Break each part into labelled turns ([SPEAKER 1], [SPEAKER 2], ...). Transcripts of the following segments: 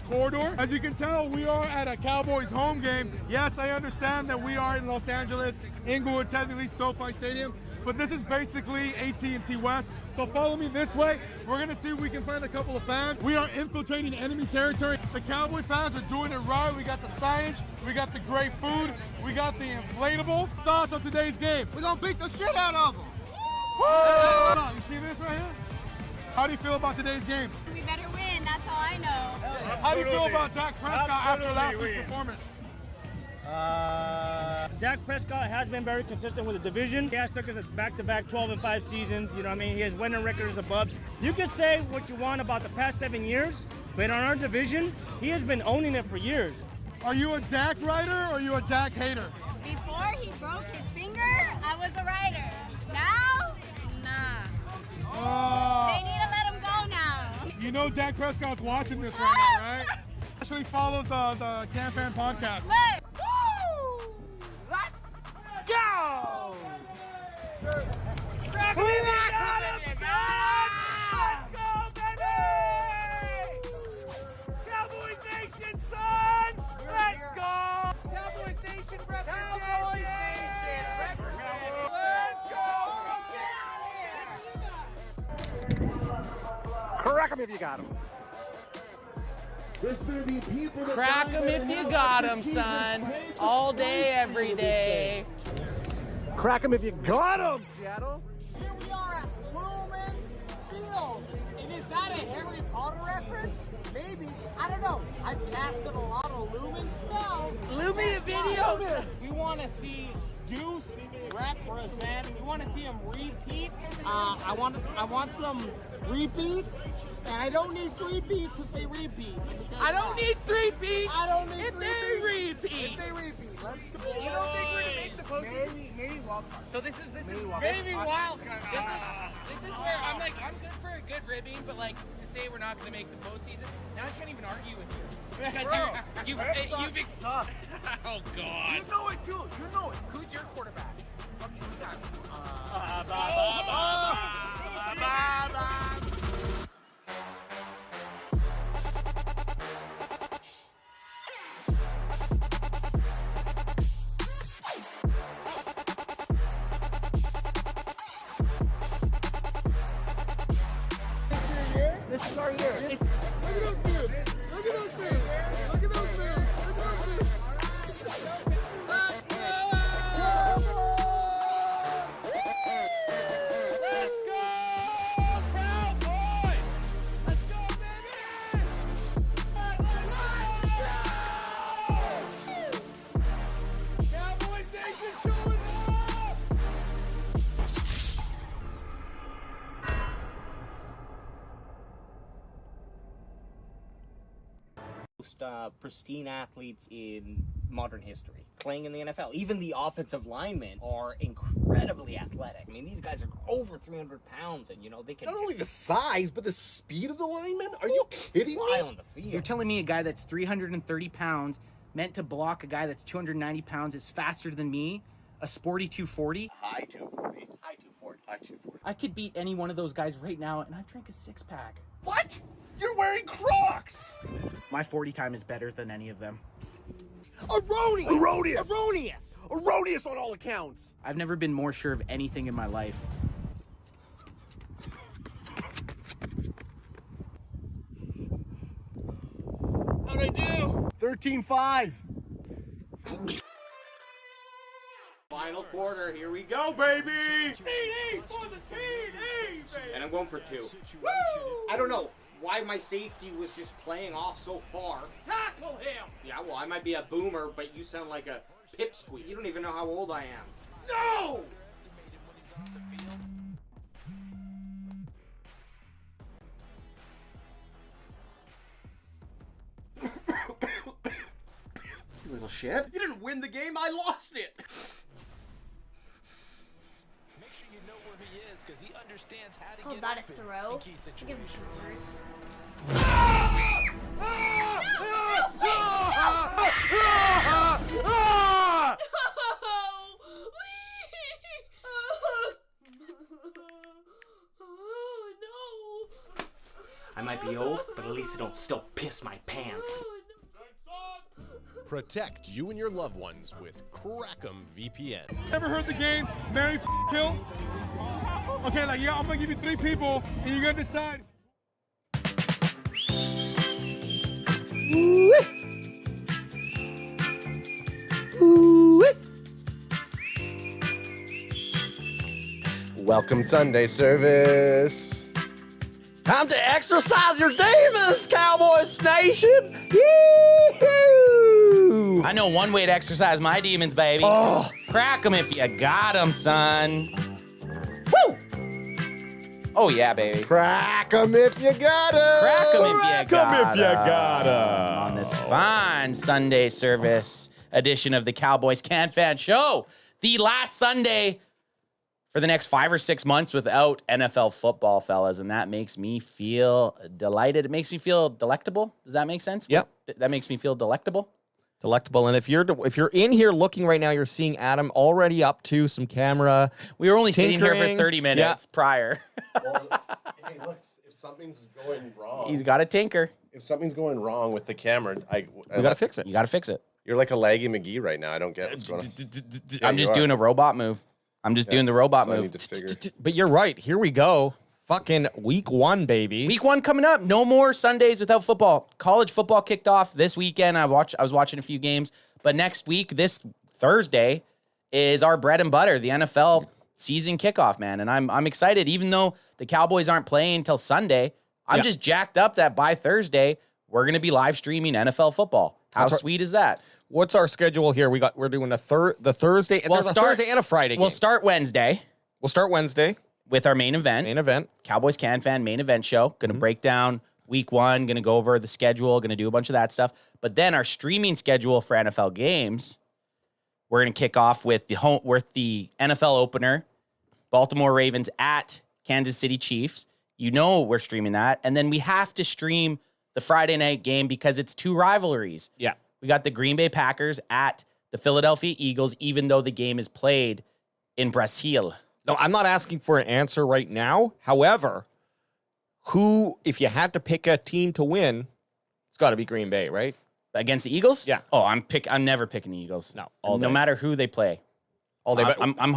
[SPEAKER 1] corridor. As you can tell, we are at a Cowboys home game. Yes, I understand that we are in Los Angeles, Inglewood, technically SoFi Stadium, but this is basically AT&T West. So follow me this way. We're gonna see if we can find a couple of fans. We are infiltrating enemy territory. The Cowboy fans are doing it right. We got the signage, we got the great food, we got the inflatables. Thoughts on today's game?
[SPEAKER 2] We're gonna beat the shit out of them.
[SPEAKER 1] Woo! You see this right here? How do you feel about today's game?
[SPEAKER 3] We better win, that's all I know.
[SPEAKER 1] How do you feel about Dak Prescott after last week's performance?
[SPEAKER 4] Dak Prescott has been very consistent with the division. He has took us back-to-back 12-5 seasons. You know what I mean? He has winning records above. You can say what you want about the past 7 years, but on our division, he has been owning it for years.
[SPEAKER 1] Are you a Dak rider or are you a Dak hater?
[SPEAKER 3] Before he broke his finger, I was a rider. Now, nah. They need to let him go now.
[SPEAKER 1] You know Dak Prescott's watching this right now, right? Actually follows the CanFan podcast.
[SPEAKER 3] Look.
[SPEAKER 2] Go!
[SPEAKER 4] We got him, son! Let's go, baby! Cowboys Nation, son! Let's go! Cowboys Nation represent! Cowboys Nation represent! Let's go! Get out of here!
[SPEAKER 2] Crack 'em if you got 'em.
[SPEAKER 5] Crack 'em if you got 'em, son. All day, every day.
[SPEAKER 2] Crack 'em if you got 'em, Seattle.
[SPEAKER 6] Here we are at Lumen Field. And is that a Harry Potter reference? Maybe. I don't know. I've casted a lot of Lumen spells.
[SPEAKER 5] Lumen videos.
[SPEAKER 6] We want to see Deuce represent. We want to see him repeat. I want some repeats. And I don't need 3 beats if they repeat.
[SPEAKER 5] I don't need 3 beats.
[SPEAKER 6] I don't need
[SPEAKER 5] if
[SPEAKER 6] 3
[SPEAKER 5] they
[SPEAKER 6] beats.
[SPEAKER 5] repeat.
[SPEAKER 6] If they repeat. Let's go.
[SPEAKER 5] You don't think we're gonna make the postseason?
[SPEAKER 6] Maybe wild card.
[SPEAKER 5] So this is
[SPEAKER 6] Maybe wild card.
[SPEAKER 5] This is where I'm like, I'm good for a good ribbing, but like to say we're not gonna make the postseason, now I can't even argue with you because you've sucked. Oh God.
[SPEAKER 2] You know it too. You know it.
[SPEAKER 5] Who's your quarterback?
[SPEAKER 2] Fucking you got
[SPEAKER 5] This is our year.
[SPEAKER 1] Look at those dudes. Look at those dudes. Look at those dudes. Look at those dudes.
[SPEAKER 5] Let's go! Let's go, Cowboys! Let's go, baby! Cowboys Nation showing up!
[SPEAKER 7] Most pristine athletes in modern history playing in the NFL. Even the offensive linemen are incredibly athletic. I mean, these guys are over 300 pounds, and you know they can
[SPEAKER 2] not only the size, but the speed of the linemen. Are you kidding
[SPEAKER 7] fly
[SPEAKER 2] me?
[SPEAKER 7] on the field.
[SPEAKER 5] You're telling me a guy that's 330 pounds meant to block a guy that's 290 pounds is faster than me, a sporty 240?
[SPEAKER 7] High 240. High 240. High 240.
[SPEAKER 5] I could beat any one of those guys right now, and I've drank a 6-pack.
[SPEAKER 2] What? You're wearing Crocs.
[SPEAKER 5] My 40 time is better than any of them.
[SPEAKER 2] Erroneous. Erroneous.
[SPEAKER 6] Erroneous.
[SPEAKER 2] Erroneous on all accounts.
[SPEAKER 5] I've never been more sure of anything in my life.
[SPEAKER 4] How'd I do?
[SPEAKER 2] 13-5.
[SPEAKER 7] Final quarter. Here we go, baby. CD for the CD, baby. And I'm going for 2. Woo! I don't know why my safety was just playing off so far.
[SPEAKER 6] Tackle him.
[SPEAKER 7] Yeah, well, I might be a boomer, but you sound like a pipsqueak. You don't even know how old I am.
[SPEAKER 6] No.
[SPEAKER 7] You little shit. You didn't win the game, I lost it.
[SPEAKER 8] Make sure you know where he is, because he understands how to
[SPEAKER 3] Call
[SPEAKER 8] get
[SPEAKER 3] that a
[SPEAKER 8] open
[SPEAKER 3] throw?
[SPEAKER 8] in key
[SPEAKER 3] Give him
[SPEAKER 8] situations.
[SPEAKER 3] shoulders.
[SPEAKER 5] I'm
[SPEAKER 7] might be old, but at least I don't still piss my pants.
[SPEAKER 9] Protect you and your loved ones with Crackem VPN.
[SPEAKER 1] Ever heard the game Marry, Kill? Okay, like, yeah, I'm gonna give you 3 people, and you're gonna decide.
[SPEAKER 9] Welcome Sunday service.
[SPEAKER 2] Time to exercise your demons, Cowboys Nation. Yee-hoo!
[SPEAKER 10] I know one way to exercise my demons, baby.
[SPEAKER 2] Oh.
[SPEAKER 10] Crack 'em if you got 'em, son. Woo! Oh, yeah, baby.
[SPEAKER 9] Crack 'em if you got 'em.
[SPEAKER 10] Crack 'em if you
[SPEAKER 2] Crack 'em
[SPEAKER 10] got
[SPEAKER 2] if you
[SPEAKER 10] 'em.
[SPEAKER 2] got 'em.
[SPEAKER 10] On this fine Sunday service edition of the Cowboys CanFan Show. The last Sunday for the next 5 or 6 months without NFL football, fellas, and that makes me feel delighted. It makes me feel delectable. Does that make sense?
[SPEAKER 2] Yep.
[SPEAKER 10] That makes me feel delectable.
[SPEAKER 2] Delectable. And if you're in here looking right now, you're seeing Adam already up to some camera.
[SPEAKER 10] We were only sitting here for
[SPEAKER 2] tinkering.
[SPEAKER 10] 30 minutes prior.
[SPEAKER 9] Well, hey, look, if something's going wrong,
[SPEAKER 10] He's got a tinker.
[SPEAKER 9] if something's going wrong with the camera,
[SPEAKER 2] We got to fix it.
[SPEAKER 10] You got to fix it.
[SPEAKER 9] You're like a laggy McGee right now. I don't get what's going on. Yeah,
[SPEAKER 10] I'm just
[SPEAKER 9] you
[SPEAKER 10] doing
[SPEAKER 9] are.
[SPEAKER 10] a robot move. I'm just doing the robot
[SPEAKER 9] So I
[SPEAKER 10] move.
[SPEAKER 9] need to figure.
[SPEAKER 2] But you're right. Here we go. Fucking week 1, baby.
[SPEAKER 10] Week 1 coming up. No more Sundays without football. College football kicked off this weekend. I was watching a few games. But next week, this Thursday, is our bread and butter, the NFL season kickoff, man. And I'm excited, even though the Cowboys aren't playing until Sunday. I'm just jacked up that by Thursday, we're going to be live streaming NFL football. How sweet is that?
[SPEAKER 2] What's our schedule here? We're doing the Thursday. And there's a Thursday and a Friday game.
[SPEAKER 10] We'll start Wednesday
[SPEAKER 2] We'll start Wednesday.
[SPEAKER 10] with our main event.
[SPEAKER 2] Main event.
[SPEAKER 10] Cowboys CanFan main event show. Going to break down week 1, going to go over the schedule, going to do a bunch of that stuff. But then our streaming schedule for NFL games, we're going to kick off with the NFL opener, Baltimore Ravens at Kansas City Chiefs. You know we're streaming that. And then we have to stream the Friday night game because it's 2 rivalries.
[SPEAKER 2] Yeah.
[SPEAKER 10] We got the Green Bay Packers at the Philadelphia Eagles, even though the game is played in Brazil.
[SPEAKER 2] No, I'm not asking for an answer right now. However, if you had to pick a team to win, it's got to be Green Bay, right?
[SPEAKER 10] Against the Eagles?
[SPEAKER 2] Yeah.
[SPEAKER 10] Oh, I'm never picking the Eagles.
[SPEAKER 2] No,
[SPEAKER 10] no matter who they play.
[SPEAKER 2] All day. But,
[SPEAKER 10] I'm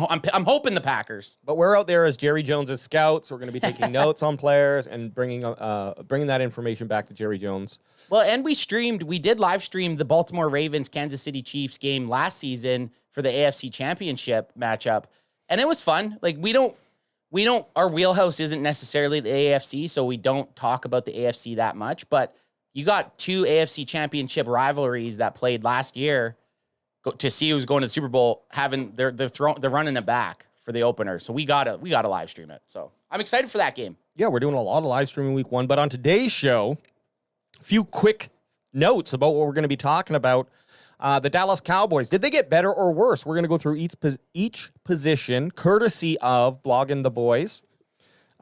[SPEAKER 10] hoping the Packers.
[SPEAKER 2] but we're out there as Jerry Jones' scouts. We're going to be taking notes on players and bringing that information back to Jerry Jones.
[SPEAKER 10] Well, and we did live stream the Baltimore Ravens Kansas City Chiefs game last season for the AFC Championship matchup, and it was fun. Like our wheelhouse isn't necessarily the AFC, so we don't talk about the AFC that much. But you got 2 AFC Championship rivalries that played last year to see who's going to the Super Bowl. They're running it back for the opener, so we gotta live stream it. So I'm excited for that game.
[SPEAKER 2] Yeah, we're doing a lot of live streaming week 1. But on today's show, a few quick notes about what we're going to be talking about. The Dallas Cowboys, did they get better or worse? We're going to go through each position, courtesy of Blogging the Boys,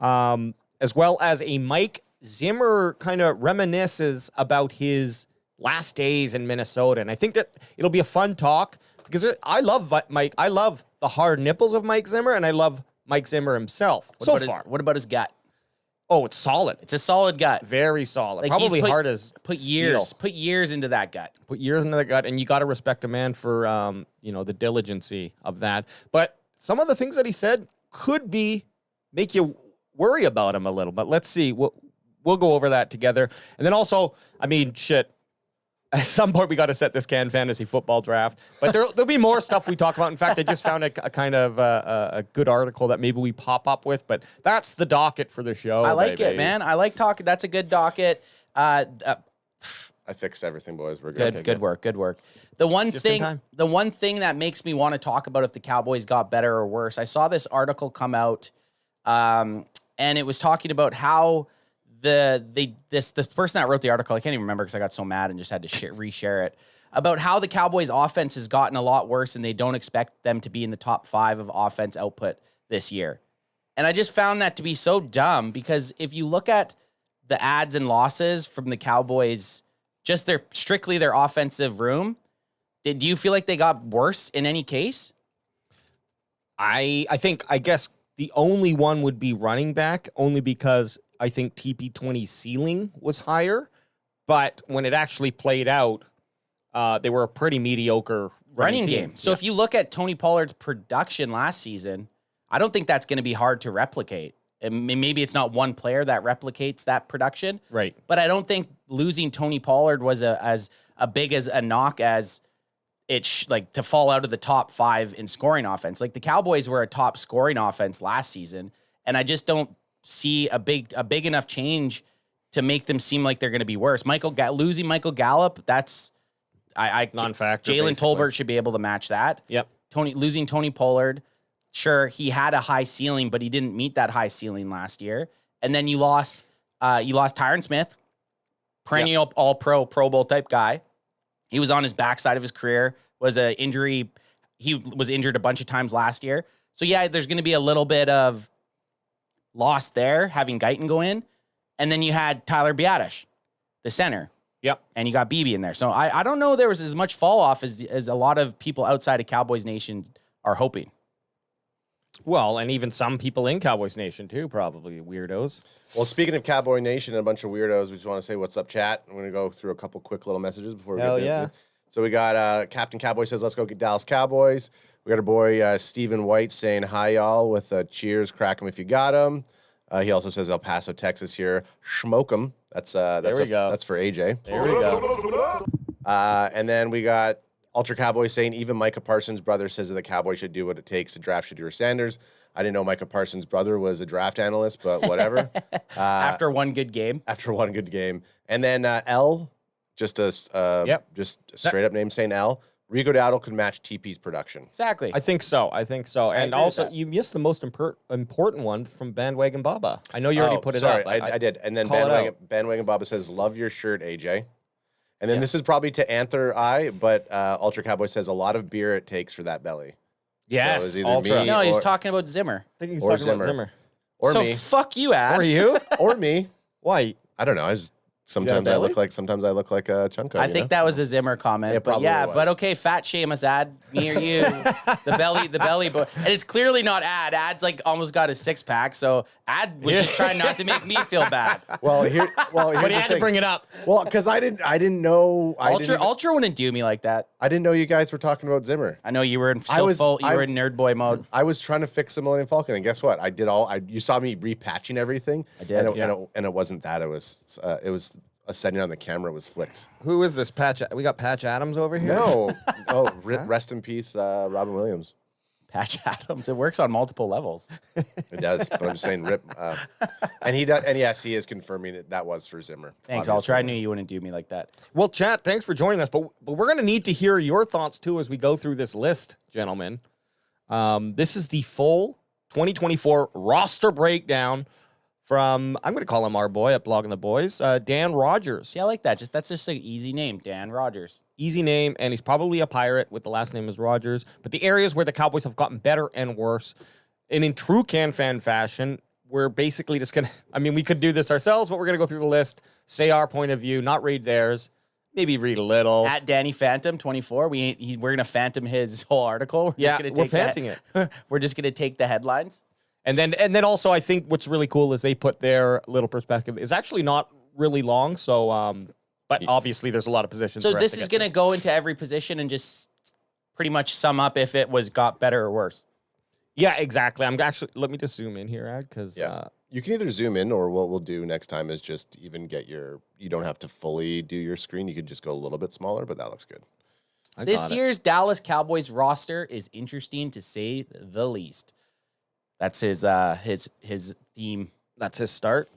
[SPEAKER 2] as well as a Mike Zimmer kind of reminisces about his last days in Minnesota. And I think that it'll be a fun talk because I love Mike. I love the hard nipples of Mike Zimmer, and I love Mike Zimmer himself
[SPEAKER 10] What about his gut?
[SPEAKER 2] Oh, it's solid.
[SPEAKER 10] It's a solid gut.
[SPEAKER 2] Very solid.
[SPEAKER 10] Like,
[SPEAKER 2] Probably
[SPEAKER 10] he's
[SPEAKER 2] hard as
[SPEAKER 10] put
[SPEAKER 2] steel.
[SPEAKER 10] years into that gut.
[SPEAKER 2] Put years into the gut, and you got to respect a man for the diligency of that. But some of the things that he said could make you worry about him a little. But let's see. We'll go over that together. And then also, shit. At some point, we got to set this Can Fantasy Football draft. But there'll be more stuff we talk about. In fact, I just found a kind of a good article that maybe we pop up with. But that's the docket for the show.
[SPEAKER 10] I like it, man. I like talking. That's a good docket.
[SPEAKER 9] I fixed everything, boys. We're good.
[SPEAKER 10] Good work. The one thing that makes me want to talk about if the Cowboys got better or worse, I saw this article come out, and it was talking about how this person that wrote the article, I can't even remember because I got so mad and just had to reshare it, about how the Cowboys offense has gotten a lot worse and they don't expect them to be in the top 5 of offense output this year. And I just found that to be so dumb because if you look at the adds and losses from the Cowboys, just strictly their offensive room, do you feel like they got worse in any case?
[SPEAKER 2] I guess the only one would be running back, only because I think TP20's ceiling was higher, but when it actually played out, they were a pretty mediocre
[SPEAKER 10] running
[SPEAKER 2] team.
[SPEAKER 10] game. So if you look at Tony Pollard's production last season, I don't think that's going to be hard to replicate. And maybe it's not one player that replicates that production.
[SPEAKER 2] Right.
[SPEAKER 10] But I don't think losing Tony Pollard was as big as a knock as it like to fall out of the top 5 in scoring offense. Like the Cowboys were a top scoring offense last season, and I just don't see a big enough change to make them seem like they're going to be worse. Losing Michael Gallup, that's
[SPEAKER 2] non-factor.
[SPEAKER 10] Jalen Tolbert should be able to match that.
[SPEAKER 2] Yep.
[SPEAKER 10] Losing Tony Pollard, sure, he had a high ceiling, but he didn't meet that high ceiling last year. And then you lost Tyron Smith, perennial All-Pro, Pro Bowl type guy. He was on his backside of his career. He was injured a bunch of times last year. So yeah, there's going to be a little bit of loss there, having Guyton go in. And then you had Tyler Biadasz, the center.
[SPEAKER 2] Yep.
[SPEAKER 10] And you got BB in there. So I don't know there was as much fall off as a lot of people outside of Cowboys Nation are hoping.
[SPEAKER 2] Well, and even some people in Cowboys Nation too, probably weirdos.
[SPEAKER 9] Well, speaking of Cowboy Nation and a bunch of weirdos, we just want to say what's up, chat. I'm going to go through a couple quick little messages before we get there. So we got Captain Cowboy says, let's go get Dallas Cowboys. We got our boy Stephen White saying hi, y'all, with cheers, crack 'em if you got 'em. He also says El Paso, Texas here. Schmoke 'em. That's for AJ.
[SPEAKER 2] There we go.
[SPEAKER 9] And then we got Ultra Cowboy saying even Micah Parsons' brother says that the Cowboys should do what it takes to draft Shedeur Sanders. I didn't know Micah Parsons' brother was a draft analyst, but whatever.
[SPEAKER 10] After one good game.
[SPEAKER 9] And then L, just a straight up name saying L. Rico Dowdle could match TP's production.
[SPEAKER 10] Exactly.
[SPEAKER 2] I think so. And also, you missed the most important one from Bandwagon Baba. I know you already put it up.
[SPEAKER 9] I did. And then Bandwagon Baba says, love your shirt, AJ. And then this is probably to Anther Eye, but Ultra Cowboy says a lot of beer it takes for that belly.
[SPEAKER 10] Yes,
[SPEAKER 9] so
[SPEAKER 10] Ultra. No, he was talking about Zimmer.
[SPEAKER 2] I think he was talking about Zimmer.
[SPEAKER 9] Or
[SPEAKER 10] so
[SPEAKER 9] me.
[SPEAKER 10] Fuck you, Ad.
[SPEAKER 2] Or you?
[SPEAKER 9] Or me.
[SPEAKER 2] Why?
[SPEAKER 9] I don't know. Sometimes I look like a Chunko.
[SPEAKER 10] I think that was a Zimmer comment.
[SPEAKER 9] It probably was.
[SPEAKER 10] But okay, fat shame us, Ad. Me or you. the belly. But and it's clearly not Ad. Ad's like almost got a 6-pack, so Ad was just trying not to make me feel bad.
[SPEAKER 2] But he had to bring it up.
[SPEAKER 9] Well, because I didn't know.
[SPEAKER 10] Ultra wouldn't do me like that.
[SPEAKER 9] I didn't know you guys were talking about Zimmer.
[SPEAKER 10] I know you were in nerd boy mode.
[SPEAKER 9] I was trying to fix the Millennium Falcon, and guess what? I did you saw me repatching everything.
[SPEAKER 10] I did.
[SPEAKER 9] And it wasn't that. It was a setting on the camera was flicked.
[SPEAKER 2] Who is this Patch? We got Patch Adams over here?
[SPEAKER 9] No. Rest in peace, Robin Williams.
[SPEAKER 10] Patch Adams. It works on multiple levels.
[SPEAKER 9] It does, but I'm just saying rip. And he does, and yes, he is confirming that was for Zimmer.
[SPEAKER 10] Thanks, Ultra. I knew you wouldn't do me like that.
[SPEAKER 2] Well, chat, thanks for joining us, but we're going to need to hear your thoughts too as we go through this list, gentlemen. This is the full 2024 roster breakdown from, I'm going to call him our boy at Blogging the Boys, Dan Rogers.
[SPEAKER 10] See, I like that. That's just an easy name, Dan Rogers.
[SPEAKER 2] Easy name, and he's probably a Pirate with the last name is Rogers. But the areas where the Cowboys have gotten better and worse, and in true CanFan fashion, we're basically just going to, we could do this ourselves, but we're going to go through the list, say our point of view, not read theirs, maybe read a little.
[SPEAKER 10] At Danny Phantom 24, we're going to phantom his whole article.
[SPEAKER 2] We're phantoming it.
[SPEAKER 10] We're just going to take the headlines.
[SPEAKER 2] And then also, I think what's really cool is they put their little perspective is actually not really long. So, but obviously there's a lot of positions.
[SPEAKER 10] So this is going to go into every position and just pretty much sum up if it got better or worse.
[SPEAKER 2] Yeah, exactly. Let me just zoom in here, Ad, because
[SPEAKER 9] you can either zoom in, or what we'll do next time is just even get you don't have to fully do your screen. You could just go a little bit smaller, but that looks good.
[SPEAKER 10] This year's Dallas Cowboys roster is interesting to say the least. That's his theme.
[SPEAKER 2] That's his start.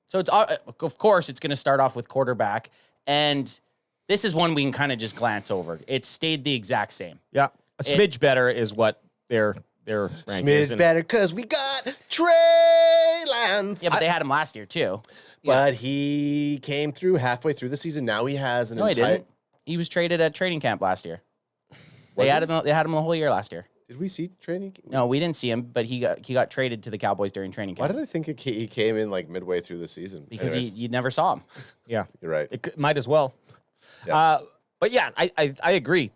[SPEAKER 10] So it's of course it's going to start off with quarterback, and this is one we can kind of just glance over. It stayed the exact same.
[SPEAKER 2] Yeah, a smidge better is what their rank is.
[SPEAKER 9] Smidge better because we got Trey Lance.
[SPEAKER 10] Yeah, but they had him last year too.
[SPEAKER 9] But he came through halfway through the season. Now he has an
[SPEAKER 10] he didn't. He was traded at training camp last year. They had him the whole year last year.
[SPEAKER 9] Did we see training?
[SPEAKER 10] No, we didn't see him, but he got traded to the Cowboys during training camp.
[SPEAKER 9] Why did I think he came in like midway through the season?
[SPEAKER 10] Because you never saw him.
[SPEAKER 2] Yeah,
[SPEAKER 9] you're right.
[SPEAKER 2] It might as well.
[SPEAKER 9] Yeah.
[SPEAKER 2] But yeah, I agree.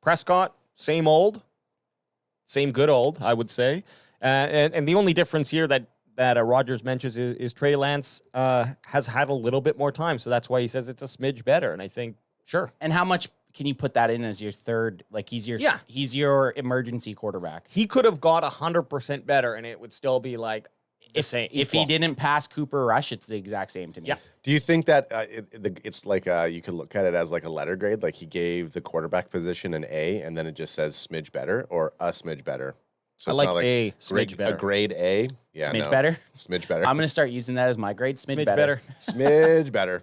[SPEAKER 2] Prescott, same good old, I would say. And the only difference here that that Rogers mentions is Trey Lance has had a little bit more time, so that's why he says it's a smidge better. And I think sure.
[SPEAKER 10] And how much can you put that in as your third? Like he's your emergency quarterback.
[SPEAKER 2] He could have got 100% better, and it would still be like
[SPEAKER 10] if he didn't pass Cooper Rush, it's the exact same to me.
[SPEAKER 2] Yeah.
[SPEAKER 9] Do you think that it's like you could look at it as like a letter grade? Like he gave the quarterback position an A, and then it just says smidge better or a smidge better. So
[SPEAKER 2] I
[SPEAKER 9] it's
[SPEAKER 2] like
[SPEAKER 9] not
[SPEAKER 2] A, smidge better.
[SPEAKER 9] A grade A. Yeah,
[SPEAKER 10] Smidge better?
[SPEAKER 9] Smidge better.
[SPEAKER 10] I'm going to start using that as my grade. Smidge better.
[SPEAKER 9] Smidge better.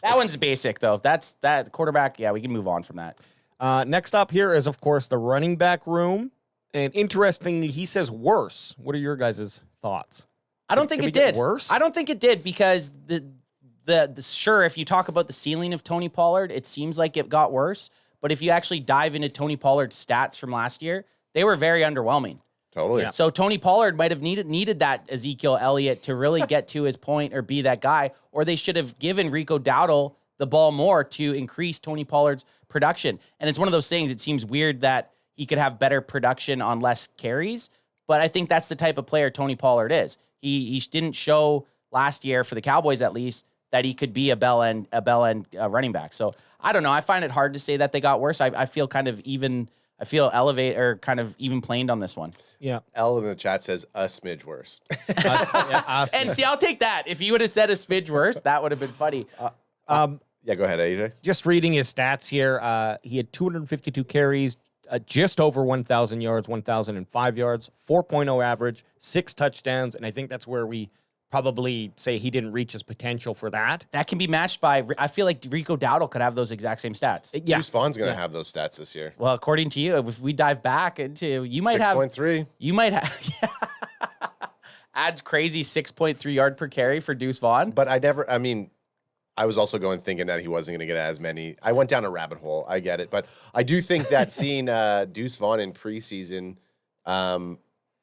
[SPEAKER 10] That one's basic, though. That's that quarterback. Yeah, we can move on from that.
[SPEAKER 2] Next up here is, of course, the running back room. And interestingly, he says worse. What are your guys' thoughts?
[SPEAKER 10] I don't think it did. Worse? I don't think it did because the sure, if you talk about the ceiling of Tony Pollard, it seems like it got worse. But if you actually dive into Tony Pollard's stats from last year, they were very underwhelming.
[SPEAKER 9] Totally. Yeah.
[SPEAKER 10] So Tony Pollard might have needed that Ezekiel Elliott to really get to his point or be that guy, or they should have given Rico Dowdle the ball more to increase Tony Pollard's production. And it's one of those things, it seems weird that he could have better production on less carries, but I think that's the type of player Tony Pollard is. He didn't show last year, for the Cowboys at least, that he could be a bell end running back. So I don't know. I find it hard to say that they got worse. I feel kind of even. I feel elevate or kind of even planed on this one.
[SPEAKER 2] Yeah.
[SPEAKER 9] L in the chat says a smidge worse.
[SPEAKER 10] And see, I'll take that. If you would have said a smidge worse, that would have been funny.
[SPEAKER 9] Yeah, go ahead, AJ.
[SPEAKER 2] Just reading his stats here. He had 252 carries, just over 1,000 yards, 1,005 yards, 4.0 average, 6 touchdowns. And I think that's where we probably say he didn't reach his potential for that.
[SPEAKER 10] That can be matched by, I feel like Rico Dowdle could have those exact same stats.
[SPEAKER 2] Yeah.
[SPEAKER 9] Deuce Vaughn's going to have those stats this year.
[SPEAKER 10] Well, according to you, if we dive back into, you might
[SPEAKER 9] 6.3.
[SPEAKER 10] You might have, adds crazy 6.3 yard per carry for Deuce Vaughn.
[SPEAKER 9] But I was also thinking that he wasn't going to get as many. I went down a rabbit hole. I get it. But I do think that seeing Deuce Vaughn in preseason,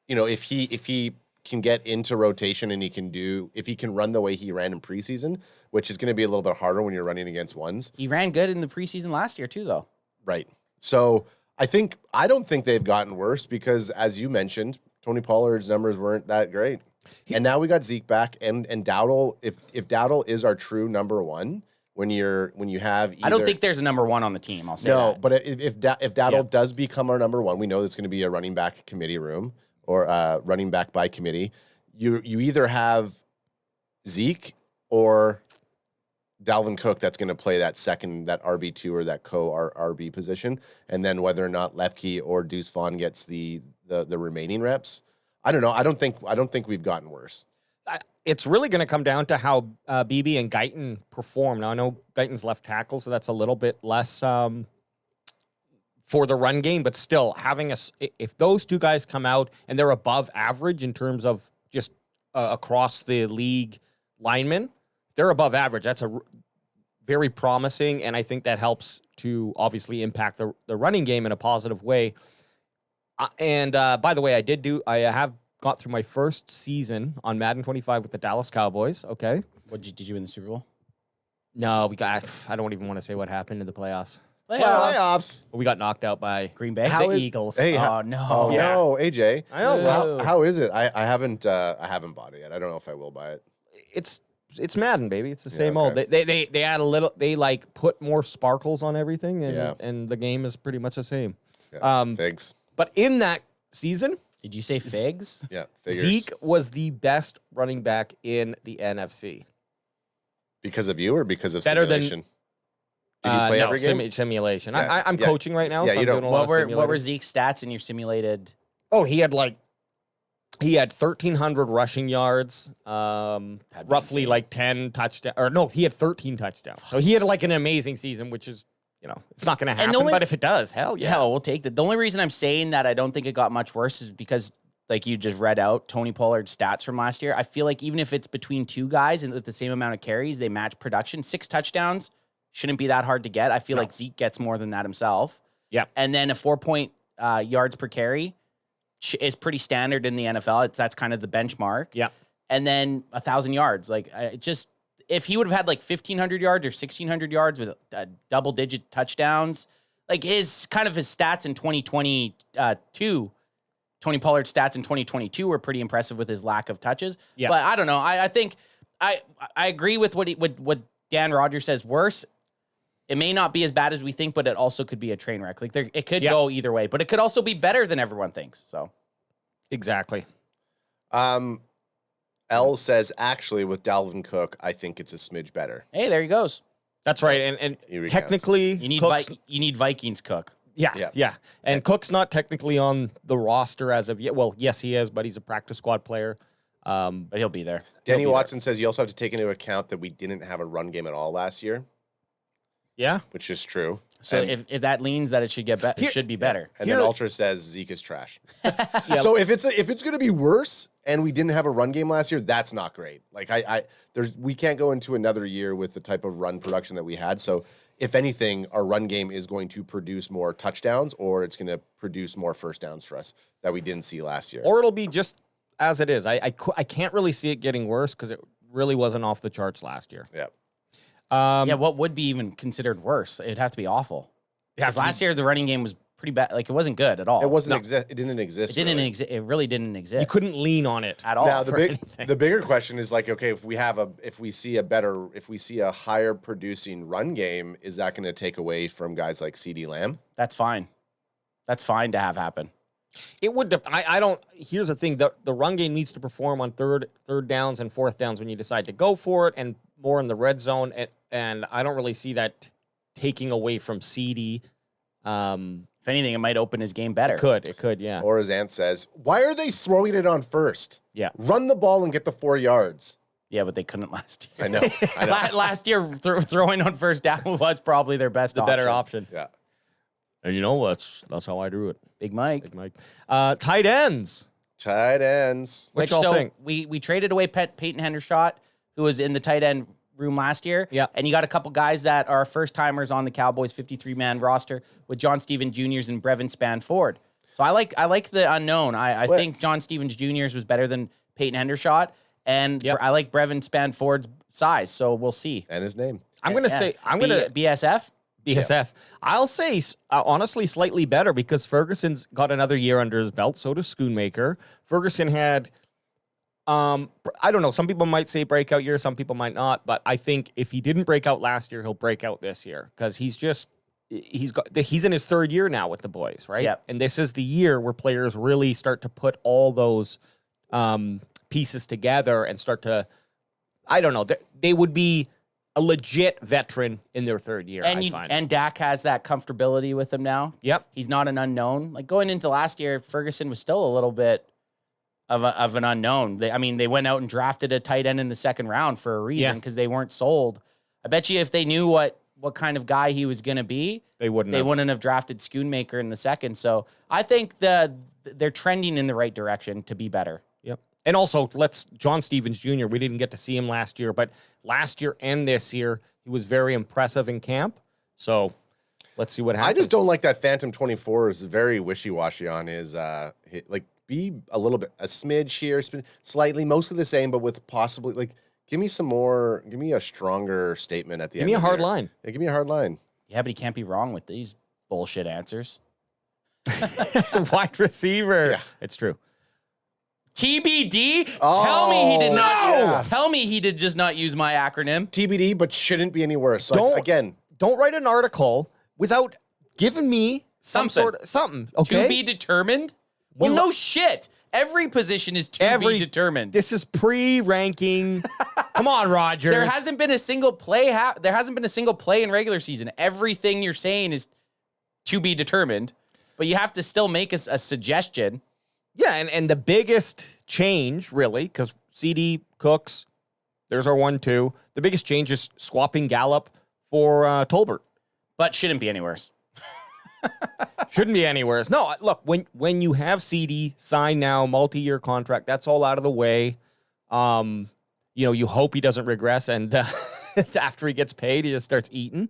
[SPEAKER 9] if he can get into rotation and if he can run the way he ran in preseason, which is going to be a little bit harder when you're running against ones.
[SPEAKER 10] He ran good in the preseason last year too, though.
[SPEAKER 9] Right. So I don't think they've gotten worse because, as you mentioned, Tony Pollard's numbers weren't that great. And now we got Zeke back and Dowdle. If Dowdle is our true number one, when you have either,
[SPEAKER 10] I don't think there's a number one on the team. I'll say that.
[SPEAKER 9] No, but if Dowdle does become our number one, we know it's going to be a running back committee room or running back by committee. You either have Zeke or Dalvin Cook that's going to play that RB2 or that RB position, and then whether or not Lepke or Deuce Vaughn gets the remaining reps. I don't know. I don't think we've gotten worse.
[SPEAKER 2] It's really going to come down to how BB and Guyton perform. Now, I know Guyton's left tackle, so that's a little bit less for the run game, but still, if those two guys come out and they're above average in terms of just across the league linemen, they're above average. That's very promising, and I think that helps to obviously impact the running game in a positive way. And by the way, I have got through my first season on Madden 25 with the Dallas Cowboys. Okay.
[SPEAKER 10] Did you win the Super Bowl?
[SPEAKER 2] No, I don't even want to say what happened in the playoffs.
[SPEAKER 9] Playoffs.
[SPEAKER 2] We got knocked out by
[SPEAKER 10] Green Bay.
[SPEAKER 2] The Eagles.
[SPEAKER 9] Hey,
[SPEAKER 10] oh no.
[SPEAKER 9] Oh
[SPEAKER 2] Yeah.
[SPEAKER 9] no, AJ.
[SPEAKER 2] I know.
[SPEAKER 9] How is it? I haven't bought it yet. I don't know if I will buy it.
[SPEAKER 2] It's Madden, baby. It's the same old.
[SPEAKER 9] okay.
[SPEAKER 2] They add a little. They like put more sparkles on everything, and
[SPEAKER 9] Yeah.
[SPEAKER 2] and the game is pretty much the same.
[SPEAKER 9] Yeah, figs.
[SPEAKER 2] But in that season,
[SPEAKER 10] Did you say figs?
[SPEAKER 9] Yeah, figures.
[SPEAKER 2] Zeke was the best running back in the NFC.
[SPEAKER 9] Because of you or because of
[SPEAKER 2] Better than-
[SPEAKER 9] simulation? Did you play every game?
[SPEAKER 2] Simulation.
[SPEAKER 9] Yeah.
[SPEAKER 2] I'm
[SPEAKER 9] Yeah.
[SPEAKER 2] coaching right now,
[SPEAKER 9] Yeah,
[SPEAKER 2] so
[SPEAKER 9] you
[SPEAKER 2] I'm
[SPEAKER 9] don't-
[SPEAKER 2] doing a lot of
[SPEAKER 10] What were
[SPEAKER 2] simulating.
[SPEAKER 10] Zeke's stats in your simulated?
[SPEAKER 2] Oh, he had 1,300 rushing yards, roughly
[SPEAKER 10] insane.
[SPEAKER 2] like 10 touchdowns. Or no, he had 13 touchdowns. So he had an amazing season, which is, it's not going to happen. But if it does, hell yeah.
[SPEAKER 10] Hell, we'll take that. The only reason I'm saying that I don't think it got much worse is because, like you just read out, Tony Pollard's stats from last year. I feel like even if it's between two guys and with the same amount of carries, they match production. 6 touchdowns shouldn't be that hard to get. I feel like Zeke gets more than that himself.
[SPEAKER 2] Yeah.
[SPEAKER 10] And then a 4 yards per carry is pretty standard in the NFL. That's kind of the benchmark.
[SPEAKER 2] Yeah.
[SPEAKER 10] And then 1,000 yards. If he would have had 1,500 yards or 1,600 yards with double-digit touchdowns, his stats in 2022 Tony Pollard's stats in 2022 were pretty impressive with his lack of touches.
[SPEAKER 2] Yeah.
[SPEAKER 10] But I don't know. I think I agree with what Dan Rogers says. Worse, it may not be as bad as we think, but it also could be a train wreck. Like it could go either way, but it could also be better than everyone thinks. So
[SPEAKER 2] exactly.
[SPEAKER 9] L says, actually, with Dalvin Cook, I think it's a smidge better.
[SPEAKER 10] Hey, there he goes.
[SPEAKER 2] That's right. And technically,
[SPEAKER 10] you need Vikings Cook.
[SPEAKER 2] Yeah. And Cook's not technically on the roster as of yet. Well, yes, he is, but he's a practice squad player.
[SPEAKER 10] But he'll be there.
[SPEAKER 9] Danny Watson says you also have to take into account that we didn't have a run game at all last year.
[SPEAKER 2] Yeah.
[SPEAKER 9] Which is true.
[SPEAKER 10] So if that leans that it should get better, it should be better.
[SPEAKER 9] And then Ultra says Zeke is trash. So if it's going to be worse and we didn't have a run game last year, that's not great. Like we can't go into another year with the type of run production that we had. So if anything, our run game is going to produce more touchdowns, or it's going to produce more first downs for us that we didn't see last year.
[SPEAKER 2] Or it'll be just as it is. I can't really see it getting worse because it really wasn't off the charts last year.
[SPEAKER 9] Yeah.
[SPEAKER 10] What would be even considered worse? It'd have to be awful. Because last year the running game was pretty bad. Like it wasn't good at all.
[SPEAKER 9] It wasn't. It didn't exist.
[SPEAKER 10] It didn't exist. It really didn't exist.
[SPEAKER 2] You couldn't lean on it
[SPEAKER 10] at all.
[SPEAKER 9] Now the bigger question is like, okay, if we see a higher producing run game, is that going to take away from guys like CeeDee Lamb?
[SPEAKER 10] That's fine. That's fine to have happen.
[SPEAKER 2] It would. I don't. Here's the thing: the run game needs to perform on third downs and fourth downs when you decide to go for it, and more in the red zone. And I don't really see that taking away from CeeDee.
[SPEAKER 10] If anything, it might open his game better.
[SPEAKER 2] It could, yeah.
[SPEAKER 9] Or as Ant says, why are they throwing it on first?
[SPEAKER 2] Yeah,
[SPEAKER 9] run the ball and get the 4 yards.
[SPEAKER 10] Yeah, but they couldn't last year.
[SPEAKER 9] I know.
[SPEAKER 10] Last year, throwing on first down was probably their best,
[SPEAKER 2] better option.
[SPEAKER 9] Yeah.
[SPEAKER 2] And you know that's how I drew it.
[SPEAKER 10] Big Mike.
[SPEAKER 2] Tight ends.
[SPEAKER 10] Which so we traded away Peyton Hendershot, who was in the tight end room last year.
[SPEAKER 2] Yeah.
[SPEAKER 10] And you got a couple guys that are first timers on the Cowboys 53-man roster with John Stevens Jr.'s and Brevin Spanford. So I like the unknown. I think John Stevens Jr.'s was better than Peyton Hendershot, and I like Brevin Spanford's size. So we'll see.
[SPEAKER 9] And his name.
[SPEAKER 2] I'm gonna
[SPEAKER 10] BSF.
[SPEAKER 2] BSF. Yeah. I'll say, honestly, slightly better because Ferguson's got another year under his belt. So does Schoonmaker. Ferguson had, I don't know, some people might say breakout year, some people might not. But I think if he didn't break out last year, he'll break out this year because he's in his third year now with the boys, right?
[SPEAKER 10] Yep.
[SPEAKER 2] And this is the year where players really start to put all those pieces together and start to, I don't know, they would be a legit veteran in their third year,
[SPEAKER 10] And Dak has that comfortability with him now.
[SPEAKER 2] Yep.
[SPEAKER 10] He's not an unknown. Like going into last year, Ferguson was still a little bit of an unknown. They went out and drafted a tight end in the second round for a reason because they weren't sold. I bet you if they knew what kind of guy he was going to be, they wouldn't have drafted Schoonmaker in the second. So I think they're trending in the right direction to be better.
[SPEAKER 2] Yep. And also, John Stevens Jr., we didn't get to see him last year, but last year and this year, he was very impressive in camp. So let's see what happens.
[SPEAKER 9] I just don't like that Phantom 24 is very wishy-washy on his, be a little bit, a smidge here, slightly, mostly the same, but with possibly, give me a stronger statement at the end.
[SPEAKER 2] Give me a hard line.
[SPEAKER 9] Yeah, give me a hard line.
[SPEAKER 10] Yeah, but he can't be wrong with these bullshit answers.
[SPEAKER 2] Wide receiver.
[SPEAKER 9] Yeah.
[SPEAKER 2] It's true.
[SPEAKER 10] TBD? Tell me he did not. Tell me he did just not use my acronym.
[SPEAKER 9] TBD, but shouldn't be any worse. So
[SPEAKER 2] don't write an article without giving me something. Okay.
[SPEAKER 10] To be determined? Well, no shit. Every position is to be determined.
[SPEAKER 2] This is pre-ranking. Come on, Rogers.
[SPEAKER 10] There hasn't been a single play. There hasn't been a single play in regular season. Everything you're saying is to be determined, but you have to still make a suggestion.
[SPEAKER 2] Yeah, and the biggest change, really, because CD, Cooks, there's our 1-2. The biggest change is swapping Gallup for Tolbert.
[SPEAKER 10] But shouldn't be any worse.
[SPEAKER 2] Shouldn't be anywhere. No, look, when you have CD signed now, multi-year contract, that's all out of the way. You hope he doesn't regress, and after he gets paid, he just starts eating.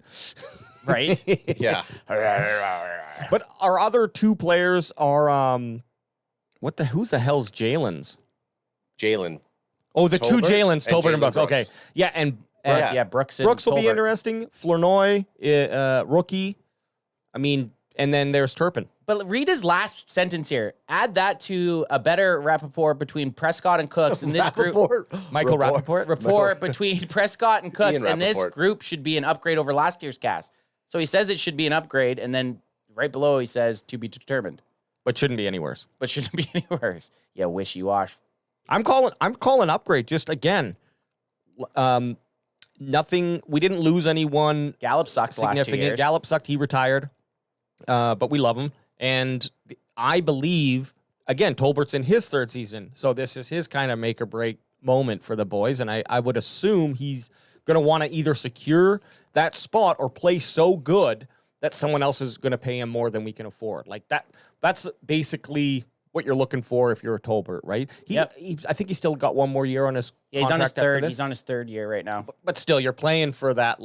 [SPEAKER 10] Right?
[SPEAKER 9] Yeah.
[SPEAKER 2] But our other two players are who's the hell's Jalen's?
[SPEAKER 9] Jalen.
[SPEAKER 2] Oh, the two Jalen's, Tolbert and Brooks.
[SPEAKER 9] Brooks.
[SPEAKER 2] Okay. Yeah, and
[SPEAKER 10] Brooks
[SPEAKER 2] will be interesting. Flournoy, rookie. And then there's Turpin.
[SPEAKER 10] But read his last sentence here. Add that to a better rapport between Prescott and Cooks. And this group,
[SPEAKER 2] Michael Rappaport?
[SPEAKER 10] rapport between Prescott and Cooks.
[SPEAKER 9] Ian
[SPEAKER 10] And this
[SPEAKER 9] Rappaport.
[SPEAKER 10] group should be an upgrade over last year's cast. So he says it should be an upgrade. And then right below, he says to be determined.
[SPEAKER 2] But shouldn't be any worse.
[SPEAKER 10] But shouldn't be any worse. Yeah, wishy-wash.
[SPEAKER 2] I'm calling upgrade. Just again, nothing. We didn't lose anyone
[SPEAKER 10] Gallup sucked the last 2
[SPEAKER 2] significant.
[SPEAKER 10] years.
[SPEAKER 2] Gallup sucked. He retired. But we love him. And I believe, again, Tolbert's in his third season. So this is his kind of make or break moment for the boys. And I would assume he's going to want to either secure that spot or play so good that someone else is going to pay him more than we can afford. Like that's basically what you're looking for if you're a Tolbert, right? I think he's still got one more year on his
[SPEAKER 10] He's on his
[SPEAKER 2] contract after
[SPEAKER 10] third.
[SPEAKER 2] this.
[SPEAKER 10] He's on his third year right now.
[SPEAKER 2] But still, you're playing for that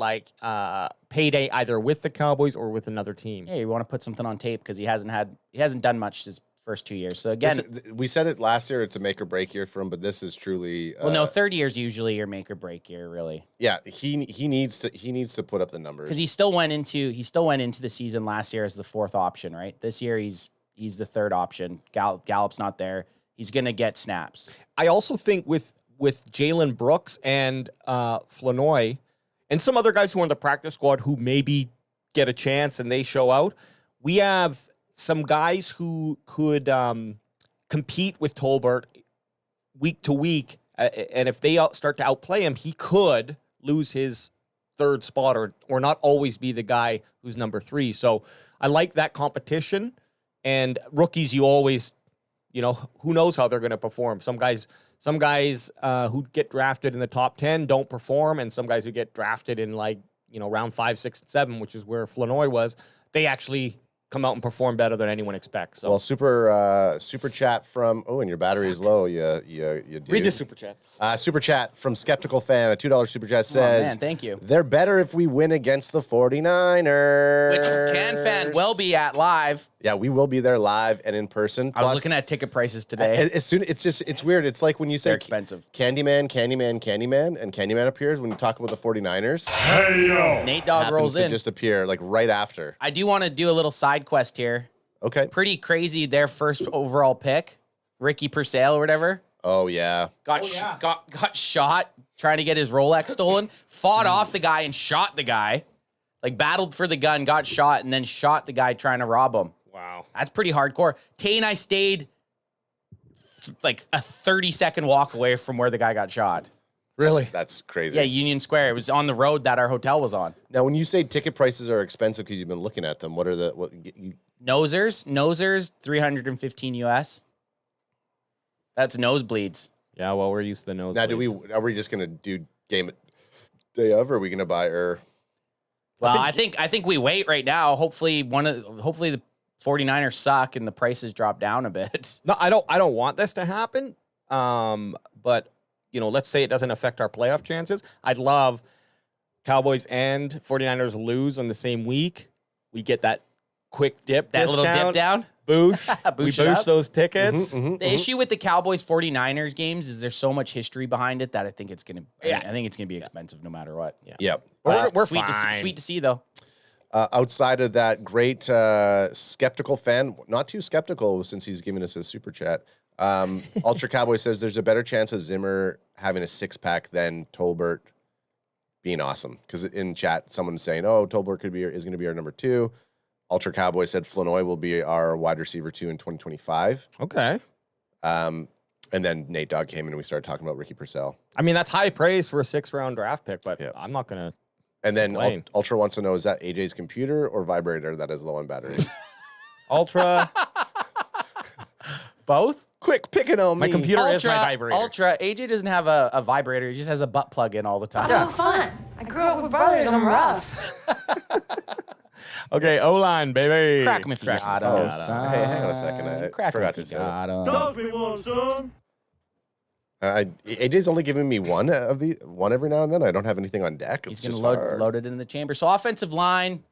[SPEAKER 2] payday either with the Cowboys or with another team.
[SPEAKER 10] Yeah, you want to put something on tape because he hasn't done much his first 2 years. So again,
[SPEAKER 9] we said it last year. It's a make or break year for him, but this is truly.
[SPEAKER 10] well, no, third year is usually your make or break year, really.
[SPEAKER 9] Yeah, he needs to put up the numbers
[SPEAKER 10] Because he still went into the season last year as the fourth option, right? This year he's the third option. Gallup's not there. He's gonna get snaps.
[SPEAKER 2] I also think with Jalen Brooks and Flanoy and some other guys who are on the practice squad who maybe get a chance and they show out, we have some guys who could compete with Tolbert week to week. And if they start to outplay him, he could lose his third spot or not always be the guy who's number 3. So I like that competition. And rookies, you always, who knows how they're going to perform. Some guys who get drafted in the top 10 don't perform, and some guys who get drafted in round 5, 6, and 7, which is where Flanoy was, they actually come out and perform better than anyone expects. So.
[SPEAKER 9] Well, super chat from and your battery is low. You
[SPEAKER 2] read this super chat.
[SPEAKER 9] Super chat from Skeptical Fan, a $2 super chat says,
[SPEAKER 10] man, thank you.
[SPEAKER 9] They're better if we win against the 49ers.
[SPEAKER 10] Which CanFan will be at live.
[SPEAKER 9] Yeah, we will be there live and in person.
[SPEAKER 10] I was looking at ticket prices today.
[SPEAKER 9] It's weird. It's like when you say
[SPEAKER 10] they're expensive.
[SPEAKER 9] Candyman, and Candyman appears when you talk about the 49ers.
[SPEAKER 10] Hey yo! Nate Dogg rolls in.
[SPEAKER 9] To just appear like right after.
[SPEAKER 10] I do want to do a little side quest here.
[SPEAKER 9] Okay.
[SPEAKER 10] Pretty crazy. Their first overall pick, Ricky Purcell or whatever.
[SPEAKER 9] Oh yeah.
[SPEAKER 10] Got shot trying to get his Rolex stolen. Fought off the guy and shot the guy. Like battled for the gun, got shot, and then shot the guy trying to rob him.
[SPEAKER 2] Wow.
[SPEAKER 10] That's pretty hardcore. Tay and I stayed like a 30-second walk away from where the guy got shot.
[SPEAKER 2] Really?
[SPEAKER 9] That's crazy.
[SPEAKER 10] Yeah, Union Square. It was on the road that our hotel was on.
[SPEAKER 9] Now, when you say ticket prices are expensive because you've been looking at them, what are
[SPEAKER 10] Nosers, $315 US. That's nosebleeds.
[SPEAKER 2] Yeah, well, we're used to the nosebleeds.
[SPEAKER 9] Now, are we just gonna do game day of, or are we gonna buy or?
[SPEAKER 10] Well, I think we wait right now. Hopefully the 49ers suck and the prices drop down a bit.
[SPEAKER 2] No, I don't want this to happen. But let's say it doesn't affect our playoff chances. I'd love Cowboys and 49ers lose on the same week. We get that quick dip
[SPEAKER 10] That
[SPEAKER 2] discount.
[SPEAKER 10] little dip down.
[SPEAKER 2] Boosh. We boosh those tickets.
[SPEAKER 10] The issue with the Cowboys 49ers games is there's so much history behind it that I think it's gonna be expensive no matter what.
[SPEAKER 9] Yeah. Yep.
[SPEAKER 2] We're
[SPEAKER 10] sweet
[SPEAKER 2] fine.
[SPEAKER 10] sweet to see though.
[SPEAKER 9] Outside of that great skeptical fan, not too skeptical since he's giving us a super chat. Ultra Cowboy says there's a better chance of Zimmer having a 6-pack than Tolbert being awesome. Because in chat, someone's saying, Tolbert is going to be our number 2. Ultra Cowboy said Flanoy will be our wide receiver 2 in 2025.
[SPEAKER 2] Okay.
[SPEAKER 9] And then Nate Dogg came in and we started talking about Ricky Purcell.
[SPEAKER 2] I mean, that's high praise for a 6th-round draft pick, but I'm not going to.
[SPEAKER 9] And then Ultra wants to know, is that AJ's computer or vibrator that is low on battery?
[SPEAKER 2] Ultra.
[SPEAKER 10] Both?
[SPEAKER 9] Quick, picking on me.
[SPEAKER 2] My computer is my vibrator.
[SPEAKER 10] Ultra. AJ doesn't have a vibrator. He just has a butt plug in all the time.
[SPEAKER 3] Oh, fun. I grew up with brothers. I'm rough.
[SPEAKER 2] Okay, O-line, baby.
[SPEAKER 10] Crack him if you got him.
[SPEAKER 9] Hey, hang on a second. I forgot to say that.
[SPEAKER 4] Toss me one, son.
[SPEAKER 9] AJ's only giving me one every now and then. I don't have anything on deck.
[SPEAKER 10] He's going to load it in the chamber. So offensive line,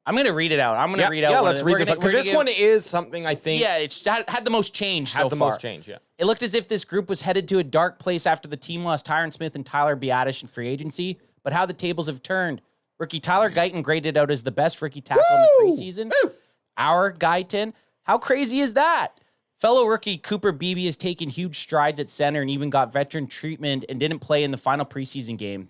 [SPEAKER 10] I'm going to read it out. I'm going to read out.
[SPEAKER 2] Yeah, let's read it. Because this one is something I think.
[SPEAKER 10] Yeah, it's had the most change so far.
[SPEAKER 2] Had the most change, yeah.
[SPEAKER 10] It looked as if this group was headed to a dark place after the team lost Tyron Smith and Tyler Biadasz in free agency. But how the tables have turned. Rookie Tyler Guyton graded out as the best rookie tackle in the preseason. our Guyton. How crazy is that? Fellow rookie Cooper Beebe has taken huge strides at center and even got veteran treatment and didn't play in the final preseason game.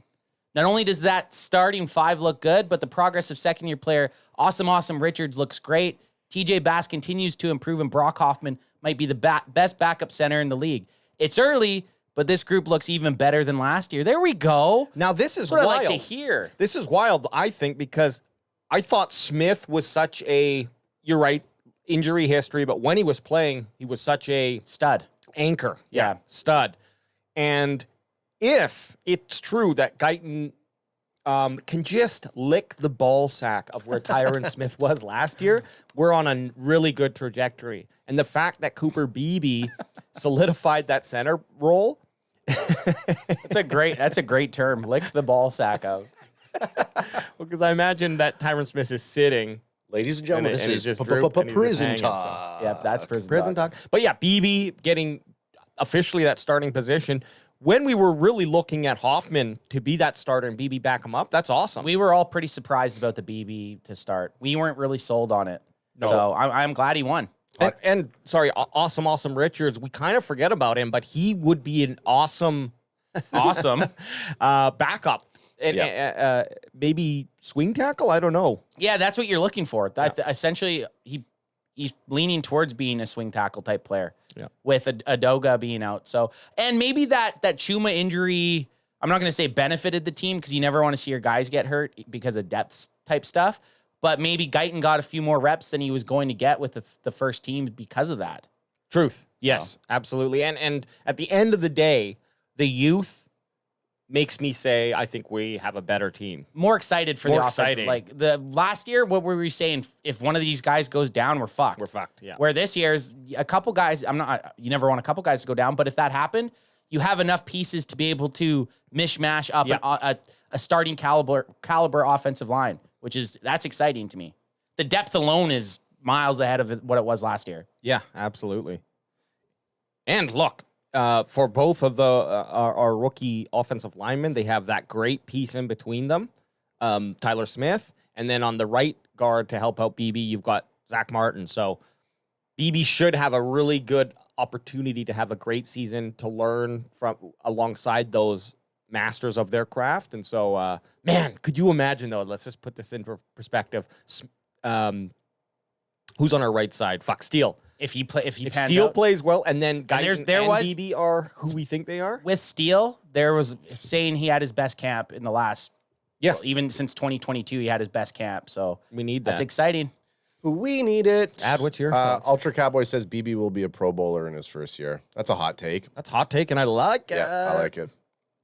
[SPEAKER 10] Not only does that starting 5 look good, but the progress of second-year player Awesome Richards looks great. TJ Bass continues to improve, and Brock Hoffman might be the best backup center in the league. It's early, but this group looks even better than last year. There we go.
[SPEAKER 2] Now, this is
[SPEAKER 10] That's what
[SPEAKER 2] wild.
[SPEAKER 10] I like to hear.
[SPEAKER 2] This is wild, I think, because I thought Smith was such a, you're right, injury history, but when he was playing, he was such a
[SPEAKER 10] stud.
[SPEAKER 2] Anchor. Yeah, stud. And if it's true that Guyton can just lick the ball sack of where Tyron Smith was last year, we're on a really good trajectory. And the fact that Cooper Beebe solidified that center role.
[SPEAKER 10] That's a great term. Lick the ball sack of.
[SPEAKER 2] Because I imagine that Tyron Smith is sitting.
[SPEAKER 9] Ladies and gentlemen, this is
[SPEAKER 2] prison
[SPEAKER 9] talk.
[SPEAKER 10] Yep, that's prison
[SPEAKER 2] talk. But yeah, Beebe getting officially that starting position. When we were really looking at Hoffman to be that starter and Beebe back him up, that's awesome.
[SPEAKER 10] We were all pretty surprised about the Beebe to start. We weren't really sold on it. No. So I'm glad he won.
[SPEAKER 2] And sorry, Awesome Richards, we kind of forget about him, but he would be an awesome backup. And maybe swing tackle? I don't know.
[SPEAKER 10] Yeah, that's what you're looking for. Essentially, he's leaning towards being a swing tackle type player.
[SPEAKER 2] Yeah.
[SPEAKER 10] With Adoga being out. So, and maybe that Chuma injury, I'm not going to say benefited the team because you never want to see your guys get hurt because of depth type stuff. But maybe Guyton got a few more reps than he was going to get with the first team because of that.
[SPEAKER 2] Truth. Yes, absolutely. And at the end of the day, the youth makes me say I think we have a better team.
[SPEAKER 10] More excited for the offense. Like the last year, what were we saying? If one of these guys goes down, we're fucked.
[SPEAKER 2] We're fucked, yeah.
[SPEAKER 10] Where this year is a couple guys, you never want a couple guys to go down, but if that happened, you have enough pieces to be able to mishmash up a starting caliber offensive line, that's exciting to me. The depth alone is miles ahead of what it was last year.
[SPEAKER 2] Yeah, absolutely. And look, for both of our rookie offensive linemen, they have that great piece in between them, Tyler Smith, and then on the right guard to help out BB, you've got Zach Martin. So BB should have a really good opportunity to have a great season to learn from alongside those masters of their craft. And so, man, could you imagine though? Let's just put this into perspective. Who's on our right side? Steele.
[SPEAKER 10] If
[SPEAKER 2] Steele plays well, and then Guyton and
[SPEAKER 10] BB
[SPEAKER 2] are who we think they are.
[SPEAKER 10] With Steele, there was saying he had his best camp in the last. Yeah, well, even since 2022, he had his best camp. So
[SPEAKER 2] we need that.
[SPEAKER 10] That's exciting.
[SPEAKER 9] We need it.
[SPEAKER 2] Ad, what's your thoughts?
[SPEAKER 9] Ultra Cowboy says BB will be a Pro Bowler in his first year. That's a hot take.
[SPEAKER 2] That's a hot take, and I like it.
[SPEAKER 9] Yeah, I like it.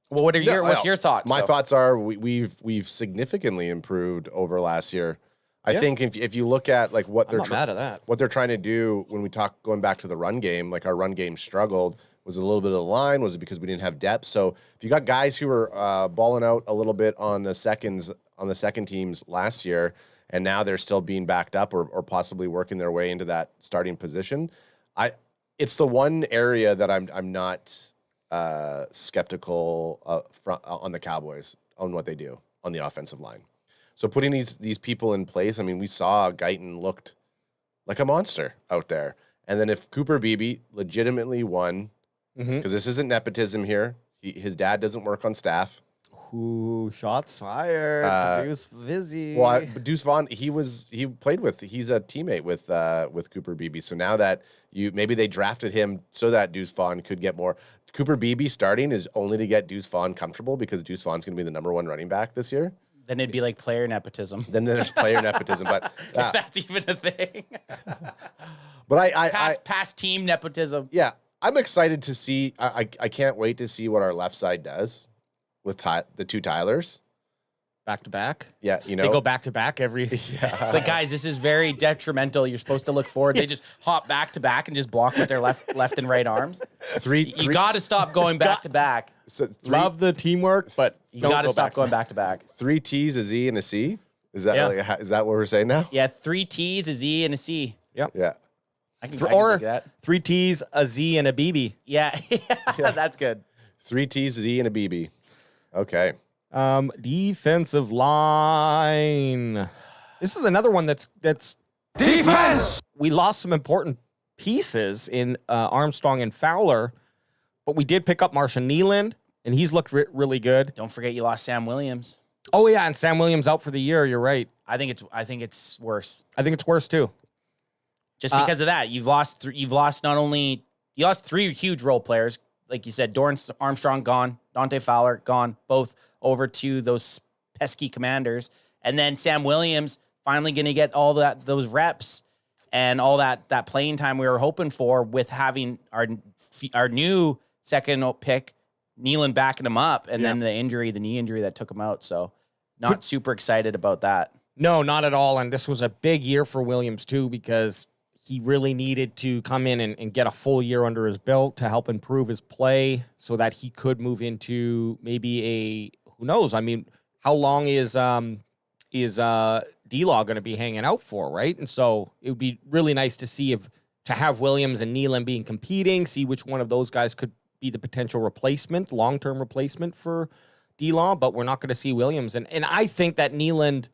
[SPEAKER 10] Well, what's your thoughts?
[SPEAKER 9] My thoughts are we've significantly improved over last year. I think if you look at like what they're trying to do when we talk going back to the run game, like our run game struggled. Was it a little bit of the line? Was it because we didn't have depth? So if you got guys who were balling out a little bit on the second teams last year, and now they're still being backed up or possibly working their way into that starting position, it's the one area that I'm not skeptical on the Cowboys on what they do on the offensive line. So putting these people in place, I mean, we saw Guyton looked like a monster out there. And then if Cooper Beebe legitimately won, because this isn't nepotism here, his dad doesn't work on staff.
[SPEAKER 2] Ooh, shots fired. Deuce Vizzy.
[SPEAKER 9] Well, Deuce Vaughn, he's a teammate with Cooper Beebe. So now that maybe they drafted him so that Deuce Vaughn could get more. Cooper Beebe starting is only to get Deuce Vaughn comfortable because Deuce Vaughn's going to be the #1 running back this year.
[SPEAKER 10] Then it'd be like player nepotism.
[SPEAKER 9] Then there's player nepotism, but
[SPEAKER 10] if that's even a thing.
[SPEAKER 9] But
[SPEAKER 10] past team nepotism.
[SPEAKER 9] Yeah, I'm excited to see. I can't wait to see what our left side does with the two Tylers.
[SPEAKER 2] Back to back?
[SPEAKER 9] Yeah,
[SPEAKER 2] they go back to back every...
[SPEAKER 10] Yeah. It's like, guys, this is very detrimental. You're supposed to look forward. They just hop back to back and just block with their left and right arms. You got to stop going back to back.
[SPEAKER 2] So love the teamwork, but
[SPEAKER 10] you got to stop going back to back.
[SPEAKER 9] 3 T's, a Z, and a C? Is that is that what we're saying now?
[SPEAKER 10] Yeah, 3 T's, a Z, and a C.
[SPEAKER 2] Yep.
[SPEAKER 9] Yeah.
[SPEAKER 10] I can dig that.
[SPEAKER 2] 3 T's, a Z, and a BB.
[SPEAKER 10] Yeah, that's good.
[SPEAKER 9] 3 T's, a Z, and a BB. Okay.
[SPEAKER 2] Defensive line. This is another one that's Defense! We lost some important pieces in Armstrong and Fowler, but we did pick up Marshawn Nealand, and he's looked really good.
[SPEAKER 10] Don't forget you lost Sam Williams.
[SPEAKER 2] Oh yeah, and Sam Williams out for the year. You're right.
[SPEAKER 10] I think it's worse.
[SPEAKER 2] I think it's worse too.
[SPEAKER 10] Just because of that, you've lost three huge role players, like you said. Dorrance Armstrong gone, Dante Fowler gone, both over to those pesky Commanders, and then Sam Williams finally going to get all those reps and all that playing time we were hoping for with having our new second pick, Nealand backing him up, and then the knee injury that took him out. So not super excited about that.
[SPEAKER 2] No, not at all. And this was a big year for Williams too, because he really needed to come in and get a full year under his belt to help improve his play so that he could move into maybe who knows? I mean, how long is D-Law going to be hanging out for, right? And so it would be really nice to have Williams and Nealand being competing, see which one of those guys could be the potential replacement, long-term replacement for D-Law, but we're not going to see Williams. And I think that Nealand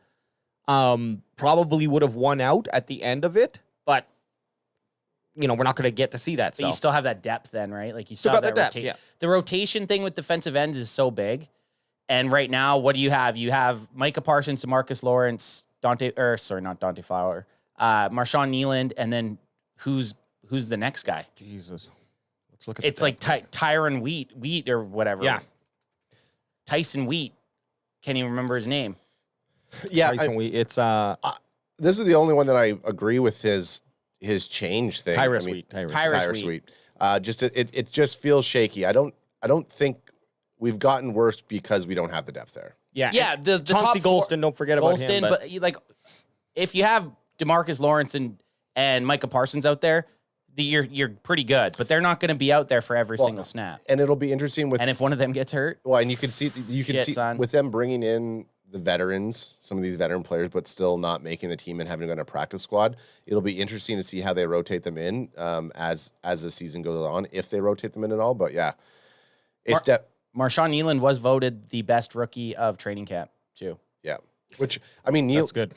[SPEAKER 2] probably would have won out at the end of it, but we're not going to get to see that.
[SPEAKER 10] But you still have that depth then, right? Like you still have that rotation. The rotation thing with defensive ends is so big. And right now, what do you have? You have Micah Parsons, DeMarcus Lawrence, not Dante Fowler, Marshawn Nealand, and then who's the next guy?
[SPEAKER 2] Jesus. Let's look at
[SPEAKER 10] it's like Tyron Wheat or whatever.
[SPEAKER 2] Yeah.
[SPEAKER 10] Tyson Wheat. Can't even remember his name.
[SPEAKER 9] Yeah.
[SPEAKER 2] Tyson Wheat. It's
[SPEAKER 9] this is the only one that I agree with his change thing.
[SPEAKER 2] Tyrus Wheat.
[SPEAKER 9] It just feels shaky. I don't think we've gotten worse because we don't have the depth there.
[SPEAKER 10] Yeah. The
[SPEAKER 2] Chauncey Golston, don't forget about him.
[SPEAKER 10] But if you have DeMarcus Lawrence and Micah Parsons out there, you're pretty good. But they're not going to be out there for every single snap.
[SPEAKER 9] And it'll be interesting
[SPEAKER 10] and if one of them gets hurt,
[SPEAKER 9] and you can see with them bringing in the veterans, some of these veteran players, but still not making the team and having to go in a practice squad. It'll be interesting to see how they rotate them in as the season goes on, if they rotate them in at all. But yeah,
[SPEAKER 10] Marshawn Nealand was voted the best rookie of training camp too.
[SPEAKER 9] Yeah, which I mean, Neal,
[SPEAKER 2] that's good.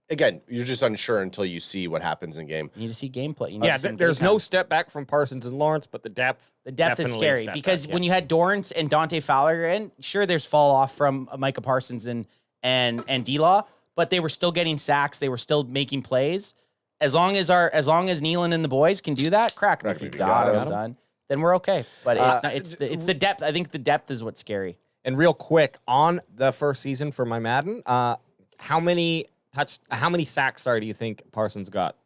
[SPEAKER 9] Again, you're just unsure until you see what happens in game.
[SPEAKER 10] You need to see gameplay.
[SPEAKER 2] There's no step back from Parsons and Lawrence, but the depth
[SPEAKER 10] is scary because when you had Dorrance and Dante Fowler in, sure, there's fall off from Micah Parsons and D-Law, but they were still getting sacks. They were still making plays. As long as Nealand and the boys can do that, crack them if you got them, son. Then we're okay. But it's the depth. I think the depth is what's scary.
[SPEAKER 2] And real quick on the first season for my Madden, how many sacks do you think Parsons got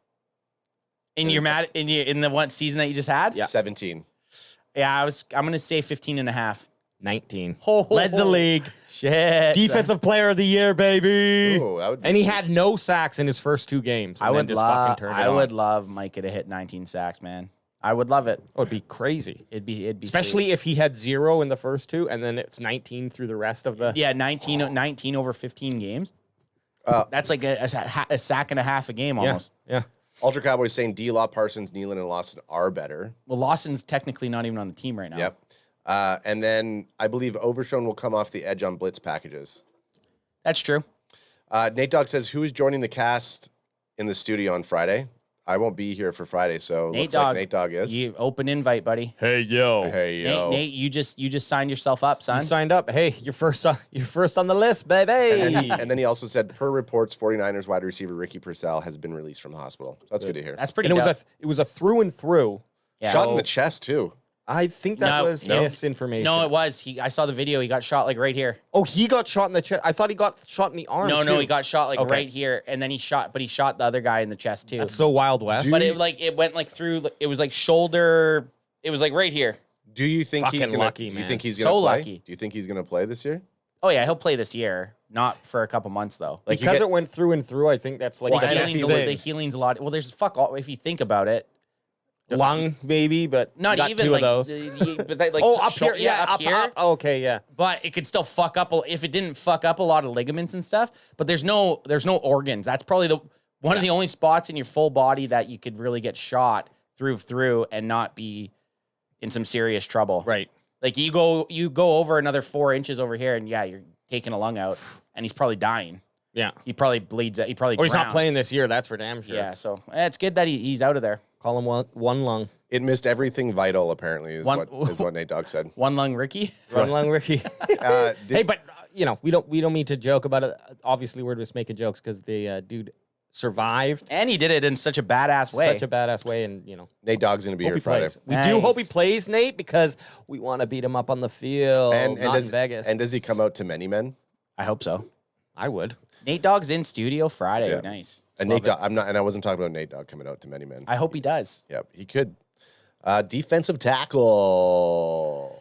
[SPEAKER 10] in the one season that you just had?
[SPEAKER 9] Yeah, 17.
[SPEAKER 10] Yeah, I'm gonna say 15 and a half.
[SPEAKER 2] 19. Led the league.
[SPEAKER 10] Shit.
[SPEAKER 2] Defensive player of the year, baby.
[SPEAKER 9] Ooh,
[SPEAKER 2] and he had no sacks in his first two games.
[SPEAKER 10] I would love Micah to hit 19 sacks, man. I would love it.
[SPEAKER 2] It would be crazy.
[SPEAKER 10] It'd be
[SPEAKER 2] especially
[SPEAKER 10] sweet.
[SPEAKER 2] If he had 0 in the first two and then it's 19 through the rest of the
[SPEAKER 10] 19 over 15 games. That's like a sack and a half a game almost.
[SPEAKER 2] Yeah.
[SPEAKER 9] Ultra Cowboys saying D-Law, Parsons, Nealand, and Lawson are better.
[SPEAKER 10] Well, Lawson's technically not even on the team right now.
[SPEAKER 9] Yep. And then I believe Overshown will come off the edge on blitz packages.
[SPEAKER 10] That's true.
[SPEAKER 9] Nate Dogg says, who is joining the cast in the studio on Friday? I won't be here for Friday, so
[SPEAKER 10] Nate Dogg
[SPEAKER 9] is.
[SPEAKER 10] You open invite, buddy.
[SPEAKER 2] Hey yo.
[SPEAKER 10] Nate, you just signed yourself up, son.
[SPEAKER 2] You signed up. Hey, you're first on the list, baby.
[SPEAKER 9] And then he also said, per reports, 49ers wide receiver Ricky Purcell has been released from the hospital. So that's good to hear.
[SPEAKER 10] That's pretty
[SPEAKER 2] good.
[SPEAKER 10] Dope.
[SPEAKER 2] It was a through and through.
[SPEAKER 10] Yeah.
[SPEAKER 9] Shot in the chest too.
[SPEAKER 2] I think that was misinformation.
[SPEAKER 10] No, it was. I saw the video. He got shot like right here.
[SPEAKER 2] Oh, he got shot in the chest. I thought he got shot in the arm.
[SPEAKER 10] No, he got shot like right here, and then he shot the other guy in the chest too.
[SPEAKER 2] That's so Wild West.
[SPEAKER 10] But it went like through. It was like shoulder. It was like right here.
[SPEAKER 9] Do you think he's gonna?
[SPEAKER 2] Lucky,
[SPEAKER 9] do you think he's
[SPEAKER 10] so
[SPEAKER 9] gonna play?
[SPEAKER 10] Lucky.
[SPEAKER 9] Do you think he's gonna play this year?
[SPEAKER 10] Oh yeah, he'll play this year. Not for a couple months though.
[SPEAKER 2] Like because it went through and through. I think that's like
[SPEAKER 10] the healing's a lot. Well, there's fuck all. If you think about it.
[SPEAKER 2] Lung, maybe, but
[SPEAKER 10] not even
[SPEAKER 2] two
[SPEAKER 10] like
[SPEAKER 2] of those.
[SPEAKER 10] Up here, up here.
[SPEAKER 2] Up. Oh, okay, yeah.
[SPEAKER 10] But it could still fuck up if it didn't fuck up a lot of ligaments and stuff. But there's no organs. That's probably one of the only spots in your full body that you could really get shot through and not be in some serious trouble.
[SPEAKER 2] Right.
[SPEAKER 10] Like you go over another 4 inches over here, and yeah, you're taking a lung out, and he's probably dying.
[SPEAKER 2] Yeah.
[SPEAKER 10] he probably bleeds out. He probably
[SPEAKER 2] Or he's not
[SPEAKER 10] drowns.
[SPEAKER 2] playing this year. That's for damn sure.
[SPEAKER 10] Yeah, so it's good that he's out of there.
[SPEAKER 2] Call him one lung.
[SPEAKER 9] It missed everything vital, apparently, is what Nate Dogg said.
[SPEAKER 10] One lung Ricky.
[SPEAKER 2] One lung Ricky. Hey, but we don't mean to joke about it. Obviously, we're just making jokes because the dude survived.
[SPEAKER 10] And he did it in such a badass way.
[SPEAKER 2] Such a badass way, and
[SPEAKER 9] Nate Dogg's going to be here Friday.
[SPEAKER 2] We do hope he plays, Nate, because we want to beat him up on the field, not in Vegas.
[SPEAKER 9] And does he come out to Many Men?
[SPEAKER 10] I hope so.
[SPEAKER 2] I would.
[SPEAKER 10] Nate Dogg's in studio Friday.
[SPEAKER 9] Yeah.
[SPEAKER 10] Nice.
[SPEAKER 9] And Nate Dogg, I wasn't talking about Nate Dogg coming out to Many Men.
[SPEAKER 10] I hope he does.
[SPEAKER 9] Yep, he could. Defensive tackle.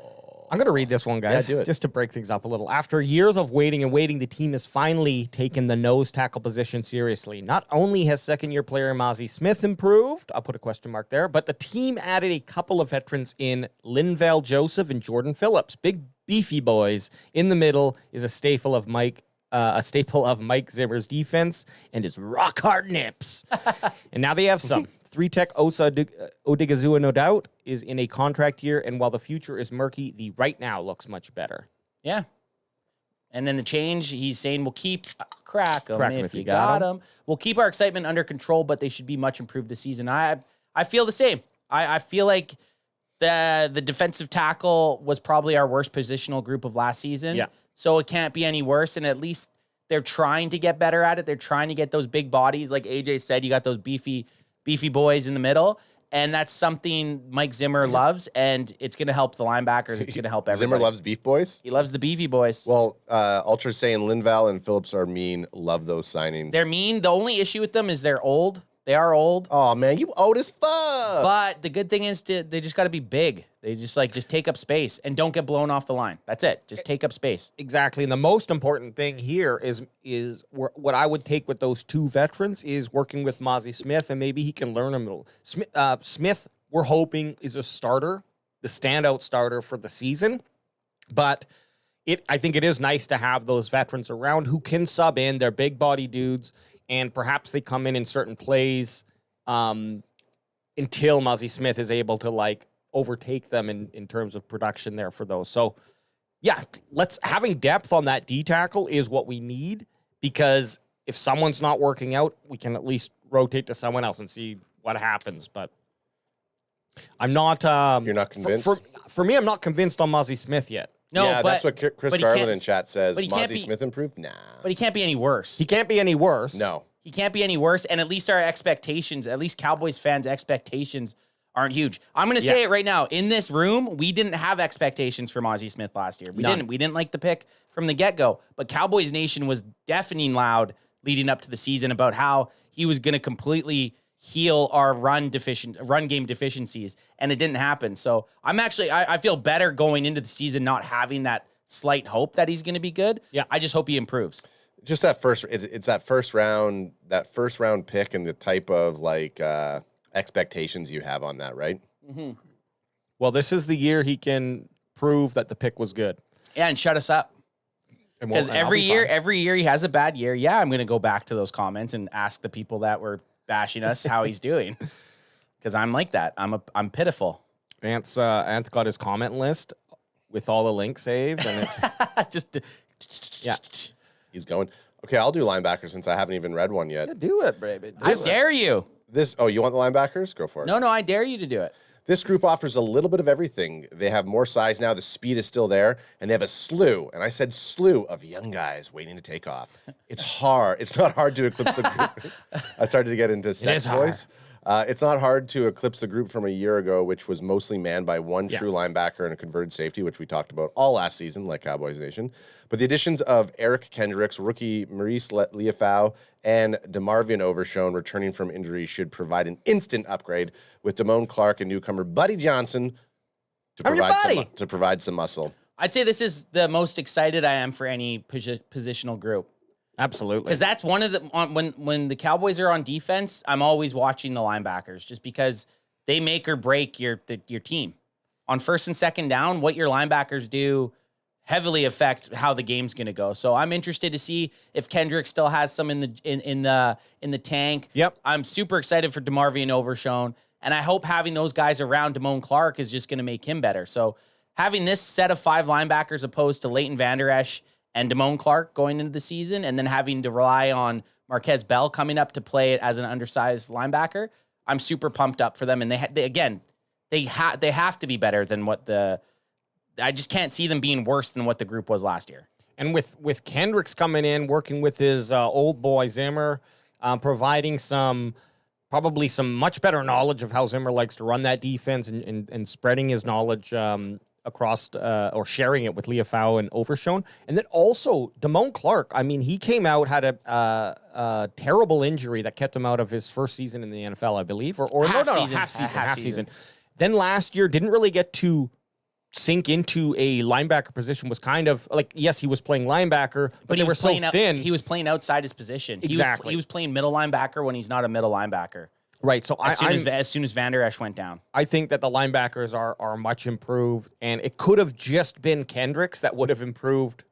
[SPEAKER 2] I'm going to read this one, guys,
[SPEAKER 9] Yeah, do it.
[SPEAKER 2] just to break things up a little. After years of waiting, the team has finally taken the nose tackle position seriously. Not only has second-year player Mozzie Smith improved, I'll put a question mark there, but the team added a couple of veterans in Linval Joseph and Jordan Phillips. Big, beefy boys. In the middle is a staple of Mike Zimmer's defense and his rock-hard nips. And now they have some. 3-tech Osa Odigizua, no doubt, is in a contract year, and while the future is murky, the right now looks much better.
[SPEAKER 10] Yeah. And then the change, he's saying we'll keep crack 'em
[SPEAKER 2] Crack 'em
[SPEAKER 10] if you got 'em. We'll keep our excitement under control, but they should be much improved this season. I feel the same. I feel like the defensive tackle was probably our worst positional group of last season.
[SPEAKER 2] Yeah.
[SPEAKER 10] So it can't be any worse, and at least they're trying to get better at it. They're trying to get those big bodies. Like AJ said, you got those beefy boys in the middle, and that's something Mike Zimmer loves, and it's going to help the linebackers. It's going to help everybody.
[SPEAKER 9] Zimmer loves beef boys?
[SPEAKER 10] He loves the beefy boys.
[SPEAKER 9] Well, Ultra's saying Linval and Phillips are mean. Love those signings.
[SPEAKER 10] They're mean. The only issue with them is they're old. They are old.
[SPEAKER 9] Oh, man, you old as fuck.
[SPEAKER 10] But the good thing is they just got to be big. They just take up space and don't get blown off the line. That's it. Just take up space.
[SPEAKER 2] Exactly. And the most important thing here is what I would take with those two veterans is working with Mozzie Smith, and maybe he can learn a little. Smith, we're hoping, is a starter, the standout starter for the season. But I think it is nice to have those veterans around who can sub in. They're big body dudes, and perhaps they come in certain plays until Mozzie Smith is able to overtake them in terms of production there for those. So yeah, having depth on that D tackle is what we need, because if someone's not working out, we can at least rotate to someone else and see what happens. But I'm not.
[SPEAKER 9] You're not convinced?
[SPEAKER 2] For me, I'm not convinced on Mozzie Smith yet.
[SPEAKER 10] No,
[SPEAKER 9] yeah,
[SPEAKER 10] but,
[SPEAKER 9] that's what Chris Garland in chat says. Mozzie Smith improved? Nah.
[SPEAKER 10] But he can't be any worse.
[SPEAKER 2] He can't be any worse.
[SPEAKER 9] No.
[SPEAKER 10] He can't be any worse, and at least our expectations, at least Cowboys fans' expectations aren't huge. I'm going to say it right now. In this room, we didn't have expectations for Mozzie Smith last year. We didn't like the pick from the get-go. But Cowboys Nation was deafening loud leading up to the season about how he was going to completely heal our run game deficiencies, and it didn't happen. So I feel better going into the season not having that slight hope that he's going to be good.
[SPEAKER 2] Yeah.
[SPEAKER 10] I just hope he improves.
[SPEAKER 9] Just that it's that first round pick and the type of expectations you have on that, right?
[SPEAKER 10] Mm-hmm.
[SPEAKER 2] Well, this is the year he can prove that the pick was good.
[SPEAKER 10] Yeah, and shut us up. Because every year he has a bad year. Yeah, I'm going to go back to those comments and ask the people that were bashing us how he's doing. Because I'm like that. I'm pitiful.
[SPEAKER 2] Ant's got his comment list with all the links saved, and it's
[SPEAKER 10] just
[SPEAKER 9] He's going. Okay, I'll do linebacker since I haven't even read one yet.
[SPEAKER 2] Yeah, do it, baby.
[SPEAKER 10] I dare you.
[SPEAKER 9] You want the linebackers? Go for it.
[SPEAKER 10] No, I dare you to do it.
[SPEAKER 9] This group offers a little bit of everything. They have more size now. The speed is still there. And they have a slew, and I said slew, of young guys waiting to take off. It's hard. It's not hard to eclipse the group. I started to get into sex voice. It's not hard to eclipse the group from a year ago, which was mostly manned by one true linebacker and a converted safety, which we talked about all last season, like Cowboys Nation. But the additions of Eric Kendricks, rookie Maurice Liafau, and DeMarvion Overshown returning from injury should provide an instant upgrade, with Damone Clark and newcomer Buddy Johnson to provide some muscle.
[SPEAKER 10] I'd say this is the most excited I am for any positional group.
[SPEAKER 2] Absolutely.
[SPEAKER 10] Because that's one of the when the Cowboys are on defense, I'm always watching the linebackers just because they make or break your team. On first and second down, what your linebackers do heavily affect how the game's going to go. So I'm interested to see if Kendrick still has some in the tank.
[SPEAKER 2] Yep.
[SPEAKER 10] I'm super excited for DeMarvion Overshown, and I hope having those guys around Damone Clark is just going to make him better. So having this set of 5 linebackers opposed to Leighton Vander Esch and Damone Clark going into the season, and then having to rely on Marquez Bell coming up to play as an undersized linebacker, I'm super pumped up for them. And they have to be better than what I just can't see them being worse than what the group was last year.
[SPEAKER 2] And with Kendricks coming in, working with his old boy Zimmer, providing probably some much better knowledge of how Zimmer likes to run that defense and spreading his knowledge across or sharing it with Leofau and Overshown. And then also Damone Clark. I mean, he came out, had a terrible injury that kept him out of his first season in the NFL, I believe. Half season. Then last year didn't really get to sink into a linebacker position, was kind of like, yes, he was playing linebacker, but they were so thin.
[SPEAKER 10] He was playing outside his position.
[SPEAKER 2] Exactly.
[SPEAKER 10] He was playing middle linebacker when he's not a middle linebacker.
[SPEAKER 2] Right. So
[SPEAKER 10] as soon as Van Der Esch went down,
[SPEAKER 2] I think that the linebackers are much improved, and it could have just been Kendricks that would have improved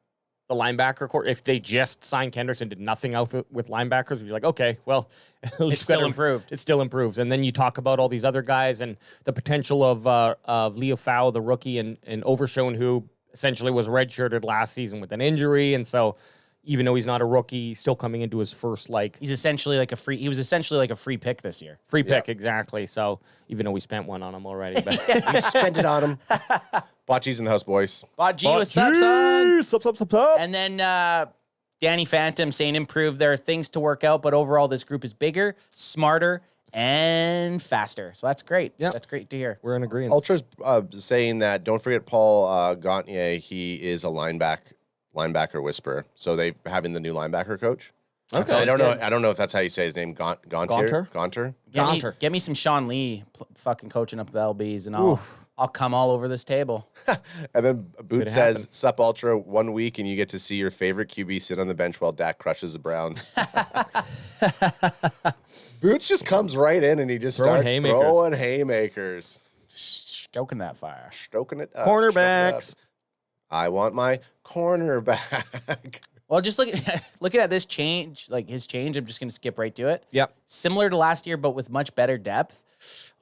[SPEAKER 2] the linebacker core. If they just signed Kendricks and did nothing else with linebackers, we'd be like, okay, well,
[SPEAKER 10] it's still improved.
[SPEAKER 2] It still improves. And then you talk about all these other guys and the potential of Leofau, the rookie, and Overshown, who essentially was redshirted last season with an injury. And so even though he's not a rookie, he's still coming into his first,
[SPEAKER 10] he was essentially like a free pick this year.
[SPEAKER 2] Free pick, exactly. So even though we spent one on him already, but
[SPEAKER 9] we spent it on him. Bocce's in the house, boys.
[SPEAKER 10] Bocce, what's up, son?
[SPEAKER 2] Sup.
[SPEAKER 10] And then Danny Phantom saying improve. There are things to work out, but overall this group is bigger, smarter, and faster. So that's great.
[SPEAKER 2] Yeah,
[SPEAKER 10] that's great to hear.
[SPEAKER 2] We're in agreement.
[SPEAKER 9] Ultra's saying that don't forget Paul Gauthier. He is a linebacker whisperer. So they having the new linebacker coach.
[SPEAKER 2] Okay,
[SPEAKER 9] I don't know if that's how you say his name. Gaunter.
[SPEAKER 10] Get me some Sean Lee fucking coaching up the LBs, and I'll come all over this table.
[SPEAKER 9] And then Boot says, "Sup Ultra, 1 week and you get to see your favorite QB sit on the bench while Dak crushes the Browns." Boots just comes right in and he just starts throwing haymakers.
[SPEAKER 10] Stoking that fire.
[SPEAKER 9] Stoking it up.
[SPEAKER 2] Cornerbacks.
[SPEAKER 9] I want my cornerback.
[SPEAKER 10] Well, just looking at this change, like his change, I'm just going to skip right to it.
[SPEAKER 2] Yep.
[SPEAKER 10] Similar to last year, but with much better depth.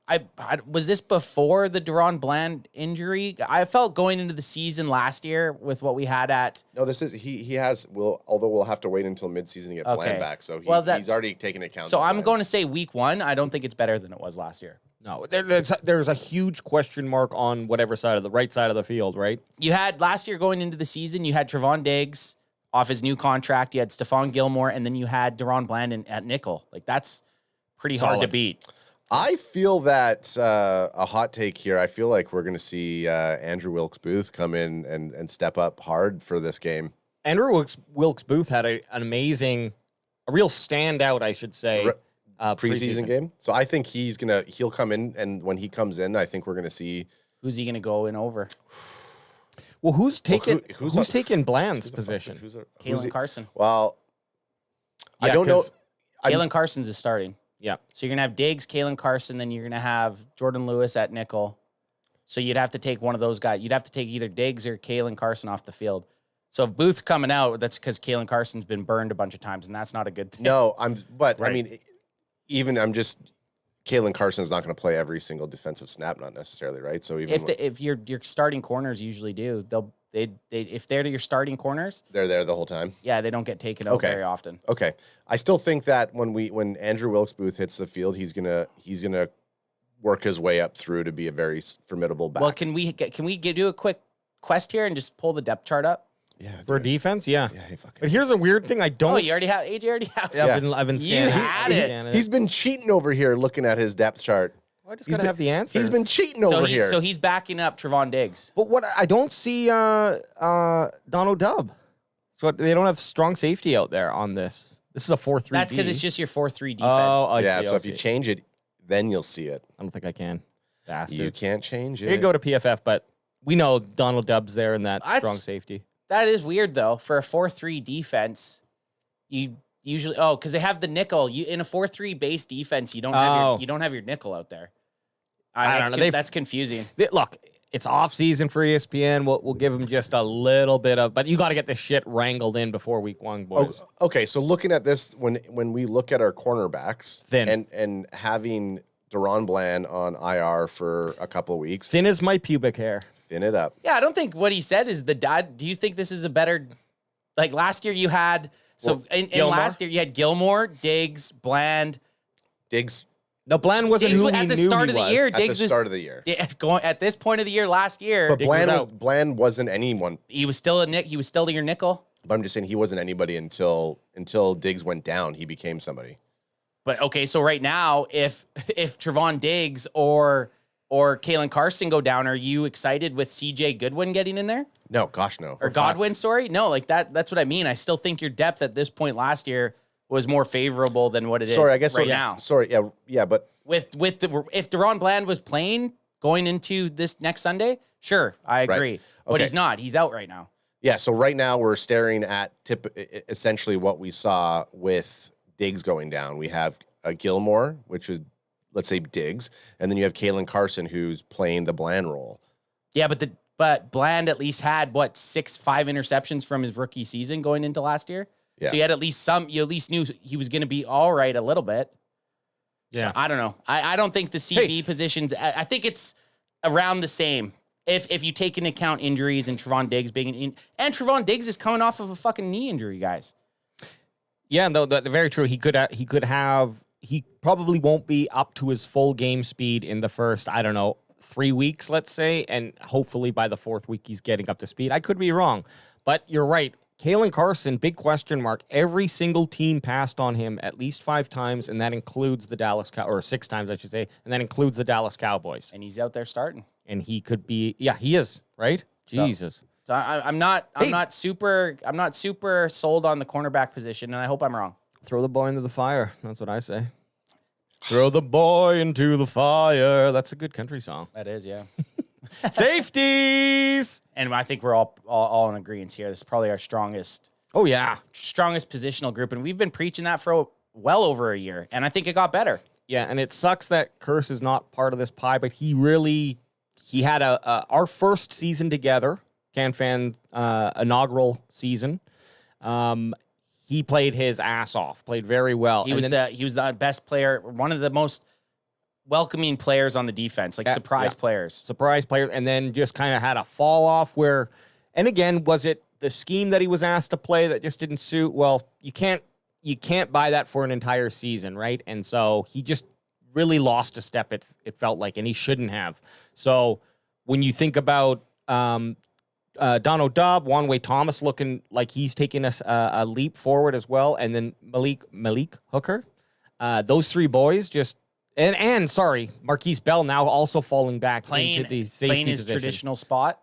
[SPEAKER 10] I was this before the Deron Bland injury? I felt going into the season last year with what we had at.
[SPEAKER 9] No, this is he has. Although we'll have to wait until midseason to get Bland back. So he's already taken account.
[SPEAKER 10] So I'm going to say week 1. I don't think it's better than it was last year.
[SPEAKER 2] No, there's a huge question mark on whatever side of the right side of the field, right?
[SPEAKER 10] You had last year going into the season, you had Trevon Diggs off his new contract. You had Stephon Gilmore, and then you had Deron Bland at nickel. Like that's pretty hard to beat.
[SPEAKER 9] I feel that a hot take here. I feel like we're going to see Andrew Wilkes-Booth come in and step up hard for this game.
[SPEAKER 2] Andrew Wilkes-Booth had a real standout, I should say,
[SPEAKER 9] preseason game. So I think he'll come in, and when he comes in, I think we're going to see
[SPEAKER 10] who's he going to go in over.
[SPEAKER 2] Well, who's taking Bland's position?
[SPEAKER 10] Kalen Carson.
[SPEAKER 9] Well, I don't know.
[SPEAKER 10] Kalen Carson's is starting.
[SPEAKER 2] Yeah.
[SPEAKER 10] So you're going to have Diggs, Kalen Carson, then you're going to have Jordan Lewis at nickel. So you'd have to take one of those guys. You'd have to take either Diggs or Kalen Carson off the field. So if Booth's coming out, that's because Kalen Carson's been burned a bunch of times, and that's not a good thing.
[SPEAKER 9] No, I mean, Kalen Carson's not going to play every single defensive snap, not necessarily, right? So even
[SPEAKER 10] if your starting corners usually do, if they're your starting corners,
[SPEAKER 9] they're there the whole time.
[SPEAKER 10] Yeah, they don't get taken out very often.
[SPEAKER 9] Okay, I still think that when Andrew Wilkes-Booth hits the field, he's gonna work his way up through to be a very formidable back.
[SPEAKER 10] Well, can we do a quick quest here and just pull the depth chart up?
[SPEAKER 9] Yeah,
[SPEAKER 2] for defense, yeah.
[SPEAKER 9] Hey, fucking.
[SPEAKER 2] But here's a weird thing. I don't.
[SPEAKER 10] Oh, you already have AJ. Already have.
[SPEAKER 2] Yeah, I've been scanning.
[SPEAKER 10] You had it.
[SPEAKER 9] He's been cheating over here, looking at his depth chart.
[SPEAKER 2] Well, I just gotta have the answer.
[SPEAKER 9] He's been cheating over here.
[SPEAKER 10] So he's backing up Trevon Diggs.
[SPEAKER 2] But what I don't see Donald Dubb. So they don't have strong safety out there on this. This is a 4-3.
[SPEAKER 10] That's because it's just your 4-3 defense.
[SPEAKER 2] Oh, I see.
[SPEAKER 9] So if you change it, then you'll see it.
[SPEAKER 2] I don't think I can. Bastard.
[SPEAKER 9] You can't change it.
[SPEAKER 2] You can go to PFF, but we know Donald Dubb's there in that strong safety.
[SPEAKER 10] That is weird though. For a 4-3 defense, you usually because they have the nickel. You in a 4-3 base defense, you don't have your nickel out there.
[SPEAKER 2] I don't know.
[SPEAKER 10] That's confusing.
[SPEAKER 2] Look, it's off season for ESPN. We'll give them just a little bit of, but you got to get this shit wrangled in before week 1, boys.
[SPEAKER 9] Okay, so looking at this, when we look at our cornerbacks,
[SPEAKER 2] thin,
[SPEAKER 9] and having Deron Bland on IR for a couple of weeks,
[SPEAKER 2] thin as my pubic hair.
[SPEAKER 9] Thin it up.
[SPEAKER 10] Yeah, I don't think what he said is the dad. Do you think this is a better Like last year you had, in last year you had Gilmore, Diggs, Bland.
[SPEAKER 9] Diggs.
[SPEAKER 2] No, Bland wasn't
[SPEAKER 10] Diggs
[SPEAKER 2] who
[SPEAKER 10] at
[SPEAKER 2] he
[SPEAKER 10] the
[SPEAKER 2] knew
[SPEAKER 10] start
[SPEAKER 2] he
[SPEAKER 10] of the
[SPEAKER 2] was.
[SPEAKER 10] year.
[SPEAKER 9] At
[SPEAKER 10] Diggs
[SPEAKER 9] the start of the year.
[SPEAKER 10] Going at this point of the year last year.
[SPEAKER 9] But
[SPEAKER 10] Diggs
[SPEAKER 9] Bland wasn't anyone.
[SPEAKER 10] He was still He was still your nickel.
[SPEAKER 9] But I'm just saying he wasn't anybody until Diggs went down. He became somebody.
[SPEAKER 10] But okay, so right now, if Trevon Diggs or Kalen Carson go down, are you excited with CJ Goodwin getting in there?
[SPEAKER 9] No, gosh, no.
[SPEAKER 10] Or Godwin, sorry? No, like that's what I mean. I still think your depth at this point last year was more favorable than what it is
[SPEAKER 9] I guess
[SPEAKER 10] right now.
[SPEAKER 9] Sorry, yeah, but
[SPEAKER 10] If Deron Bland was playing going into this next Sunday, sure, I agree.
[SPEAKER 9] Right.
[SPEAKER 10] But
[SPEAKER 9] Okay.
[SPEAKER 10] he's not. He's out right now.
[SPEAKER 9] yeah. So right now we're staring at essentially what we saw with Diggs going down. We have Gilmore, which is let's say Diggs, and then you have Kalen Carson who's playing the Bland role.
[SPEAKER 10] Yeah, but Bland at least had 5 interceptions from his rookie season going into last year.
[SPEAKER 9] Yeah.
[SPEAKER 10] So you had at least you at least knew he was going to be all right a little bit.
[SPEAKER 2] Yeah.
[SPEAKER 10] So I don't know. I don't think the CB positions, I think it's around the same. If you take into account injuries and Trevon Diggs being and Trevon Diggs is coming off of a fucking knee injury, guys.
[SPEAKER 2] Yeah, no, that's very true. He probably won't be up to his full game speed in the first, 3 weeks, let's say, and hopefully by the 4th week he's getting up to speed. I could be wrong, but you're right. Kalen Carson, big question mark. Every single team passed on him at least 5 times, and that includes the or 6 times, I should say, and that includes the Dallas Cowboys.
[SPEAKER 10] And he's out there starting.
[SPEAKER 2] And he could be, he is, right? Jesus.
[SPEAKER 10] So I'm not super sold on the cornerback position, and I hope I'm wrong.
[SPEAKER 2] Throw the boy into the fire. That's what I say. Throw the boy into the fire. That's a good country song.
[SPEAKER 10] That is, yeah.
[SPEAKER 2] Safeties.
[SPEAKER 10] And I think we're all in agreement here. This is probably our strongest.
[SPEAKER 2] Oh yeah,
[SPEAKER 10] strongest positional group, and we've been preaching that for well over a year, and I think it got better.
[SPEAKER 2] Yeah, and it sucks that Curse is not part of this pie, but he had our first season together, CanFan inaugural season. He played his ass off, played very well.
[SPEAKER 10] He was the best player, one of the most welcoming players on the defense, surprise players.
[SPEAKER 2] And then just kind of had a fall off where, and again, was it the scheme that he was asked to play that just didn't suit? Well, you can't buy that for an entire season, right? And so he just really lost a step, it felt like, and he shouldn't have. So when you think about Dono Dubb, Juan Thomas looking like he's taking a leap forward as well, and then Malik Hooker, those 3 boys just. And Marquise Bell now also falling back into the safety
[SPEAKER 10] playing his
[SPEAKER 2] position.
[SPEAKER 10] traditional spot.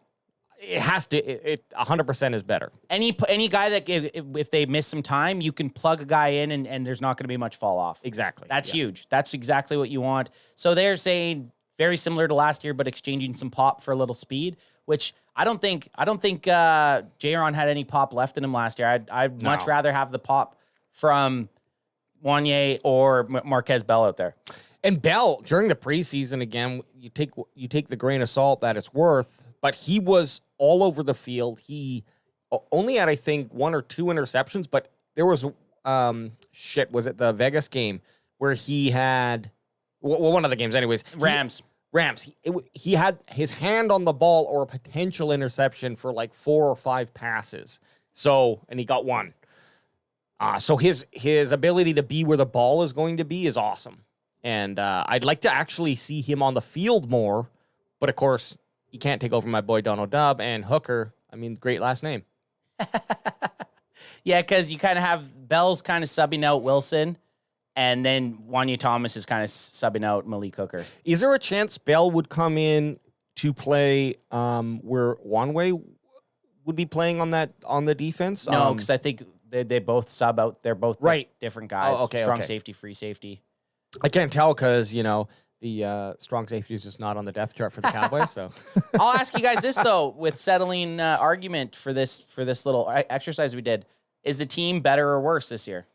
[SPEAKER 2] It has to. It 100% is better.
[SPEAKER 10] Any guy that if they miss some time, you can plug a guy in and there's not going to be much fall off.
[SPEAKER 2] Exactly.
[SPEAKER 10] That's huge. That's exactly what you want. So they're saying very similar to last year, but exchanging some pop for a little speed, which I don't think Jaron had any pop left in him last year. I'd much rather have the pop from Wanye or Marquez Bell out there.
[SPEAKER 2] And Bell, during the preseason, again, you take the grain of salt that it's worth, but he was all over the field. He only had, I think, 1 or 2 interceptions, but there was, was it the Vegas game where he had, one of the games anyways.
[SPEAKER 10] Rams.
[SPEAKER 2] He had his hand on the ball or a potential interception for 4 or 5 passes. So, and he got 1. So his ability to be where the ball is going to be is awesome. And I'd like to actually see him on the field more. But, of course, you can't take over my boy Dono Dubb and Hooker. I mean, great last name.
[SPEAKER 10] Yeah, because you kind of have Bell's kind of subbing out Wilson, and then Wanya Thomas is kind of subbing out Malik Hooker.
[SPEAKER 2] Is there a chance Bell would come in to play where Wanway would be playing on the defense?
[SPEAKER 10] No, because I think they both sub out. They're both different guys.
[SPEAKER 2] Oh, okay,
[SPEAKER 10] Strong safety, free safety.
[SPEAKER 2] I can't tell because, the strong safety is just not on the depth chart for the Cowboys. So
[SPEAKER 10] I'll ask you guys this, though, with settling argument for this little exercise we did. Is the team better or worse this year?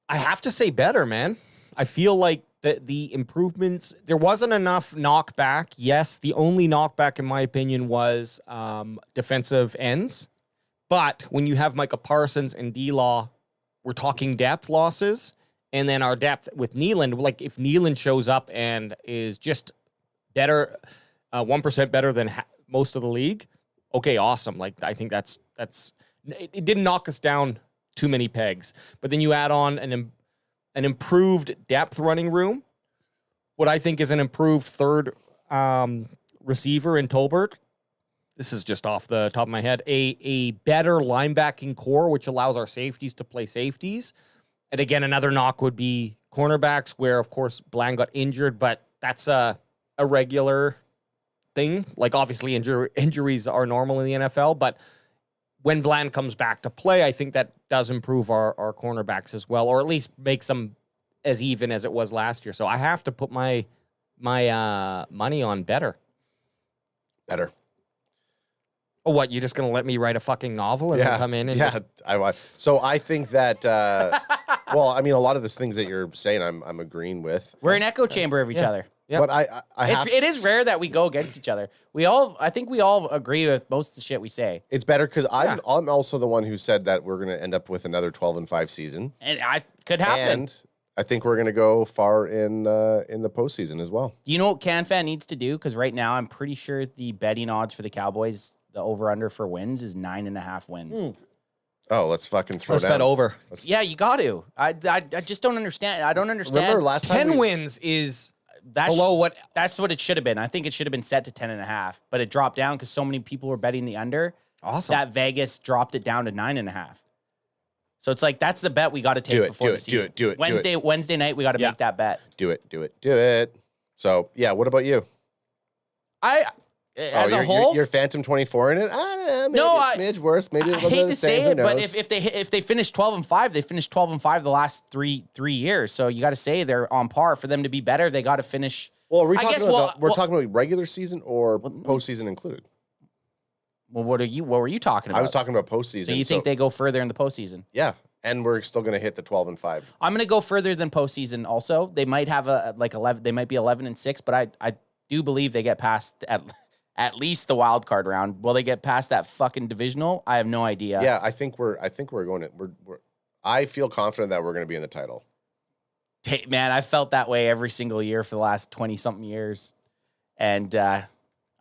[SPEAKER 2] I have to say better, man. I feel like the improvements, there wasn't enough knockback. Yes, the only knockback, in my opinion, was defensive ends. But when you have Micah Parsons and D-Law, we're talking depth losses. And then our depth with Nealand, if Nealand shows up and is just better, 1% better than most of the league, okay, awesome. I think that's it didn't knock us down too many pegs. But then you add on an improved depth running room, what I think is an improved third receiver in Tolbert. This is just off the top of my head. A better linebacking core, which allows our safeties to play safeties. And again, another knock would be cornerbacks, where, of course, Bland got injured, but that's a regular thing. Like, obviously, injuries are normal in the NFL, but when Bland comes back to play, I think that does improve our cornerbacks as well, or at least makes them as even as it was last year. So I have to put my money on better.
[SPEAKER 9] Better.
[SPEAKER 2] Oh, what? You're just going to let me write a fucking novel and then come in and just...
[SPEAKER 9] I want. So I think that, well, I mean, a lot of the things that you're saying, I'm agreeing with.
[SPEAKER 10] We're an echo chamber of each other.
[SPEAKER 2] Yeah.
[SPEAKER 9] But
[SPEAKER 10] it is rare that we go against each other. I think we all agree with most of the shit we say.
[SPEAKER 9] It's better because I'm also the one who said that we're going to end up with another 12-5 season.
[SPEAKER 10] And I could happen.
[SPEAKER 9] And I think we're going to go far in the postseason as well.
[SPEAKER 10] You know what CanFan needs to do? Because right now I'm pretty sure the betting odds for the Cowboys, the over-under for wins is 9.5 wins.
[SPEAKER 9] Oh, let's fucking throw
[SPEAKER 2] Let's
[SPEAKER 9] down.
[SPEAKER 2] bet over.
[SPEAKER 10] Yeah, you got to. I just don't understand. I don't understand.
[SPEAKER 9] Remember last time
[SPEAKER 2] 10 wins is below what...
[SPEAKER 10] That's what it should have been. I think it should have been set to 10.5, but it dropped down because so many people were betting the under.
[SPEAKER 2] Awesome.
[SPEAKER 10] That Vegas dropped it down to 9.5. So it's like, that's the bet we got to take before the season.
[SPEAKER 9] Do it.
[SPEAKER 10] Wednesday night, we got to make that bet.
[SPEAKER 9] Do it. So, yeah, what about you?
[SPEAKER 10] As a whole,
[SPEAKER 9] you're Phantom 24 in it. I don't know, maybe a smidge worse. Maybe a little bit of the same. Who knows?
[SPEAKER 10] But if they finish 12-5, they finished 12-5 the last three years. So you got to say they're on par. For them to be better, they got to finish.
[SPEAKER 9] Well, we're talking about regular season or postseason included.
[SPEAKER 10] Well, what were you talking about?
[SPEAKER 9] I was talking about postseason.
[SPEAKER 10] So you think they go further in the postseason?
[SPEAKER 9] Yeah, and we're still going to hit the 12-5.
[SPEAKER 10] I'm going to go further than postseason. Also, they might have 11. They might be 11-6, but I do believe they get past at least the wild card round. Will they get past that fucking divisional? I have no idea.
[SPEAKER 9] Yeah, I think we're going to. I feel confident that we're going to be in the title.
[SPEAKER 10] Man, I felt that way every single year for the last 20-something years, and I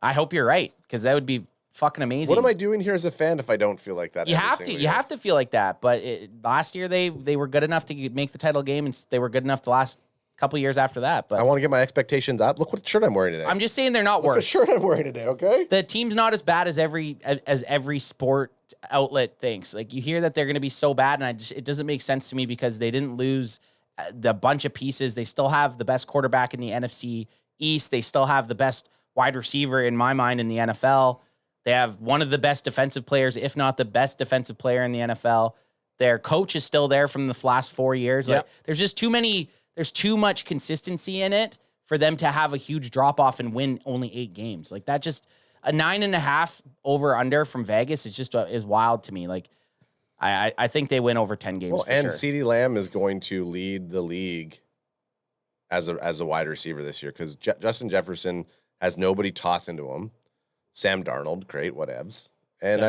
[SPEAKER 10] hope you're right, because that would be fucking amazing.
[SPEAKER 9] What am I doing here as a fan if I don't feel like that?
[SPEAKER 10] You have to feel like that. But last year they were good enough to make the title game, and they were good enough the last couple years after that. But
[SPEAKER 9] I want to get my expectations up. Look what shirt I'm wearing today.
[SPEAKER 10] I'm just saying they're not
[SPEAKER 9] Look
[SPEAKER 10] worse.
[SPEAKER 9] What shirt I'm wearing today, okay?
[SPEAKER 10] The team's not as bad as every sport outlet thinks. Like, you hear that they're going to be so bad, and it doesn't make sense to me, because they didn't lose the bunch of pieces. They still have the best quarterback in the NFC East. They still have the best wide receiver, in my mind, in the NFL. They have one of the best defensive players, if not the best defensive player in the NFL. Their coach is still there from the last 4 years.
[SPEAKER 2] Yep.
[SPEAKER 10] Like, there's just there's too much consistency in it for them to have a huge drop off and win only 8 games. Like, that just, a 9.5 over under from Vegas is just is wild to me. Like, I think they win over 10 games.
[SPEAKER 9] Well,
[SPEAKER 10] for
[SPEAKER 9] and
[SPEAKER 10] sure.
[SPEAKER 9] CeeDee Lamb is going to lead the league as a wide receiver this year, because Justin Jefferson has nobody toss into him. Sam Darnold, great, whatevs. And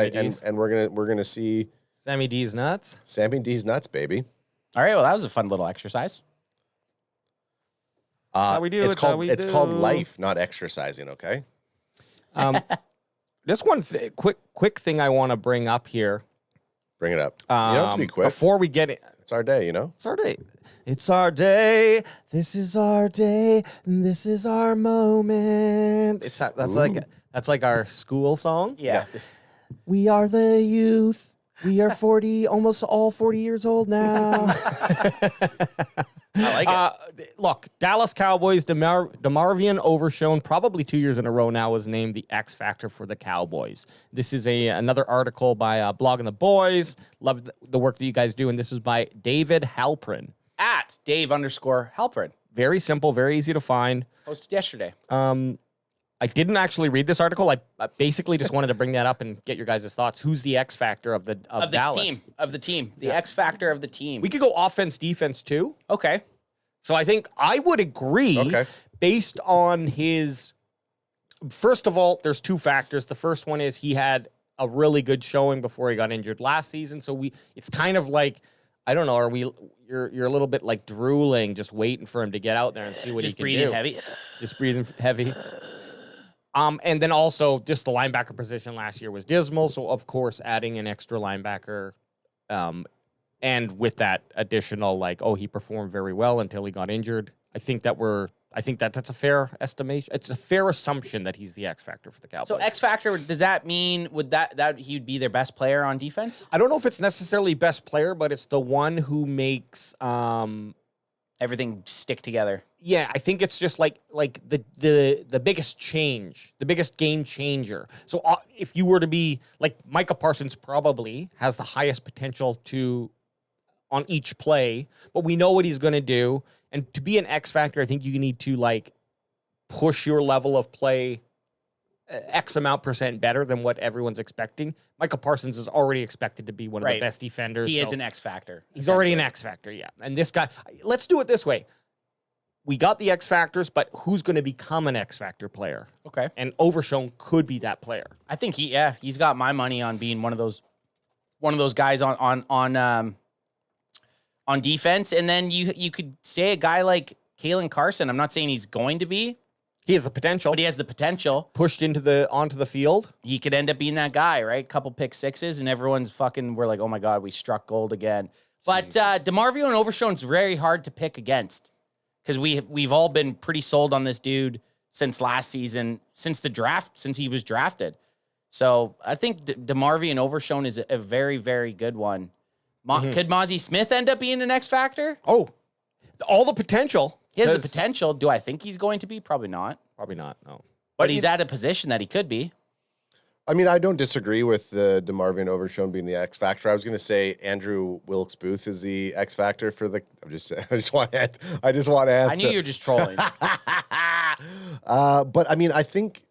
[SPEAKER 9] we're gonna see
[SPEAKER 2] Sammy D's nuts.
[SPEAKER 9] Sammy D's nuts, baby.
[SPEAKER 10] All right, well, that was a fun little exercise.
[SPEAKER 2] How we do.
[SPEAKER 9] It's called life, not exercising. Okay.
[SPEAKER 2] Just one quick thing I want to bring up here.
[SPEAKER 9] Bring it up. You don't have to be quick.
[SPEAKER 2] Before we get it.
[SPEAKER 9] It's our day, you know?
[SPEAKER 2] It's our day. It's our day. This is our day. And this is our moment. That's like our school song.
[SPEAKER 10] Yeah.
[SPEAKER 2] We are the youth. We are 40, almost all 40 years old now.
[SPEAKER 10] I like it.
[SPEAKER 2] Look, Dallas Cowboys, DeMarvion Overshown, probably 2 years in a row now, was named the X Factor for the Cowboys. This is another article by Blogging the Boys. Love the work that you guys do, and this is by David Halprin.
[SPEAKER 10] At Dave_Halprin.
[SPEAKER 2] Very simple, very easy to find.
[SPEAKER 10] Posted yesterday.
[SPEAKER 2] I didn't actually read this article. I basically just wanted to bring that up and get your guys' thoughts. Who's the X Factor of Dallas?
[SPEAKER 10] Of the team. The X Factor of the team.
[SPEAKER 2] We could go offense, defense, too.
[SPEAKER 10] Okay.
[SPEAKER 2] So I think I would agree based on his... First of all, there's 2 factors. The first one is he had a really good showing before he got injured last season. So it's kind of like, I don't know, you're a little bit like drooling, just waiting for him to get out there and see what he can do.
[SPEAKER 10] Just breathing heavy.
[SPEAKER 2] Just breathing heavy. And then also just the linebacker position last year was dismal. So of course, adding an extra linebacker, and with that additional he performed very well until he got injured. I think that's a fair estimation. It's a fair assumption that he's the X factor for the Cowboys.
[SPEAKER 10] So X factor, does that mean would that he would be their best player on defense?
[SPEAKER 2] I don't know if it's necessarily best player, but it's the one who makes
[SPEAKER 10] everything stick together.
[SPEAKER 2] Yeah, I think it's just like the biggest change, the biggest game changer. So if you were to be Micah Parsons, probably has the highest potential on each play, but we know what he's going to do. And to be an X factor, I think you need to push your level of play X amount % better than what everyone's expecting. Micah Parsons is already expected to be one of the best defenders.
[SPEAKER 10] He is an X factor.
[SPEAKER 2] He's already an X factor, yeah. And this guy, let's do it this way. We got the X factors, but who's going to become an X factor player?
[SPEAKER 10] Okay.
[SPEAKER 2] And Overshown could be that player.
[SPEAKER 10] I think he's got my money on being one of those guys on defense. And then you could say a guy like Kalen Carson. I'm not saying he's going to be.
[SPEAKER 2] He has the potential.
[SPEAKER 10] But he has the potential.
[SPEAKER 2] Pushed onto the field.
[SPEAKER 10] He could end up being that guy, right? Couple pick sixes, and everyone's we're like, oh my God, we struck gold again. But DeMarvion and Overshown's very hard to pick against because we've all been pretty sold on this dude since last season, since the draft, since he was drafted. So I think DeMarvion and Overshown is a very, very good one. Could Mozzie Smith end up being an X factor?
[SPEAKER 2] Oh, all the potential.
[SPEAKER 10] He has the potential. Do I think he's going to be? Probably not.
[SPEAKER 2] Probably not, no.
[SPEAKER 10] But he's at a position that he could be.
[SPEAKER 9] I mean, I don't disagree with the DeMarvion Overshown being the X factor. I was going to say Andrew Wilkes-Booth is the X factor for the. I just want to.
[SPEAKER 10] I knew you were just trolling.
[SPEAKER 9] But I mean, I think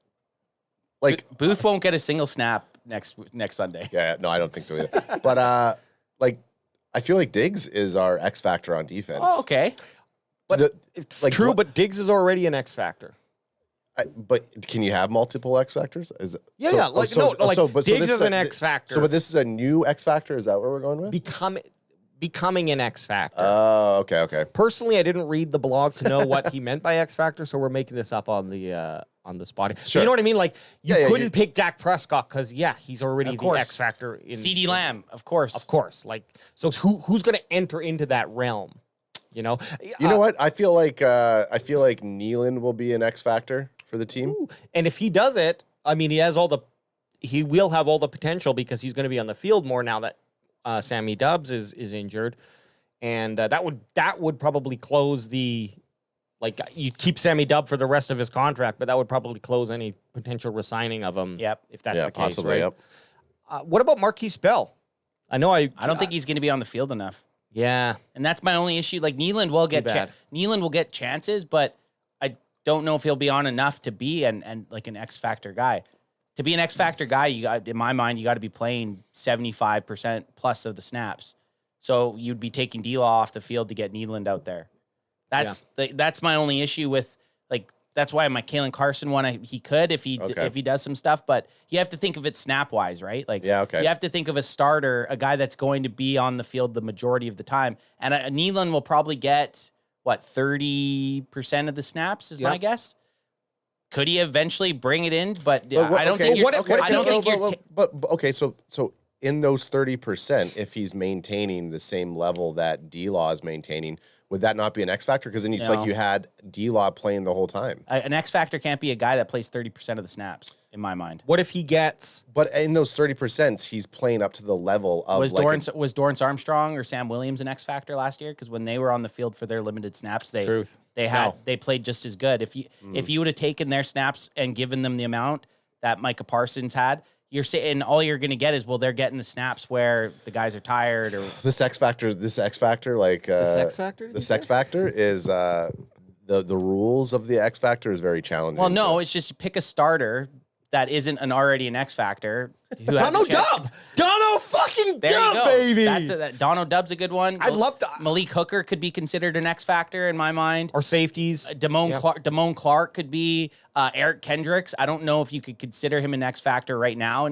[SPEAKER 10] Booth won't get a single snap next Sunday.
[SPEAKER 9] Yeah, no, I don't think so either. But I feel like Diggs is our X factor on defense.
[SPEAKER 10] Oh, okay.
[SPEAKER 2] But true, but Diggs is already an X factor.
[SPEAKER 9] But can you have multiple X factors? Diggs
[SPEAKER 2] is an X factor.
[SPEAKER 9] So, but this is a new X factor. Is that what we're going with?
[SPEAKER 2] Becoming an X factor.
[SPEAKER 9] Oh, okay.
[SPEAKER 2] Personally, I didn't read the blog to know what he meant by X factor, so we're making this up on the spot.
[SPEAKER 9] Sure.
[SPEAKER 2] You know what I mean? You couldn't pick Dak Prescott because he's already the X factor.
[SPEAKER 10] CeeDee Lamb, of course.
[SPEAKER 2] Of course. So who's going to enter into that realm? You know
[SPEAKER 9] what? I feel like Nealon will be an X factor for the team.
[SPEAKER 2] Ooh. And if he does it, I mean, he will have all the potential because he's going to be on the field more now that Sammy Dubbs is injured, and that would probably close the you keep Sammy Dubb for the rest of his contract, but that would probably close any potential resigning of him.
[SPEAKER 10] Yep,
[SPEAKER 2] if that's the case,
[SPEAKER 9] possibly,
[SPEAKER 2] right? Yep. What about Marquise Bell? I don't
[SPEAKER 10] think he's going to be on the field enough.
[SPEAKER 2] Yeah,
[SPEAKER 10] and that's my only issue. Nealon will get chances, but I don't know if he'll be on enough to be an X factor guy. To be an X factor guy, in my mind, you got to be playing 75% plus of the snaps. So you'd be taking D-Law off the field to get Nealon out there. That's my only issue with that's why my Kalen Carson one he could if he does some stuff, but you have to think of it snap wise, right? You have to think of a starter, a guy that's going to be on the field the majority of the time, and Nealon will probably get 30% of the snaps is my guess. Could he eventually bring it in? But I don't think.
[SPEAKER 9] So in those 30%, if he's maintaining the same level that D-Law is maintaining, would that not be an X factor? Because then it's like you had D-Law playing the whole time.
[SPEAKER 10] An X factor can't be a guy that plays 30% of the snaps, in my mind.
[SPEAKER 2] What if he gets?
[SPEAKER 9] But in those 30%, he's playing up to the level of
[SPEAKER 10] was Dorrance Armstrong or Sam Williams an X factor last year? Because when they were on the field for their limited snaps, they played just as good. If you would have taken their snaps and given them the amount that Micah Parsons had, you're saying all you're going to get is they're getting the snaps where the guys are tired or
[SPEAKER 9] this X factor is the X factor is the rules of the X factor is very challenging.
[SPEAKER 10] Well, no, it's just pick a starter that isn't already an X factor.
[SPEAKER 2] Dono Dubb, baby.
[SPEAKER 10] Dono Dubb's a good one.
[SPEAKER 2] I'd love to.
[SPEAKER 10] Malik Hooker could be considered an X factor in my mind.
[SPEAKER 2] Or safeties.
[SPEAKER 10] Damone Clark could be. Eric Kendricks. I don't know if you could consider him an X factor right now,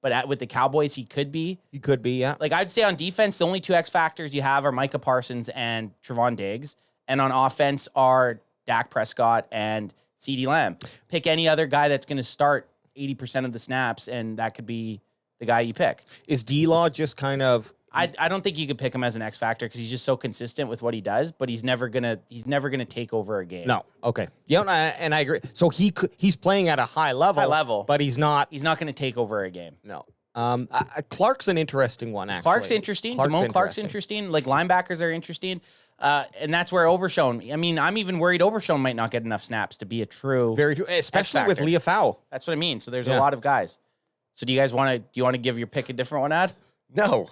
[SPEAKER 10] but with the Cowboys, he could be.
[SPEAKER 2] He could be, yeah.
[SPEAKER 10] I'd say on defense, the only two X factors you have are Micah Parsons and Trevon Diggs, and on offense are Dak Prescott and CeeDee Lamb. Pick any other guy that's going to start 80% of the snaps, and that could be the guy you pick.
[SPEAKER 2] Is D-Law just kind of...
[SPEAKER 10] I don't think you could pick him as an X factor because he's just so consistent with what he does, but he's never gonna take over a game.
[SPEAKER 2] No. Okay. Yeah, and I agree. So he's playing at a high level, but he's not
[SPEAKER 10] going to take over a game.
[SPEAKER 2] No. Clark's an interesting one, actually.
[SPEAKER 10] Clark's interesting. Damone Clark's interesting. Like, linebackers are interesting. And that's where Overshown. I mean, I'm even worried Overshown might not get enough snaps to be a true.
[SPEAKER 2] Very true, especially with Leafau.
[SPEAKER 10] That's what I mean. So there's a lot of guys. So do you want to give your pick a different one, Ad?
[SPEAKER 9] No.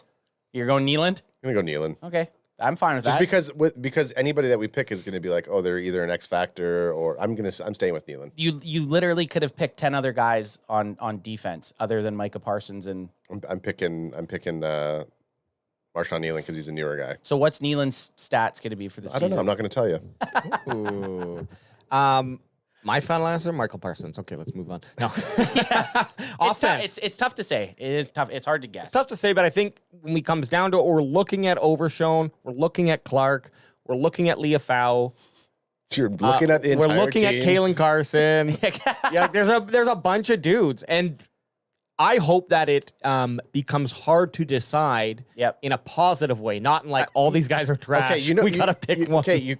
[SPEAKER 10] You're going Nealand?
[SPEAKER 9] I'm going to go Nealand.
[SPEAKER 10] Okay. I'm fine with that.
[SPEAKER 9] Just because anybody that we pick is going to be like, oh, they're either an X factor or I'm staying with Nealand.
[SPEAKER 10] You literally could have picked 10 other guys on defense other than Micah Parsons and
[SPEAKER 9] I'm picking Marshawn Nealand because he's a newer guy.
[SPEAKER 10] So what's Nealand's stats going to be for the season?
[SPEAKER 9] I don't know. I'm not going to tell
[SPEAKER 2] you. My final answer, Michael Parsons. Okay, let's move on. No.
[SPEAKER 10] Offense. It's tough to say. It is tough. It's hard to guess.
[SPEAKER 2] It's tough to say, but I think when it comes down to it, we're looking at Overshown, we're looking at Clark, we're looking at Leafau.
[SPEAKER 9] You're looking at the entire
[SPEAKER 2] We're looking
[SPEAKER 9] team.
[SPEAKER 2] at Kalen Carson. Yeah, there's a bunch of dudes, and I hope that it becomes hard to decide in a positive way, not in like all these guys are trash. Okay, we gotta pick one.
[SPEAKER 9] Here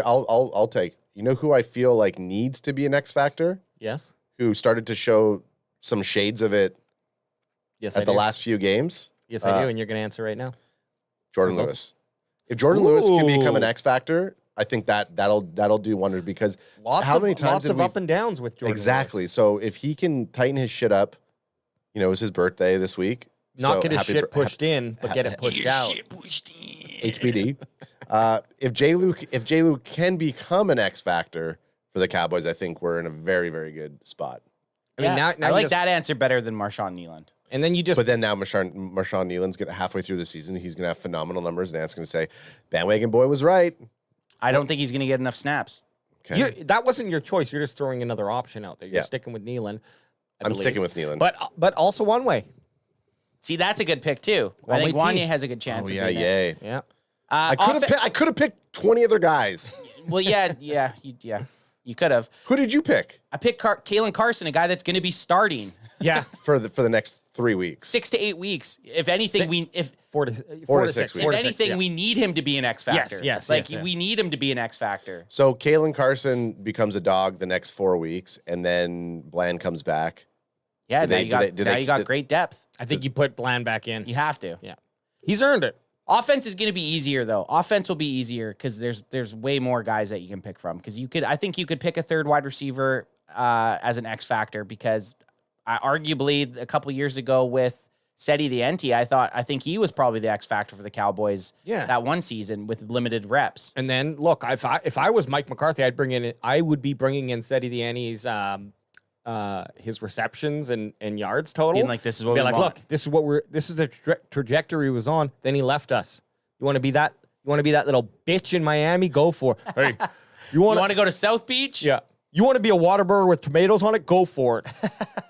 [SPEAKER 9] I'll take. You know who I feel like needs to be an X factor?
[SPEAKER 2] Yes.
[SPEAKER 9] Who started to show some shades of it?
[SPEAKER 2] Yes,
[SPEAKER 9] at the last few games.
[SPEAKER 2] Yes, I do, and you're gonna answer right now.
[SPEAKER 9] Jordan Lewis. If Jordan Lewis can become an X factor, I think that'll do wonders because
[SPEAKER 2] lots of up and downs with Jordan.
[SPEAKER 9] Exactly.
[SPEAKER 2] Lewis.
[SPEAKER 9] So if he can tighten his shit up, it was his birthday this week.
[SPEAKER 2] Not get his shit pushed in, but get it pushed out.
[SPEAKER 9] HBD. If J. Luke can become an X factor for the Cowboys, I think we're in a very, very good spot.
[SPEAKER 10] I mean, now I like that answer better than Marshawn Nealand.
[SPEAKER 2] And then
[SPEAKER 9] but then now Marshawn Nealand's halfway through the season. He's gonna have phenomenal numbers, and Ant's gonna say, "Bandwagon boy was right."
[SPEAKER 10] I don't think he's gonna get enough snaps.
[SPEAKER 2] Okay. That wasn't your choice. You're just throwing another option out there. You're sticking with Nealand.
[SPEAKER 9] I'm sticking with Nealand,
[SPEAKER 2] but also one way.
[SPEAKER 10] See, that's a good pick too. I think Wanye has a good chance.
[SPEAKER 9] Oh yeah, yay.
[SPEAKER 2] Yeah.
[SPEAKER 9] I could have picked 20 other guys.
[SPEAKER 10] Well, yeah, you could have.
[SPEAKER 9] Who did you pick?
[SPEAKER 10] I picked Kalen Carson, a guy that's going to be starting.
[SPEAKER 2] Yeah,
[SPEAKER 9] for the next 3 weeks,
[SPEAKER 10] 6 to 8 weeks. If anything,
[SPEAKER 9] 4 to 6 weeks.
[SPEAKER 10] If anything, we need him to be an X factor.
[SPEAKER 2] Yes.
[SPEAKER 10] We need him to be an X factor.
[SPEAKER 9] So Kalen Carson becomes a dog the next 4 weeks, and then Bland comes back.
[SPEAKER 10] Yeah, now you got great depth.
[SPEAKER 2] I think you put Bland back in.
[SPEAKER 10] You have to.
[SPEAKER 2] Yeah, he's earned it.
[SPEAKER 10] Offense is going to be easier though. Offense will be easier because there's way more guys that you can pick from. Because I think you could pick a third wide receiver as an X factor because arguably a couple years ago with Seti the NT, I think he was probably the X factor for the Cowboys.
[SPEAKER 2] Yeah.
[SPEAKER 10] That one season with limited reps.
[SPEAKER 2] And then look, if I was Mike McCarthy, I would be bringing in Seti the NT's his receptions and yards total.
[SPEAKER 10] Being like, this is what we want.
[SPEAKER 2] Look, this is the trajectory he was on. Then he left us. You want to be that little bitch in Miami? Go for it. Hey, you want
[SPEAKER 10] to go to South Beach?
[SPEAKER 2] Yeah. You want to be a Whataburger with tomatoes on it? Go for it.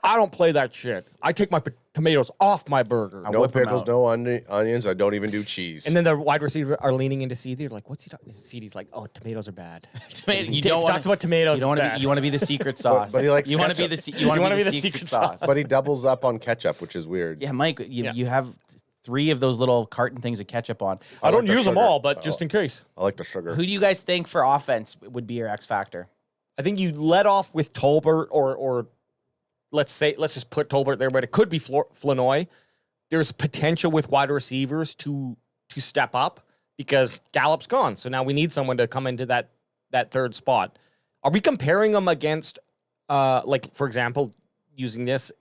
[SPEAKER 2] I don't play that shit. I take my tomatoes off my burger.
[SPEAKER 9] No pickles, no onions. I don't even do cheese.
[SPEAKER 2] And then the wide receivers are leaning into CD. They're like, "What's he talking?" CD's like, "Oh, tomatoes are bad."
[SPEAKER 10] You don't want
[SPEAKER 2] talks about tomatoes.
[SPEAKER 10] You want to be the secret sauce.
[SPEAKER 9] But he likes.
[SPEAKER 10] You want to be the secret sauce.
[SPEAKER 9] But he doubles up on ketchup, which is weird.
[SPEAKER 10] Yeah, Mike, you have 3 of those little carton things of ketchup on.
[SPEAKER 2] I don't use them all, but just in case.
[SPEAKER 9] I like the sugar.
[SPEAKER 10] Who do you guys think for offense would be your X factor?
[SPEAKER 2] I think you let off with Tolbert or let's just put Tolbert there, but it could be Flanoy. There's potential with wide receivers to step up because Gallup's gone. So now we need someone to come into that third spot. Are we comparing them against, like, for example, using this,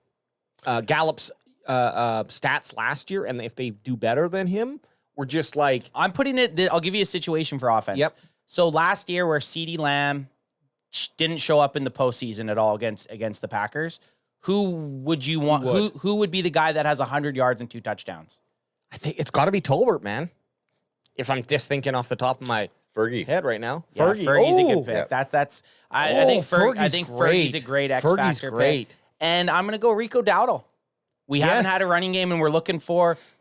[SPEAKER 2] Gallup's stats last year, and if they do better than him, we're just like...
[SPEAKER 10] I'm putting it... I'll give you a situation for offense.
[SPEAKER 2] Yep.
[SPEAKER 10] So last year where CeeDee Lamb didn't show up in the postseason at all against the Packers, who would you want? Who would be the guy that has 100 yards and 2 touchdowns?
[SPEAKER 2] I think it's got to be Tolbert, man. If I'm just thinking off the top of my head right now,
[SPEAKER 10] yeah, Fergie's a good pick. Yeah. I think Fergie's a great X factor pick. And I'm gonna go Rico Dowdle. We haven't had a running game, and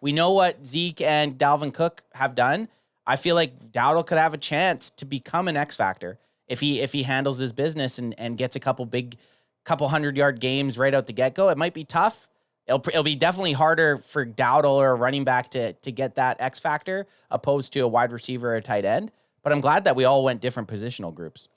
[SPEAKER 10] we know what Zeke and Dalvin Cook have done. I feel like Dowdle could have a chance to become an X factor. if he handles his business and gets a couple 100-yard games right out the get-go. It might be tough. It'll be definitely harder for Dowdle or a running back to get that X factor opposed to a wide receiver or a tight end. But I'm glad that we all went different positional groups.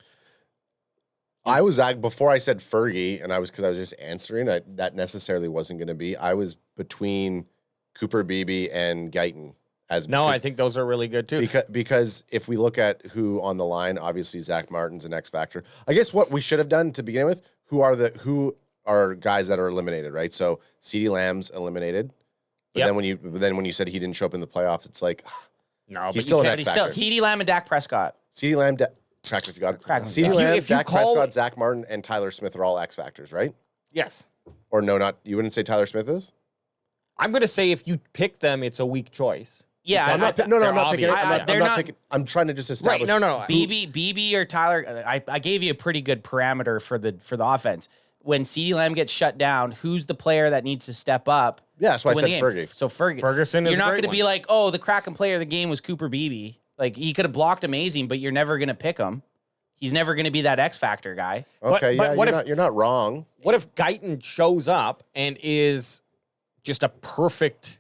[SPEAKER 9] I was before I said Fergie, and because I was just answering. That necessarily wasn't going to be. I was between Cooper Beebe and Guyton.
[SPEAKER 2] I think those are really good too.
[SPEAKER 9] Because if we look at who on the line, obviously Zach Martin's an X factor. I guess what we should have done to begin with, who are guys that are eliminated, right? So CeeDee Lamb's eliminated. But then when you said he didn't show up in the playoffs, it's like
[SPEAKER 2] no,
[SPEAKER 9] he's still an X factor.
[SPEAKER 10] CeeDee Lamb and Dak Prescott.
[SPEAKER 9] CeeDee Lamb, Crack if you got it. CeeDee Lamb, Dak Prescott, Zach Martin, and Tyler Smith are all X factors, right?
[SPEAKER 2] Yes.
[SPEAKER 9] Or no, you wouldn't say Tyler Smith is?
[SPEAKER 2] I'm going to say if you pick them, it's a weak choice.
[SPEAKER 10] Yeah,
[SPEAKER 9] I'm not picking. I'm trying to just establish.
[SPEAKER 2] Right, no.
[SPEAKER 10] BB or Tyler. I gave you a pretty good parameter for the offense. When CeeDee Lamb gets shut down, who's the player that needs to step up?
[SPEAKER 9] Yeah, that's why I said Fergie.
[SPEAKER 10] So
[SPEAKER 2] Ferguson is
[SPEAKER 10] you're not going to be
[SPEAKER 2] one.
[SPEAKER 10] like, oh, the cracking player of the game was Cooper Beebe. Like, he could have blocked amazing, but you're never going to pick him. He's never going to be that X factor guy.
[SPEAKER 9] Okay, you're not wrong.
[SPEAKER 2] What if Guyton shows up and is just a perfect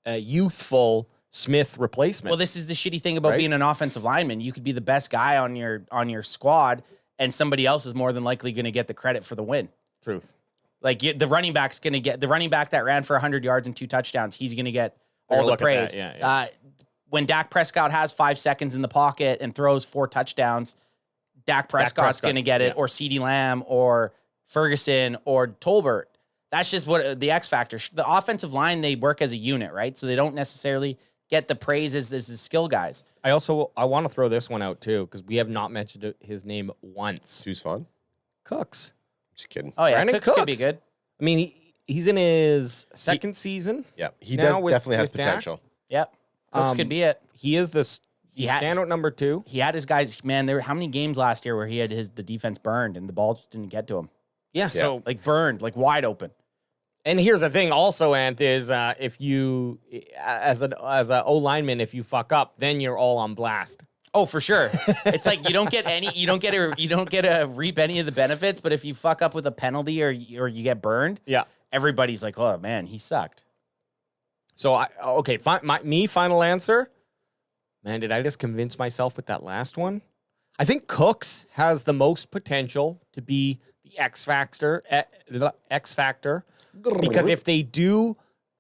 [SPEAKER 2] youthful Smith replacement?
[SPEAKER 10] Well, this is the shitty thing about being an offensive lineman. You could be the best guy on your squad, and somebody else is more than likely going to get the credit for the win.
[SPEAKER 2] Truth.
[SPEAKER 10] Like the running back's going to get the running back that ran for 100 yards and 2 touchdowns. He's going to get all the praise. When Dak Prescott has 5 seconds in the pocket and throws 4 touchdowns, Dak Prescott's going to get it, or CeeDee Lamb, or Ferguson, or Tolbert. That's just what the X factor. The offensive line, they work as a unit, right? So they don't necessarily get the praise as the skill guys.
[SPEAKER 2] I want to throw this one out too, because we have not mentioned his name once.
[SPEAKER 9] Who's fun?
[SPEAKER 2] Cooks.
[SPEAKER 9] Just kidding.
[SPEAKER 10] Oh yeah,
[SPEAKER 2] Brandon
[SPEAKER 10] Cooks could be good.
[SPEAKER 2] I mean, he's in his second season.
[SPEAKER 9] Yeah, he definitely has potential.
[SPEAKER 10] Yep, Cooks could be it.
[SPEAKER 2] He is standout number 2.
[SPEAKER 10] He had his guys. Man, there were how many games last year where he had the defense burned and the ball just didn't get to him?
[SPEAKER 2] Yeah, so
[SPEAKER 10] like burned, like wide open.
[SPEAKER 2] And here's the thing also, Ant, is if you, as a O lineman, if you fuck up, then you're all on blast.
[SPEAKER 10] Oh, for sure. It's like you don't get to reap any of the benefits, but if you fuck up with a penalty or you get burned, everybody's like, oh man, he sucked.
[SPEAKER 2] So final answer. Man, did I just convince myself with that last one? I think Cooks has the most potential to be the X factor. Because if they do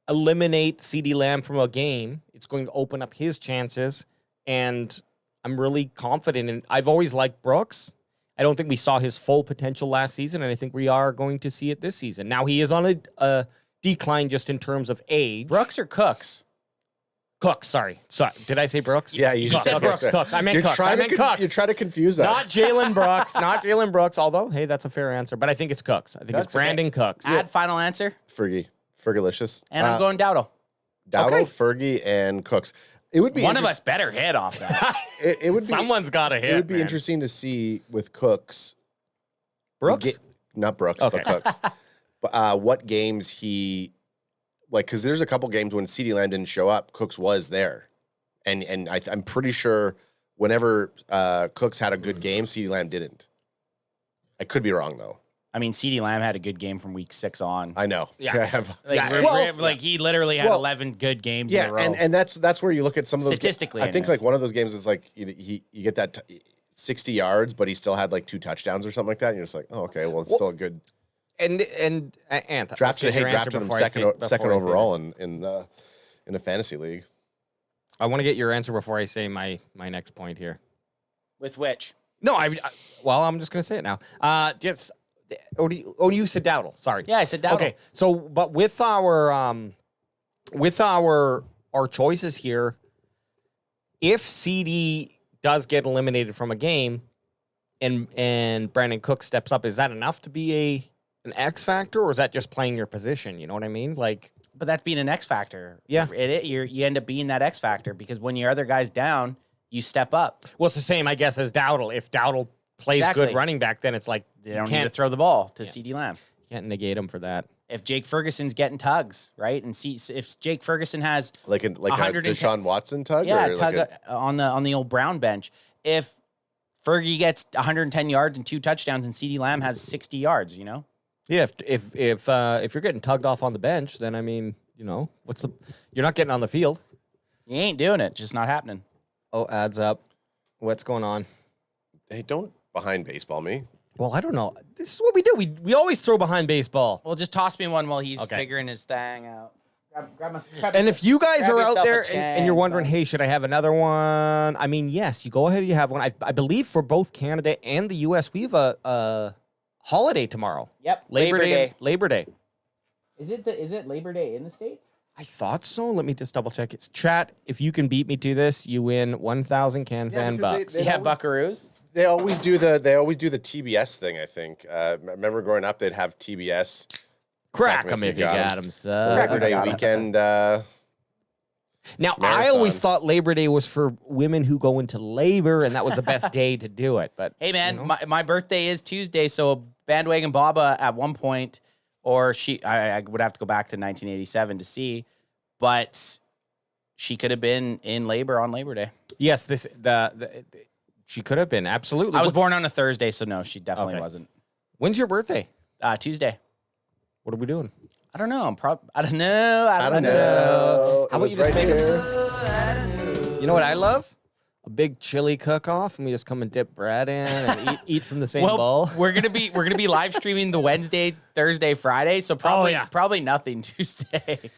[SPEAKER 2] eliminate CeeDee Lamb from a game, it's going to open up his chances. And I'm really confident. And I've always liked Brooks. I don't think we saw his full potential last season, and I think we are going to see it this season. Now, he is on a decline just in terms of age.
[SPEAKER 10] Brooks or Cooks?
[SPEAKER 2] Cooks, sorry. Did I say Brooks?
[SPEAKER 9] Yeah, you
[SPEAKER 2] said
[SPEAKER 9] Brooks.
[SPEAKER 2] Cooks. I meant Cooks.
[SPEAKER 9] You're trying to confuse us.
[SPEAKER 2] Not Jalen Brooks. Not Jalen Brooks, although, hey, that's a fair answer. But I think it's Cooks. I think it's Brandon Cooks.
[SPEAKER 10] Add final answer.
[SPEAKER 9] Fergalicious.
[SPEAKER 10] And I'm going Dowdle.
[SPEAKER 9] Fergie, and Cooks. It would be
[SPEAKER 10] one of us better hit off that.
[SPEAKER 9] it would be,
[SPEAKER 2] someone's got to hit.
[SPEAKER 9] It would be interesting to see with Cooks.
[SPEAKER 2] Brooks?
[SPEAKER 9] Not Brooks, but Cooks. But what games he because there's a couple games when CeeDee Lamb didn't show up, Cooks was there. And I'm pretty sure whenever Cooks had a good game, CeeDee Lamb didn't. I could be wrong, though.
[SPEAKER 10] I mean, CeeDee Lamb had a good game from week 6 on.
[SPEAKER 9] I know.
[SPEAKER 10] Yeah. He literally had 11 good games in a row.
[SPEAKER 9] And that's where you look at some of those.
[SPEAKER 10] Statistically,
[SPEAKER 9] I think like one of those games is like you get that 60 yards, but he still had like 2 touchdowns or something like that. And you're just like, oh, okay, well, it's still a good.
[SPEAKER 2] And
[SPEAKER 9] drafted him second overall in a fantasy league.
[SPEAKER 2] I want to get your answer before I say my next point here.
[SPEAKER 10] With which?
[SPEAKER 2] No, I'm just going to say it now. You said Dowdle. Sorry.
[SPEAKER 10] Yeah, I said Dowdle.
[SPEAKER 2] Okay. So, but with our choices here, if CD does get eliminated from a game, and Brandon Cook steps up, is that enough to be an X factor, or is that just playing your position? You know what I mean?
[SPEAKER 10] But that's being an X factor.
[SPEAKER 2] Yeah.
[SPEAKER 10] You end up being that X factor because when your other guy's down, you step up.
[SPEAKER 2] Well, it's the same, I guess, as Dowdle. If Dowdle plays good running back, then it's like
[SPEAKER 10] they don't need to throw the ball to CeeDee Lamb.
[SPEAKER 2] You can't negate him for that.
[SPEAKER 10] If Jake Ferguson's getting tugs, right, and if Jake Ferguson has
[SPEAKER 9] like a Deshaun Watson tug,
[SPEAKER 10] tug on the old Brown bench. If Fergie gets 110 yards and 2 touchdowns, and CeeDee Lamb has 60 yards. You know.
[SPEAKER 2] Yeah, if you're getting tugged off on the bench, then I mean, you know, you're not getting on the field.
[SPEAKER 10] You ain't doing it. Just not happening.
[SPEAKER 2] Oh, adds up. What's going on?
[SPEAKER 9] Hey, don't behind baseball me.
[SPEAKER 2] Well, I don't know. This is what we do. We always throw behind baseball.
[SPEAKER 10] Well, just toss me one while he's figuring his thing out.
[SPEAKER 2] And if you guys are out there and you're wondering,
[SPEAKER 10] son.
[SPEAKER 2] hey, should I have another one? I mean, yes, you go ahead. You have one. I believe for both Canada and the U.S., we have a holiday tomorrow.
[SPEAKER 10] Yep,
[SPEAKER 2] Labor Day. Labor Day.
[SPEAKER 10] Is it Labor Day in the States?
[SPEAKER 2] I thought so. Let me just double check. It's chat. If you can beat me to this, you win 1,000 CanFan bucks.
[SPEAKER 10] Yeah, Buckaroos.
[SPEAKER 9] They always do the TBS thing. I think. Remember growing up, they'd have TBS.
[SPEAKER 2] Crack 'em if you got 'em, son.
[SPEAKER 9] Labor Day weekend.
[SPEAKER 2] Now, I always thought Labor Day was for women who go into labor, and that was the best day to do it. But
[SPEAKER 10] hey, man, my birthday is Tuesday, so Bandwagon Baba at one point, or I would have to go back to 1987 to see, but she could have been in labor on Labor Day.
[SPEAKER 2] Yes, she could have been, absolutely.
[SPEAKER 10] I was born on a Thursday, so no, she definitely wasn't.
[SPEAKER 2] When's your birthday?
[SPEAKER 10] Tuesday.
[SPEAKER 2] What are we doing?
[SPEAKER 10] I don't know. I don't know.
[SPEAKER 2] How about you just make it? You know what I love? A big chili cook-off, and we just come and dip bread in and eat from the same bowl.
[SPEAKER 10] We're gonna be live streaming the Wednesday, Thursday, Friday, so probably nothing Tuesday.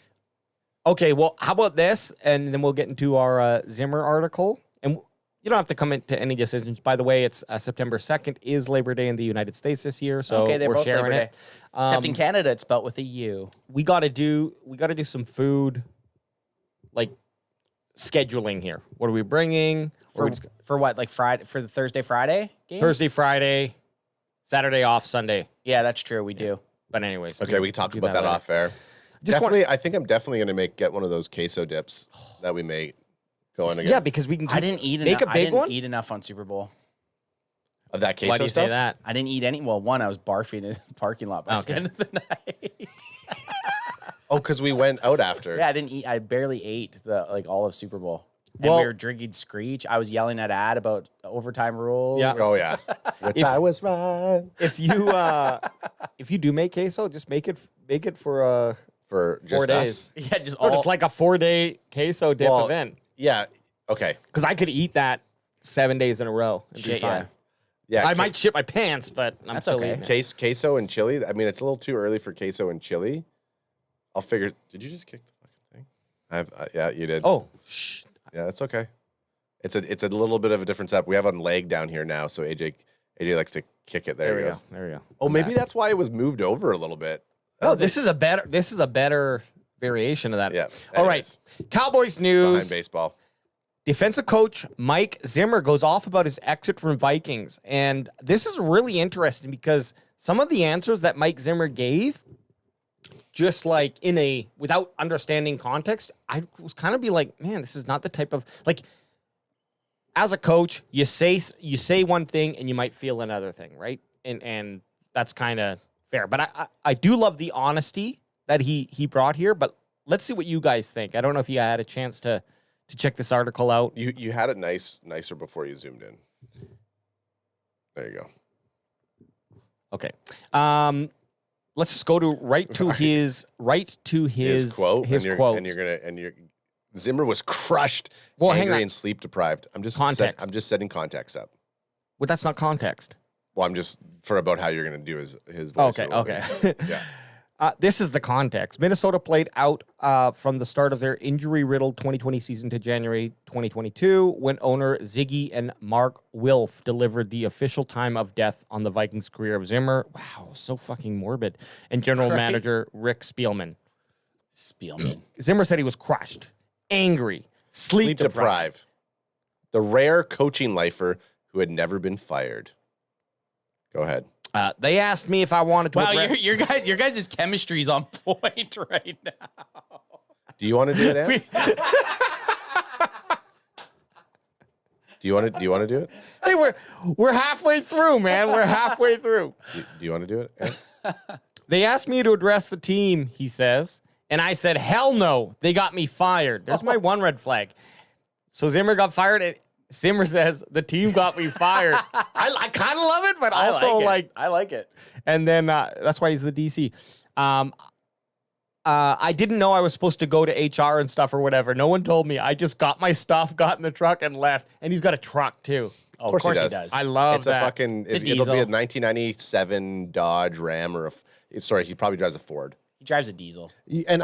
[SPEAKER 2] Okay, well, how about this? And then we'll get into our Zimmer article. And you don't have to come into any decisions. By the way, it's September 2nd is Labor Day in the United States this year, so
[SPEAKER 10] they're
[SPEAKER 2] we're
[SPEAKER 10] both
[SPEAKER 2] sharing
[SPEAKER 10] Labor
[SPEAKER 2] it.
[SPEAKER 10] Day. Except in Canada, it's spelled with a U.
[SPEAKER 2] We gotta do some food, like scheduling here. What are we bringing?
[SPEAKER 10] For what? Like Friday for the Friday game?
[SPEAKER 2] Thursday, Friday, Saturday off, Sunday.
[SPEAKER 10] Yeah, that's true. We do.
[SPEAKER 2] But anyways,
[SPEAKER 9] okay, we can talk about that off air. I think I'm definitely gonna get one of those queso dips that we made going again.
[SPEAKER 2] Yeah, because we can.
[SPEAKER 10] I didn't eat
[SPEAKER 2] make
[SPEAKER 10] enough.
[SPEAKER 2] a big one.
[SPEAKER 10] I didn't eat enough on Super Bowl.
[SPEAKER 9] Of that queso
[SPEAKER 2] Why do you say that?
[SPEAKER 10] I didn't eat any. Well, one, I was barfing in the parking lot by the end of the night.
[SPEAKER 9] Oh, because we went out after.
[SPEAKER 10] Yeah, I didn't eat. I barely ate all of Super Bowl. And
[SPEAKER 2] Well-
[SPEAKER 10] we were drinking Screech. I was yelling at Ad about overtime rules.
[SPEAKER 2] Yeah.
[SPEAKER 9] Oh yeah. Which I was right.
[SPEAKER 2] If you do make queso, just make it for
[SPEAKER 9] just
[SPEAKER 2] 4 days.
[SPEAKER 10] Yeah, just
[SPEAKER 2] Or just like a 4-day queso dip
[SPEAKER 9] Well,
[SPEAKER 2] event.
[SPEAKER 9] Yeah. Okay.
[SPEAKER 2] Because I could eat that 7 days in a row and be
[SPEAKER 10] Shit,
[SPEAKER 2] fine.
[SPEAKER 9] Yeah.
[SPEAKER 2] I might shit my pants, but I'm
[SPEAKER 10] That's
[SPEAKER 2] still
[SPEAKER 10] okay.
[SPEAKER 2] eating it.
[SPEAKER 9] Queso and chili. I mean, it's a little too early for queso and chili. I'll figure. Did you just kick the fucking thing? Yeah, you did.
[SPEAKER 2] Oh, shh.
[SPEAKER 9] Yeah, that's okay. It's a little bit of a different setup. We have a leg down here now, so AJ likes to kick it. There he goes.
[SPEAKER 2] There we go.
[SPEAKER 9] Oh, maybe that's why it was moved over a little bit.
[SPEAKER 2] Oh, this is a better variation of that.
[SPEAKER 9] Yeah.
[SPEAKER 2] All right. Cowboys news.
[SPEAKER 9] Behind baseball.
[SPEAKER 2] Defensive coach Mike Zimmer goes off about his exit from Vikings. And this is really interesting because some of the answers that Mike Zimmer gave, just like without understanding context, I was kind of be like, man, this is not the type of, like, as a coach, you say one thing and you might feel another thing, right? And that's kind of fair. But I do love the honesty that he brought here, but let's see what you guys think. I don't know if you had a chance to check this article out.
[SPEAKER 9] You had it nicer before you zoomed in. There you go.
[SPEAKER 2] Okay. Let's just go to his
[SPEAKER 9] quote.
[SPEAKER 2] His
[SPEAKER 9] and
[SPEAKER 2] quote.
[SPEAKER 9] And you're Zimmer was crushed,
[SPEAKER 2] Well, hang
[SPEAKER 9] angry,
[SPEAKER 2] on.
[SPEAKER 9] and sleep deprived. I'm just setting context up.
[SPEAKER 2] Well, that's not context.
[SPEAKER 9] Well, I'm just for about how you're gonna do his voice.
[SPEAKER 2] Okay.
[SPEAKER 9] Yeah.
[SPEAKER 2] This is the context. Minnesota played out from the start of their injury-riddled 2020 season to January 2022 when owner Ziggy and Mark Wilf delivered the official time of death on the Vikings' career of Zimmer. Wow, so fucking morbid. And general manager Rick Spielman. Zimmer said he was crushed, angry, sleep deprived.
[SPEAKER 9] The rare coaching lifer who had never been fired. Go ahead.
[SPEAKER 2] They asked me if I wanted to.
[SPEAKER 10] Wow, your guys' chemistry is on point right now.
[SPEAKER 9] Do you want to do it, Ant? Do you want to do it?
[SPEAKER 2] Hey, we're halfway through, man. We're halfway through.
[SPEAKER 9] Do you want to do it, Ant?
[SPEAKER 2] They asked me to address the team, he says, and I said, hell no. They got me fired. There's my one red flag. So Zimmer got fired, and Zimmer says, the team got me fired. I kind of love it, but also
[SPEAKER 10] I like it.
[SPEAKER 2] And then that's why he's the DC. I didn't know I was supposed to go to HR and stuff or whatever. No one told me. I just got my stuff, got in the truck, and left. And he's got a truck, too.
[SPEAKER 10] Oh, of course he does.
[SPEAKER 2] I love
[SPEAKER 9] it's
[SPEAKER 2] that.
[SPEAKER 9] A fucking, it'll be a 1997 Dodge Ram or sorry, he probably drives a Ford.
[SPEAKER 10] He drives a diesel.
[SPEAKER 9] And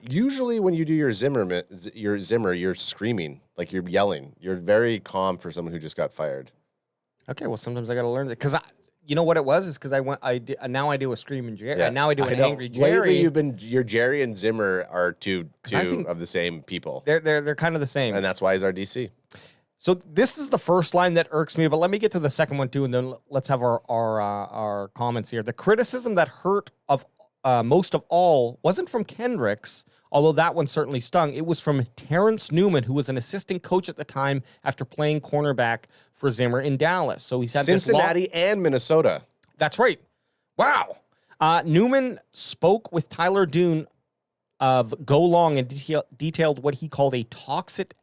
[SPEAKER 9] usually when you do your Zimmer, you're screaming, like you're yelling. You're very calm for someone who just got fired.
[SPEAKER 2] Okay, well, sometimes I got to learn that. Because you know what it was? Is because now I do a screaming Jerry.
[SPEAKER 9] Yeah,
[SPEAKER 2] now I do an angry Jerry.
[SPEAKER 9] Lately, your Jerry and Zimmer are two of the same people.
[SPEAKER 2] They're kind of the same.
[SPEAKER 9] And that's why he's our DC.
[SPEAKER 2] So this is the first line that irks me, but let me get to the second one too, and then let's have our comments here. The criticism that hurt of most of all wasn't from Kendricks, although that one certainly stung. It was from Terrence Newman, who was an assistant coach at the time after playing cornerback for Zimmer in Dallas. So he's had
[SPEAKER 9] Cincinnati and Minnesota.
[SPEAKER 2] That's right. Wow. Newman spoke with Tyler Dune of Go Long and detailed what he called a toxic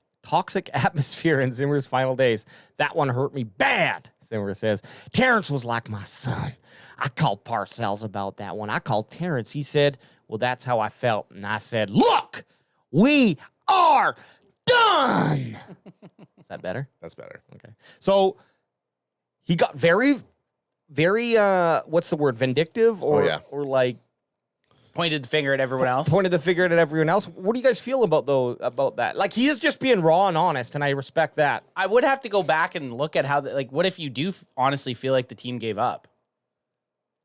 [SPEAKER 2] atmosphere in Zimmer's final days. That one hurt me bad, Zimmer says. Terrence was like my son. I called Parcells about that one. I called Terrence. He said, well, that's how I felt. And I said, look, we are done. Is that better?
[SPEAKER 9] That's better.
[SPEAKER 2] Okay. So he got very, very, what's the word? Vindictive or like,
[SPEAKER 10] pointed the finger at everyone else.
[SPEAKER 2] Pointed the finger at everyone else. What do you guys feel about that? Like, he is just being raw and honest, and I respect that.
[SPEAKER 10] I would have to go back and look at how, what if you do honestly feel like the team gave up?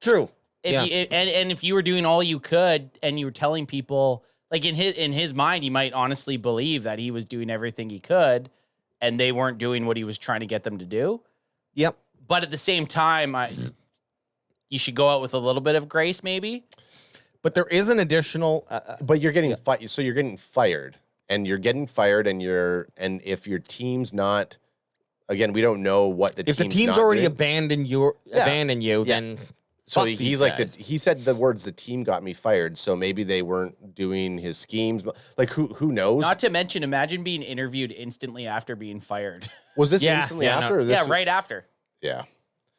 [SPEAKER 2] True.
[SPEAKER 10] If you were doing all you could, and you were telling people, like in his mind, he might honestly believe that he was doing everything he could, and they weren't doing what he was trying to get them to do.
[SPEAKER 2] Yep.
[SPEAKER 10] But at the same time, you should go out with a little bit of grace, maybe.
[SPEAKER 2] But there is an additional.
[SPEAKER 9] But you're getting fired. So you're getting fired, and if your team's not, again, we don't know what the
[SPEAKER 2] if the team's already abandoned you, then.
[SPEAKER 9] So he's like he said the words, the team got me fired. So maybe they weren't doing his schemes. Like who knows?
[SPEAKER 10] Not to mention, imagine being interviewed instantly after being fired.
[SPEAKER 9] Was this instantly after? Or this
[SPEAKER 10] right after.
[SPEAKER 9] Yeah.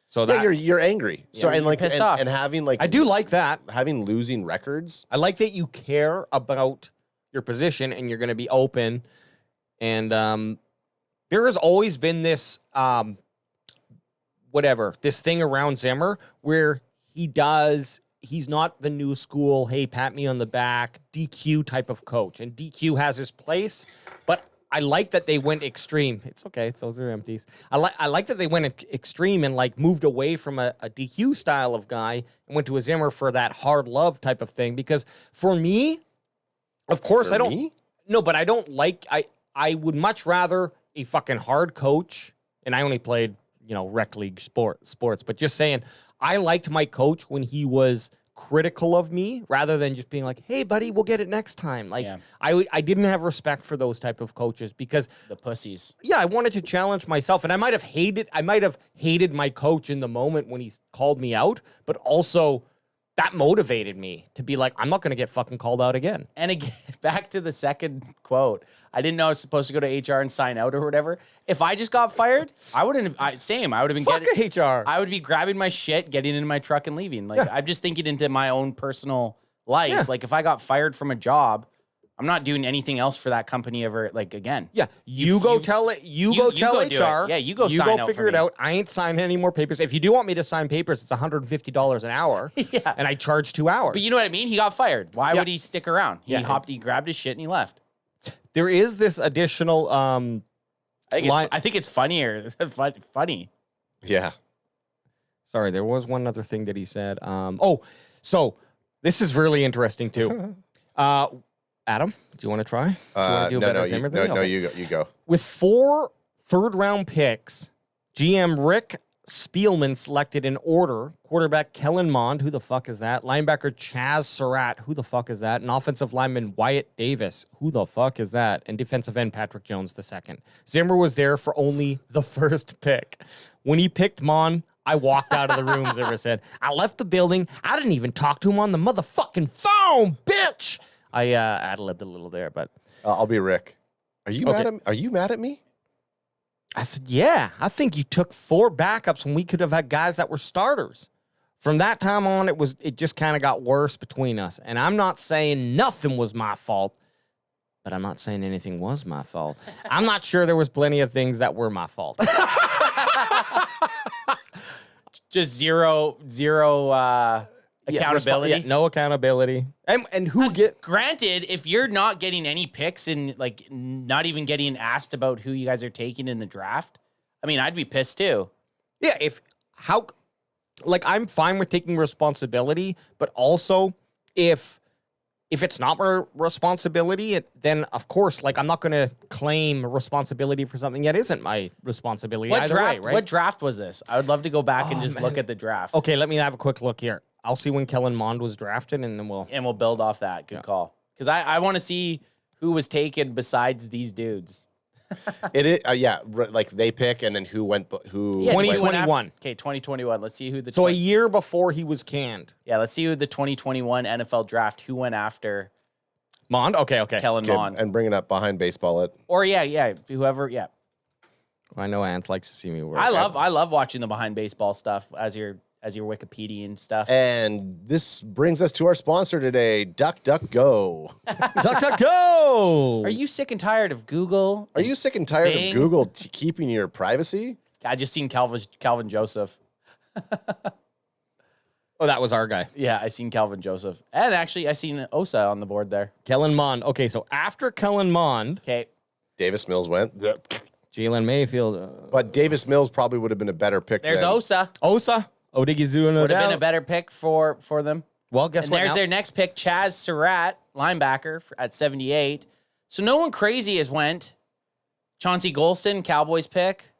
[SPEAKER 2] So that
[SPEAKER 9] you're angry. So and like
[SPEAKER 10] pissed off.
[SPEAKER 9] And having like
[SPEAKER 2] I do like that.
[SPEAKER 9] Having losing records.
[SPEAKER 2] I like that you care about your position and you're going to be open. And there has always been this this thing around Zimmer where he's not the new school, hey, pat me on the back, DQ type of coach. And DQ has his place, but I like that they went extreme. It's okay. Those are empties. I like that they went extreme and like moved away from a DQ style of guy and went to a Zimmer for that hard love type of thing. Because for me, of course, I don't like, I would much rather a fucking hard coach. And I only played, rec league sports, but just saying, I liked my coach when he was critical of me rather than just being like, hey buddy, we'll get it next time. Like I didn't have respect for those type of coaches because
[SPEAKER 10] the pussies.
[SPEAKER 2] Yeah, I wanted to challenge myself, and I might have hated my coach in the moment when he called me out, but also that motivated me to be like, I'm not going to get fucking called out again.
[SPEAKER 10] And again, back to the second quote, I didn't know I was supposed to go to HR and sign out or whatever. If I just got fired, I would have been
[SPEAKER 2] getting HR.
[SPEAKER 10] I would be grabbing my shit, getting in my truck and leaving. Like I'm just thinking into my own personal life. Yeah. Like if I got fired from a job, I'm not doing anything else for that company ever, like, again.
[SPEAKER 2] Yeah, you go tell HR.
[SPEAKER 10] Yeah, you go sign out. You go
[SPEAKER 2] figure it out. I ain't signing any more papers. If you do want me to sign papers, it's $150 an hour.
[SPEAKER 10] Yeah.
[SPEAKER 2] And I charge 2 hours.
[SPEAKER 10] But you know what I mean? He got fired. Why would he stick around? He grabbed his shit and he left.
[SPEAKER 2] There is this additional
[SPEAKER 10] I think it's funnier. Funny.
[SPEAKER 9] Yeah.
[SPEAKER 2] Sorry, there was one other thing that he said. So this is really interesting too. Adam, do you want to try? Do you want to do a better Zimmer thing?
[SPEAKER 9] No, you go.
[SPEAKER 2] With 4 third-round picks, GM Rick Spielman selected in order quarterback Kellen Mond, who the fuck is that? Linebacker Chaz Surratt, who the fuck is that? And offensive lineman Wyatt Davis, who the fuck is that? And defensive end Patrick Jones II. Zimmer was there for only the first pick. When he picked Mond, I walked out of the room, Zimmer said. I left the building. I didn't even talk to him on the motherfucking phone, bitch! I ad-libbed a little there, but
[SPEAKER 9] I'll be Rick. Are you mad at me?
[SPEAKER 2] I said, yeah, I think you took 4 backups when we could have had guys that were starters. From that time on, it just kind of got worse between us. And I'm not saying nothing was my fault, but I'm not saying anything was my fault. I'm not sure there was plenty of things that were my fault.
[SPEAKER 10] Just zero accountability.
[SPEAKER 2] No accountability. And who get
[SPEAKER 10] Granted, if you're not getting any picks and like not even getting asked about who you guys are taking in the draft, I mean, I'd be pissed too.
[SPEAKER 2] Yeah, I'm fine with taking responsibility, but also if it's not my responsibility, then of course, like I'm not going to claim responsibility for something that isn't my responsibility.
[SPEAKER 10] What
[SPEAKER 2] either
[SPEAKER 10] draft?
[SPEAKER 2] way, right?
[SPEAKER 10] What draft was this? I would love to go back and just look at the draft.
[SPEAKER 2] Okay, let me have a quick look here. I'll see when Kellen Mond was drafted, and then we'll
[SPEAKER 10] build off that. Good call. Because I want to see who was taken besides these dudes.
[SPEAKER 9] It is, like they pick, and then who went, who.
[SPEAKER 10] Yeah,
[SPEAKER 2] 2021.
[SPEAKER 10] Okay, 2021. Let's see who the.
[SPEAKER 2] So a year before he was canned.
[SPEAKER 10] Yeah, let's see who the 2021 NFL draft. Who went after
[SPEAKER 2] Mond? Okay.
[SPEAKER 10] Kellen Mond.
[SPEAKER 9] And bring it up behind baseball.
[SPEAKER 10] Or whoever. Yeah.
[SPEAKER 2] I know Ant likes to see me work.
[SPEAKER 10] I love watching the behind baseball stuff as your Wikipedia and stuff.
[SPEAKER 9] And this brings us to our sponsor today, DuckDuckGo.
[SPEAKER 2] DuckDuckGo!
[SPEAKER 10] Are you sick and tired of Google?
[SPEAKER 9] Are you sick and tired
[SPEAKER 10] Bing?
[SPEAKER 9] of Google keeping your privacy?
[SPEAKER 10] I just seen Calvin Joseph.
[SPEAKER 2] Oh, that was our guy.
[SPEAKER 10] Yeah, I seen Calvin Joseph. And actually, I seen Osa on the board there.
[SPEAKER 2] Kellen Mond. Okay, so after Kellen Mond.
[SPEAKER 10] Okay.
[SPEAKER 9] Davis Mills went.
[SPEAKER 2] Jalen Mayfield.
[SPEAKER 9] But Davis Mills probably would have been a better pick.
[SPEAKER 10] There's Osa.
[SPEAKER 2] Odigizua, no
[SPEAKER 10] Would have
[SPEAKER 2] doubt.
[SPEAKER 10] been a better pick for them.
[SPEAKER 2] Well, guess
[SPEAKER 10] and
[SPEAKER 2] what?
[SPEAKER 10] There's
[SPEAKER 2] Now?
[SPEAKER 10] their next pick, Chaz Surratt, linebacker at 78. So no one crazy has went. Chauncey Golston, Cowboys pick.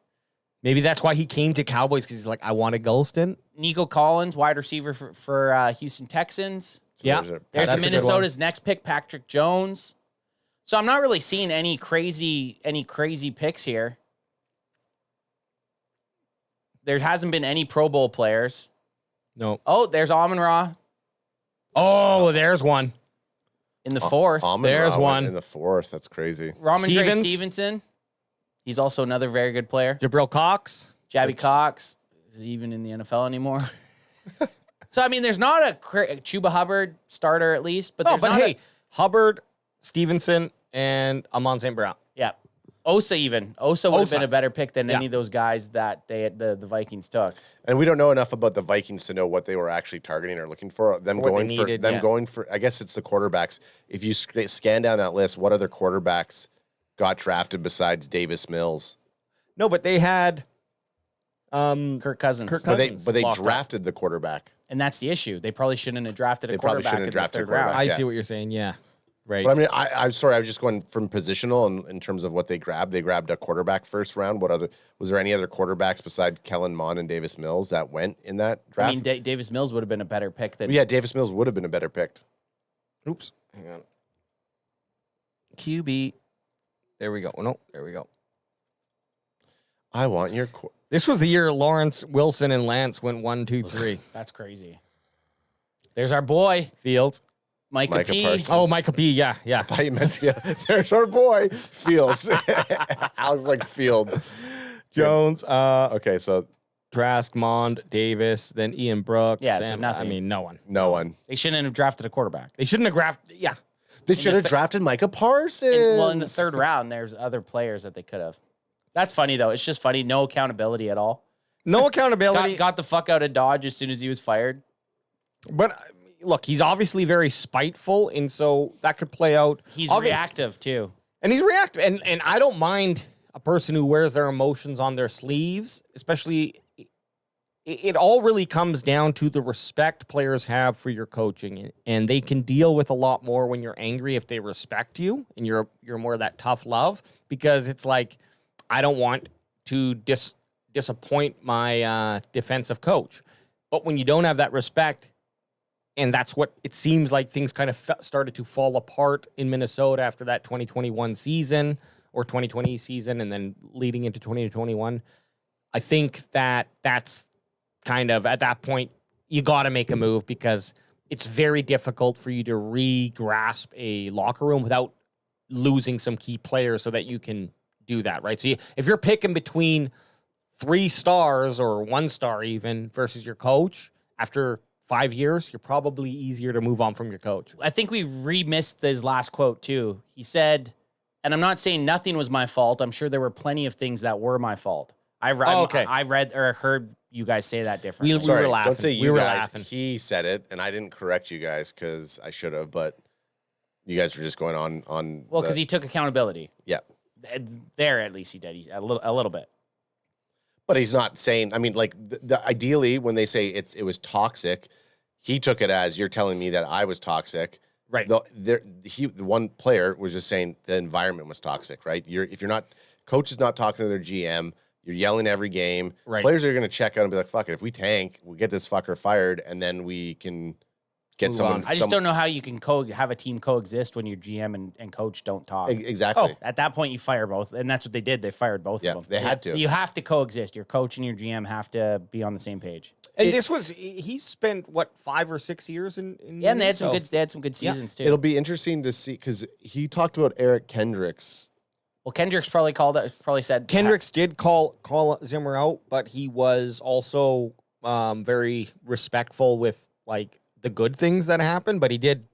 [SPEAKER 2] Maybe that's why he came to Cowboys, because he's like, I want a Golston.
[SPEAKER 10] Nico Collins, wide receiver for Houston Texans.
[SPEAKER 9] So
[SPEAKER 2] yeah.
[SPEAKER 10] There's the Minnesota's next pick, Patrick Jones. So I'm not really seeing any crazy picks here. There hasn't been any Pro Bowl players.
[SPEAKER 2] No.
[SPEAKER 10] Oh, there's Amon-Ra
[SPEAKER 2] Oh, there's one.
[SPEAKER 10] in the 4th.
[SPEAKER 2] There's one.
[SPEAKER 9] in the 4th. That's crazy.
[SPEAKER 10] Ramondre Stevenson. He's also another very good player.
[SPEAKER 2] Jabril Cox.
[SPEAKER 10] Jabby Cox. Is he even in the NFL anymore? So, I mean, there's not a Chuba Hubbard starter at least. But
[SPEAKER 2] hey, Hubbard, Stevenson, and Amon St. Brown.
[SPEAKER 10] Yeah. Osa would have been a better pick than any of those guys that the Vikings took.
[SPEAKER 9] And we don't know enough about the Vikings to know what they were actually targeting or looking for. Going for, I guess it's the quarterbacks. If you scan down that list, what other quarterbacks got drafted besides Davis Mills?
[SPEAKER 2] No, but they had
[SPEAKER 10] Kirk Cousins.
[SPEAKER 9] But they drafted the quarterback.
[SPEAKER 10] And that's the issue. They probably shouldn't have drafted a quarterback in the 3rd round.
[SPEAKER 2] I see what you're saying. Yeah. Right.
[SPEAKER 9] But I mean, I'm sorry. I was just going from positional in terms of what they grabbed. They grabbed a quarterback 1st round. Was there any other quarterbacks besides Kellen Mond and Davis Mills that went in that draft?
[SPEAKER 10] I mean, Davis Mills would have been a better pick than.
[SPEAKER 9] Yeah, Davis Mills would have been a better pick.
[SPEAKER 2] Oops. Hang on. QB. There we go. No, there we go.
[SPEAKER 9] I want your.
[SPEAKER 2] This was the year Lawrence, Wilson, and Lance went 1, 2, 3.
[SPEAKER 10] That's crazy. There's our boy
[SPEAKER 2] Fields.
[SPEAKER 10] Micah P.
[SPEAKER 9] Parsons.
[SPEAKER 2] Oh, Micah P. Yeah.
[SPEAKER 9] I thought you meant Fields. There's our boy Fields. I was like Field
[SPEAKER 2] Jones.
[SPEAKER 9] Okay, so
[SPEAKER 2] Trask, Mond, Davis, then Ian Brooks.
[SPEAKER 10] Yeah, so
[SPEAKER 2] Sam,
[SPEAKER 10] nothing.
[SPEAKER 2] I mean, no one.
[SPEAKER 9] no one.
[SPEAKER 10] They shouldn't have drafted a quarterback.
[SPEAKER 2] They shouldn't have drafted. Yeah.
[SPEAKER 9] They should have drafted Micah Parsons.
[SPEAKER 10] In the 3rd round, there's other players that they could have. That's funny though. It's just funny. No accountability at all.
[SPEAKER 2] No accountability.
[SPEAKER 10] Got the fuck out of Dodge as soon as he was fired.
[SPEAKER 2] But look, he's obviously very spiteful, and so that could play out.
[SPEAKER 10] He's reactive too.
[SPEAKER 2] And he's reactive. And I don't mind a person who wears their emotions on their sleeves, especially. It all really comes down to the respect players have for your coaching, and they can deal with a lot more when you're angry if they respect you and you're more that tough love, because it's like, I don't want to disappoint my defensive coach. But when you don't have that respect, and that's what it seems like things kind of started to fall apart in Minnesota after that 2021 season or 2020 season, and then leading into 2021, I think that's kind of, at that point, you got to make a move, because it's very difficult for you to re-grasp a locker room without losing some key players so that you can do that, right? So if you're picking between 3 stars or 1 star even versus your coach after 5 years, you're probably easier to move on from your coach.
[SPEAKER 10] I think we remissed his last quote too. He said, and I'm not saying nothing was my fault. I'm sure there were plenty of things that were my fault. I've read or heard you guys say that differently.
[SPEAKER 2] We were laughing.
[SPEAKER 9] Don't say you
[SPEAKER 2] were
[SPEAKER 9] guys.
[SPEAKER 2] laughing.
[SPEAKER 9] He said it, and I didn't correct you guys because I should have, but you guys were just going on.
[SPEAKER 10] Well, because he took accountability.
[SPEAKER 9] Yeah.
[SPEAKER 10] There, at least he did. He's a little bit.
[SPEAKER 9] But he's not saying, I mean, like, ideally, when they say it was toxic, he took it as you're telling me that I was toxic.
[SPEAKER 2] Right.
[SPEAKER 9] The one player was just saying the environment was toxic, right? Coach is not talking to their GM. You're yelling every game.
[SPEAKER 2] Right.
[SPEAKER 9] Players are going to check out and be like, fuck it. If we tank, we'll get this fucker fired, and then we can get someone.
[SPEAKER 10] I just don't know how you can have a team coexist when your GM and coach don't talk.
[SPEAKER 9] Exactly.
[SPEAKER 10] Oh, at that point, you fire both. And that's what they did. They fired both of them.
[SPEAKER 9] They had to.
[SPEAKER 10] You have to coexist. Your coach and your GM have to be on the same page.
[SPEAKER 2] And he spent, 5 or 6 years in
[SPEAKER 10] yeah, and they had some good seasons, too.
[SPEAKER 9] It'll be interesting to see, because he talked about Eric Kendricks.
[SPEAKER 10] Well, Kendricks probably said
[SPEAKER 2] Kendricks did call Zimmer out, but he was also very respectful with like the good things that happened. But he did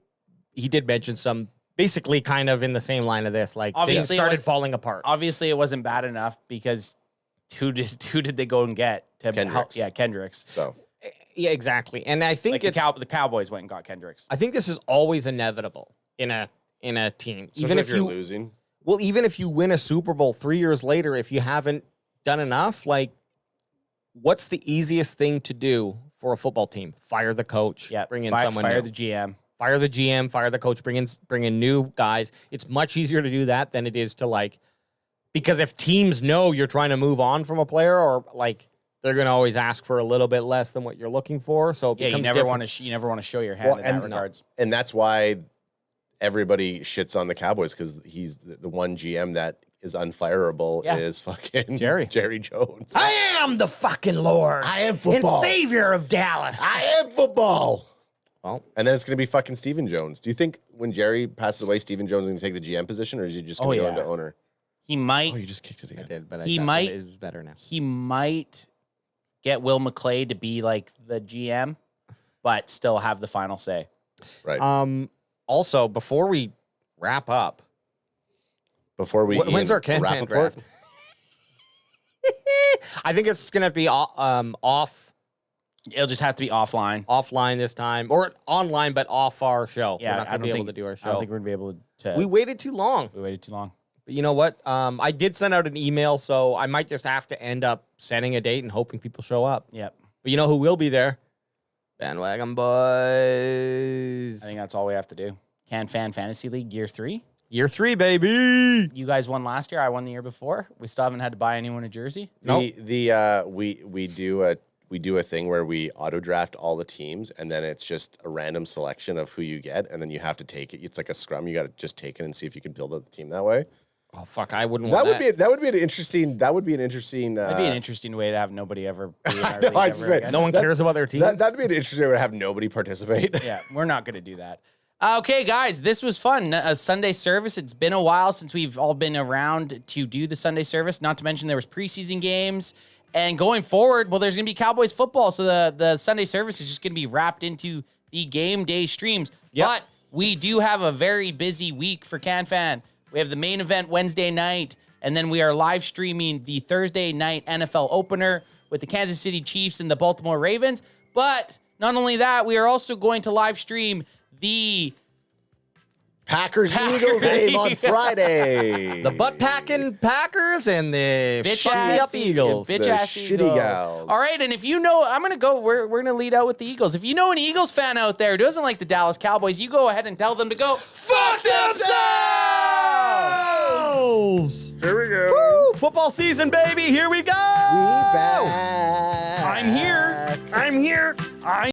[SPEAKER 2] mention some basically kind of in the same line of this, like things started falling apart.
[SPEAKER 10] Obviously, it wasn't bad enough because who did they go and get to
[SPEAKER 9] Kendricks.
[SPEAKER 10] help? Yeah, Kendricks.
[SPEAKER 9] So
[SPEAKER 2] yeah, exactly. And I think
[SPEAKER 10] like the Cowboys went and got Kendricks.
[SPEAKER 2] I think this is always inevitable in a team,
[SPEAKER 9] especially
[SPEAKER 2] even if
[SPEAKER 9] you're losing.
[SPEAKER 2] Well, even if you win a Super Bowl 3 years later, if you haven't done enough, like, what's the easiest thing to do for a football team? Fire the coach.
[SPEAKER 10] Yeah,
[SPEAKER 2] bring in someone
[SPEAKER 10] fire
[SPEAKER 2] new.
[SPEAKER 10] the GM.
[SPEAKER 2] Fire the GM, fire the coach, bring in new guys. It's much easier to do that than it is to, like, because if teams know you're trying to move on from a player, or like they're going to always ask for a little bit less than what you're looking for. So it
[SPEAKER 10] you
[SPEAKER 2] becomes
[SPEAKER 10] never want to show your hand in that regards.
[SPEAKER 9] And that's why everybody shits on the Cowboys, because he's the one GM that is unfireable is fucking Jerry Jones.
[SPEAKER 2] I am the fucking Lord.
[SPEAKER 9] I am football.
[SPEAKER 2] And savior of Dallas.
[SPEAKER 9] I am football.
[SPEAKER 2] Well,
[SPEAKER 9] and then it's going to be fucking Stephen Jones. Do you think when Jerry passes away, Stephen Jones is going to take the GM position, or is he just going to go into owner?
[SPEAKER 10] He might.
[SPEAKER 9] Oh, you just kicked it again.
[SPEAKER 2] I did, but
[SPEAKER 10] he might.
[SPEAKER 2] It was better now.
[SPEAKER 10] He might get Will McClay to be like the GM, but still have the final say.
[SPEAKER 9] Right.
[SPEAKER 2] Also, before we wrap up,
[SPEAKER 9] when's
[SPEAKER 2] our CanFan draft? I think it's gonna be off.
[SPEAKER 10] It'll just have to be
[SPEAKER 2] offline this time, or online, but off our show.
[SPEAKER 10] Yeah,
[SPEAKER 2] we're not gonna be able to do our show.
[SPEAKER 10] I don't think we're gonna be able to.
[SPEAKER 2] We waited too long. But you know what? I did send out an email, so I might just have to end up setting a date and hoping people show up.
[SPEAKER 10] Yep.
[SPEAKER 2] But you know who will be there? Bandwagon Boys.
[SPEAKER 10] I think that's all we have to do. CanFan Fantasy League Year 3.
[SPEAKER 2] Year 3, baby.
[SPEAKER 10] You guys won last year. I won the year before. We still haven't had to buy anyone a jersey.
[SPEAKER 9] We do a thing where we auto draft all the teams, and then it's just a random selection of who you get, and then you have to take it. It's like a scrum. You got to just take it and see if you can build up the team that way.
[SPEAKER 2] Oh fuck! I wouldn't want that.
[SPEAKER 9] That would be an interesting. That'd be an interesting
[SPEAKER 10] way to have nobody ever. Be in our
[SPEAKER 9] no,
[SPEAKER 10] league ever again.
[SPEAKER 2] No one cares about their team.
[SPEAKER 9] That'd be an interesting way to have nobody participate.
[SPEAKER 10] Yeah, we're not going to do that. Okay, guys, this was fun. A Sunday service. It's been a while since we've all been around to do the Sunday service. Not to mention there was preseason games. And going forward, well, there's going to be Cowboys football. So the Sunday service is just going to be wrapped into the game day streams. Yep. But we do have a very busy week for CanFan. We have the main event Wednesday night, and then we are live streaming the Thursday night NFL opener with the Kansas City Chiefs and the Baltimore Ravens. But not only that, we are also going to live stream the
[SPEAKER 9] Packers-Eagles game on Friday.
[SPEAKER 2] The butt-packing Packers and the shitty-up Eagles.
[SPEAKER 10] Bitch-ass Eagles.
[SPEAKER 9] Gals.
[SPEAKER 10] All right, and if you know, I'm going to go, we're going to lead out with the Eagles. If you know an Eagles fan out there who doesn't like the Dallas Cowboys, you go ahead and tell them to go fuck themselves!
[SPEAKER 9] Here we go.
[SPEAKER 2] Woo! Football season, baby. Here we go.
[SPEAKER 9] We back.
[SPEAKER 2] I'm here.